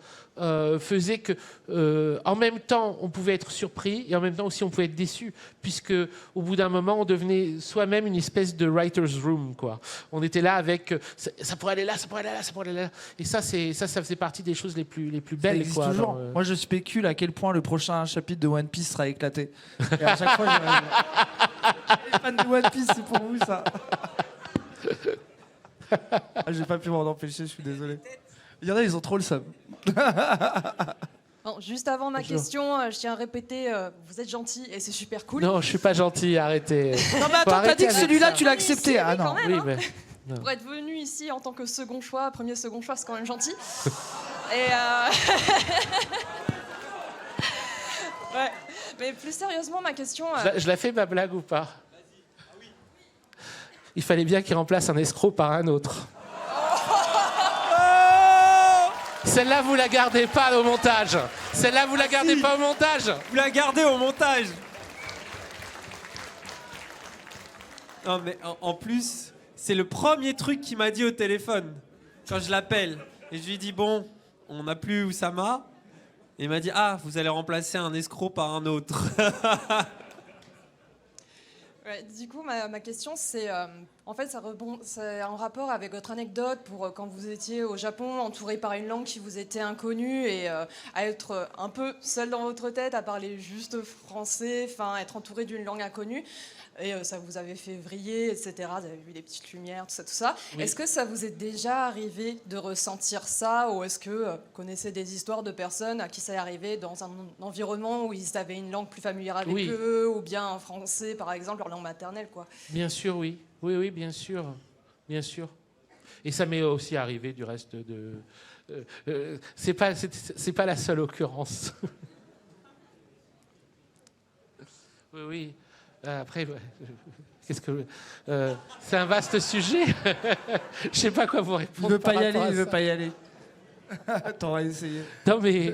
faisait que, en même temps, on pouvait être surpris et en même temps aussi, on pouvait être déçu, puisque au bout d'un moment, on devenait soi-même une espèce de writer's room, quoi. On était là avec ça pourrait aller là, ça pourrait aller là, ça pourrait aller là. Et ça faisait partie des choses les plus Ça belles, existe quoi. toujours. dans, Moi, je spécule à quel point le prochain chapitre de One Piece sera éclaté. Et à chaque fois, les fans de One Piece, c'est pour vous, ça. Ah, j'ai pas pu m'en empêcher, je suis désolé. Il y en a, ils ont trop le seum. Bon, juste avant ma Bonjour. question, je tiens à répéter, vous êtes gentil et c'est super cool. Non, je suis pas gentil, arrêtez. Non, mais Faut attends, t'as arrêter dit que avec celui-là, ça. tu l'as accepté. Ah non. Quand même, Oui, hein. mais Pour être venu ici en tant que second choix, premier second choix, c'est quand même gentil. Et ouais. Mais plus sérieusement, ma question. je la fais ma blague ou pas? Il fallait bien qu'il remplace un escroc par un autre. Celle-là, vous la gardez pas au montage. Celle-là, vous la gardez pas au montage. vous la gardez au montage. Non mais en plus, c'est le premier truc qu'il m'a dit au téléphone quand je l'appelle et je lui dis bon, on n'a plus Oussama. Et il m'a dit ah, vous allez remplacer un escroc par un autre. Ouais, du coup, ma question, c'est en fait, c'est en rapport avec votre anecdote pour quand vous étiez au Japon, entouré par une langue qui vous était inconnue et à être un peu seul dans votre tête, à parler juste français, enfin, être entouré d'une langue inconnue. Et ça vous avait fait vriller, etc. Vous avez vu des petites lumières, tout ça. Oui. Est-ce que ça vous est déjà arrivé de ressentir ça ou est-ce que vous connaissez des histoires de personnes à qui ça est arrivé dans un environnement où ils avaient une langue plus familière avec Oui. eux ou bien un français, par exemple, leur langue maternelle, quoi. Bien sûr, oui. Oui, bien sûr. Bien sûr. Et ça m'est aussi arrivé du reste de... c'est pas la seule occurrence. Oui. Après, ouais, qu'est-ce que... c'est un vaste sujet. Je sais pas quoi vous répondre. Il veut pas par y rapport aller, à il veut ça. pas y aller. T'auras essayé. Non, mais...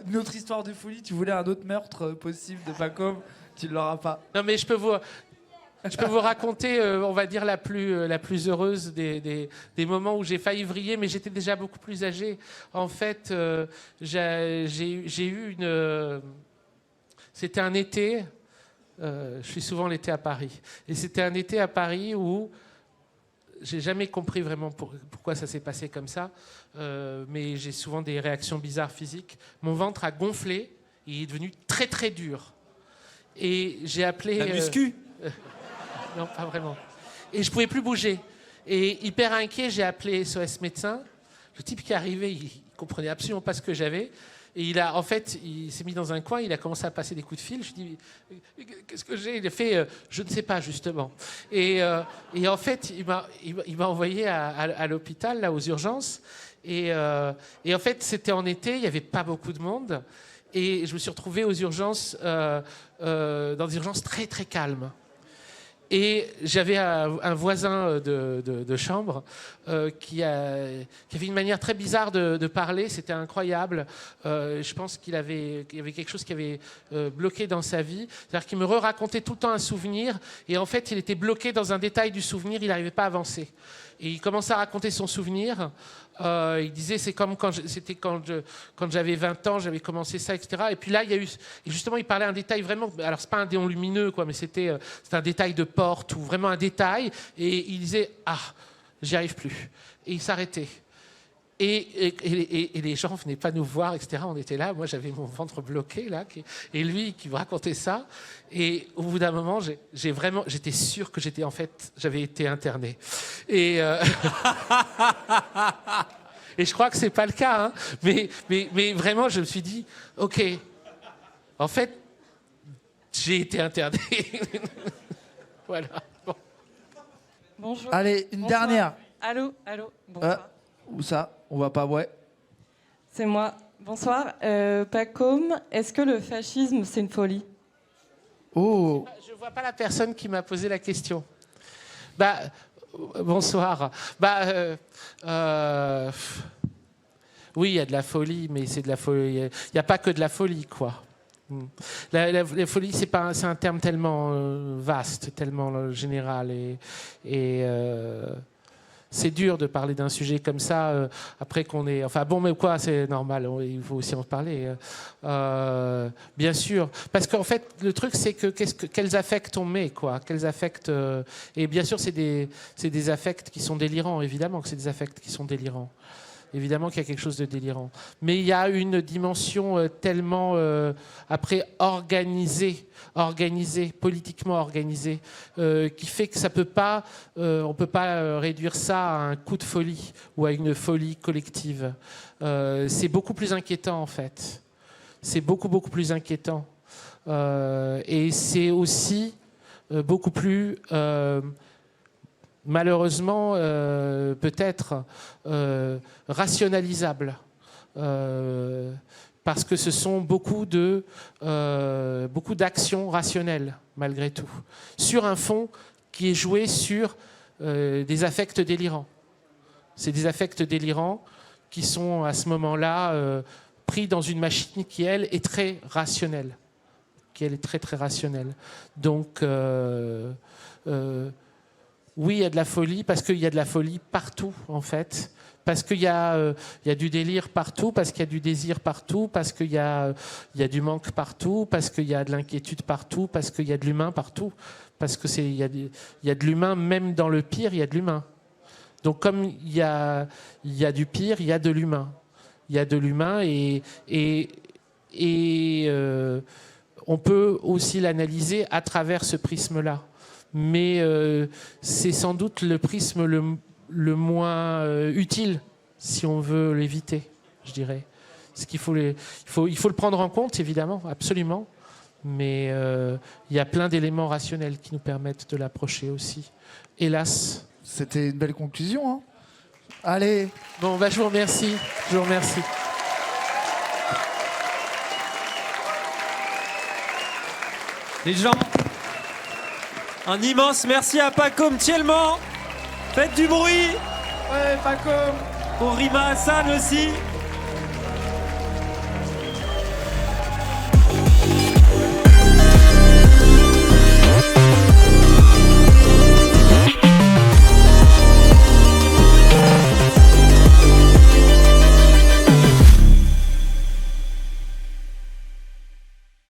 Une autre histoire de folie, tu voulais un autre meurtre possible de Pacom, tu ne l'auras pas. Non, mais je peux vous raconter, on va dire, la plus heureuse des moments où j'ai failli vriller, mais j'étais déjà beaucoup plus âgé. En fait, j'ai eu une... C'était un été, je suis souvent l'été à Paris, et c'était un été à Paris où j'ai jamais compris vraiment pourquoi ça s'est passé comme ça, mais j'ai souvent des réactions bizarres physiques. Mon ventre a gonflé, il est devenu très très dur. Et j'ai appelé... La muscu. Non, pas vraiment. Et je pouvais plus bouger. Et hyper inquiet, j'ai appelé SOS médecin. Le type qui est arrivé, il comprenait absolument pas ce que j'avais. Et il s'est mis dans un coin, il a commencé à passer des coups de fil. Je lui dis, qu'est-ce que j'ai? Il a fait, je ne sais pas, justement. Et en fait, il m'a envoyé à l'hôpital, là, aux urgences. Et en fait, c'était en été, il n'y avait pas beaucoup de monde. Et je me suis retrouvé aux urgences, dans des urgences très, très calmes. Et j'avais un voisin de chambre qui avait une manière très bizarre de parler, c'était incroyable. Je pense qu'il y avait quelque chose qui avait bloqué dans sa vie. C'est-à-dire qu'il me racontait tout le temps un souvenir, et en fait, il était bloqué dans un détail du souvenir, il n'arrivait pas à avancer. Et il commençait à raconter son souvenir. Il disait, c'est comme quand j'avais 20 ans, j'avais commencé ça, etc. Et puis là, il y a eu... Et justement, il parlait un détail vraiment... Alors, c'est pas un déon lumineux, quoi, mais c'était un détail de porte, ou vraiment un détail. Et il disait, ah, j'y arrive plus. Et il s'arrêtait. Et les gens venaient pas nous voir, etc. On était là, moi j'avais mon ventre bloqué là, et lui qui me racontait ça. Et au bout d'un moment, j'étais sûr que j'avais été interné. Et et je crois que c'est pas le cas, hein. Mais vraiment, je me suis dit, ok, en fait, j'ai été interné. Voilà. Bon. Bonjour. Allez, une Bonsoir. dernière. Allô. Bonsoir. Où ça? On va pas, ouais. C'est moi. Bonsoir. Pacôme, est-ce que le fascisme, c'est une folie? Oh. Je vois pas la personne qui m'a posé la question. Bah, Bonsoir. Oui, il y a de la folie, mais c'est de la folie. Il n'y a pas que de la folie, quoi. La folie, c'est un terme tellement vaste, tellement général, et c'est dur de parler d'un sujet comme ça après qu'on est. Enfin bon, mais quoi, c'est normal. Il faut aussi en parler, bien sûr, parce qu'en fait, le truc, c'est que quels affects on met, quoi. Quels affects et bien sûr, c'est des affects qui sont délirants. Évidemment que c'est des affects qui sont délirants. Évidemment qu'il y a quelque chose de délirant. Mais il y a une dimension tellement, après, organisée, politiquement organisée, qui fait que ça peut pas, on ne peut pas réduire ça à un coup de folie ou à une folie collective. C'est beaucoup plus inquiétant, en fait. C'est beaucoup, beaucoup plus inquiétant. Et c'est aussi beaucoup plus... malheureusement, peut-être rationalisable, parce que ce sont beaucoup d'actions rationnelles, malgré tout, sur un fond qui est joué sur des affects délirants. C'est des affects délirants qui sont à ce moment-là pris dans une machine qui, elle, est très rationnelle. Très rationnelle. Donc... oui, il y a de la folie, parce qu'il y a de la folie partout, en fait. Parce qu'il y a du délire partout, parce qu'il y a du désir partout, parce qu'il y a du manque partout, parce qu'il y a de l'inquiétude partout, parce qu'il y a de l'humain partout. Parce qu'il y a de l'humain, même dans le pire, il y a de l'humain. Donc comme il y a du pire, il y a de l'humain. Il y a de l'humain et on peut aussi l'analyser à travers ce prisme-là. Mais c'est sans doute le prisme le moins utile, si on veut l'éviter, je dirais. Parce qu'il faut le prendre en compte, évidemment, absolument. Mais il y a plein d'éléments rationnels qui nous permettent de l'approcher aussi. Hélas. C'était une belle conclusion, hein. Allez. Bon, je vous remercie. Je vous remercie. Les gens... Un immense merci à Paco Mtielman. Faites du bruit. Ouais, Paco. Pour Rima Hassan aussi.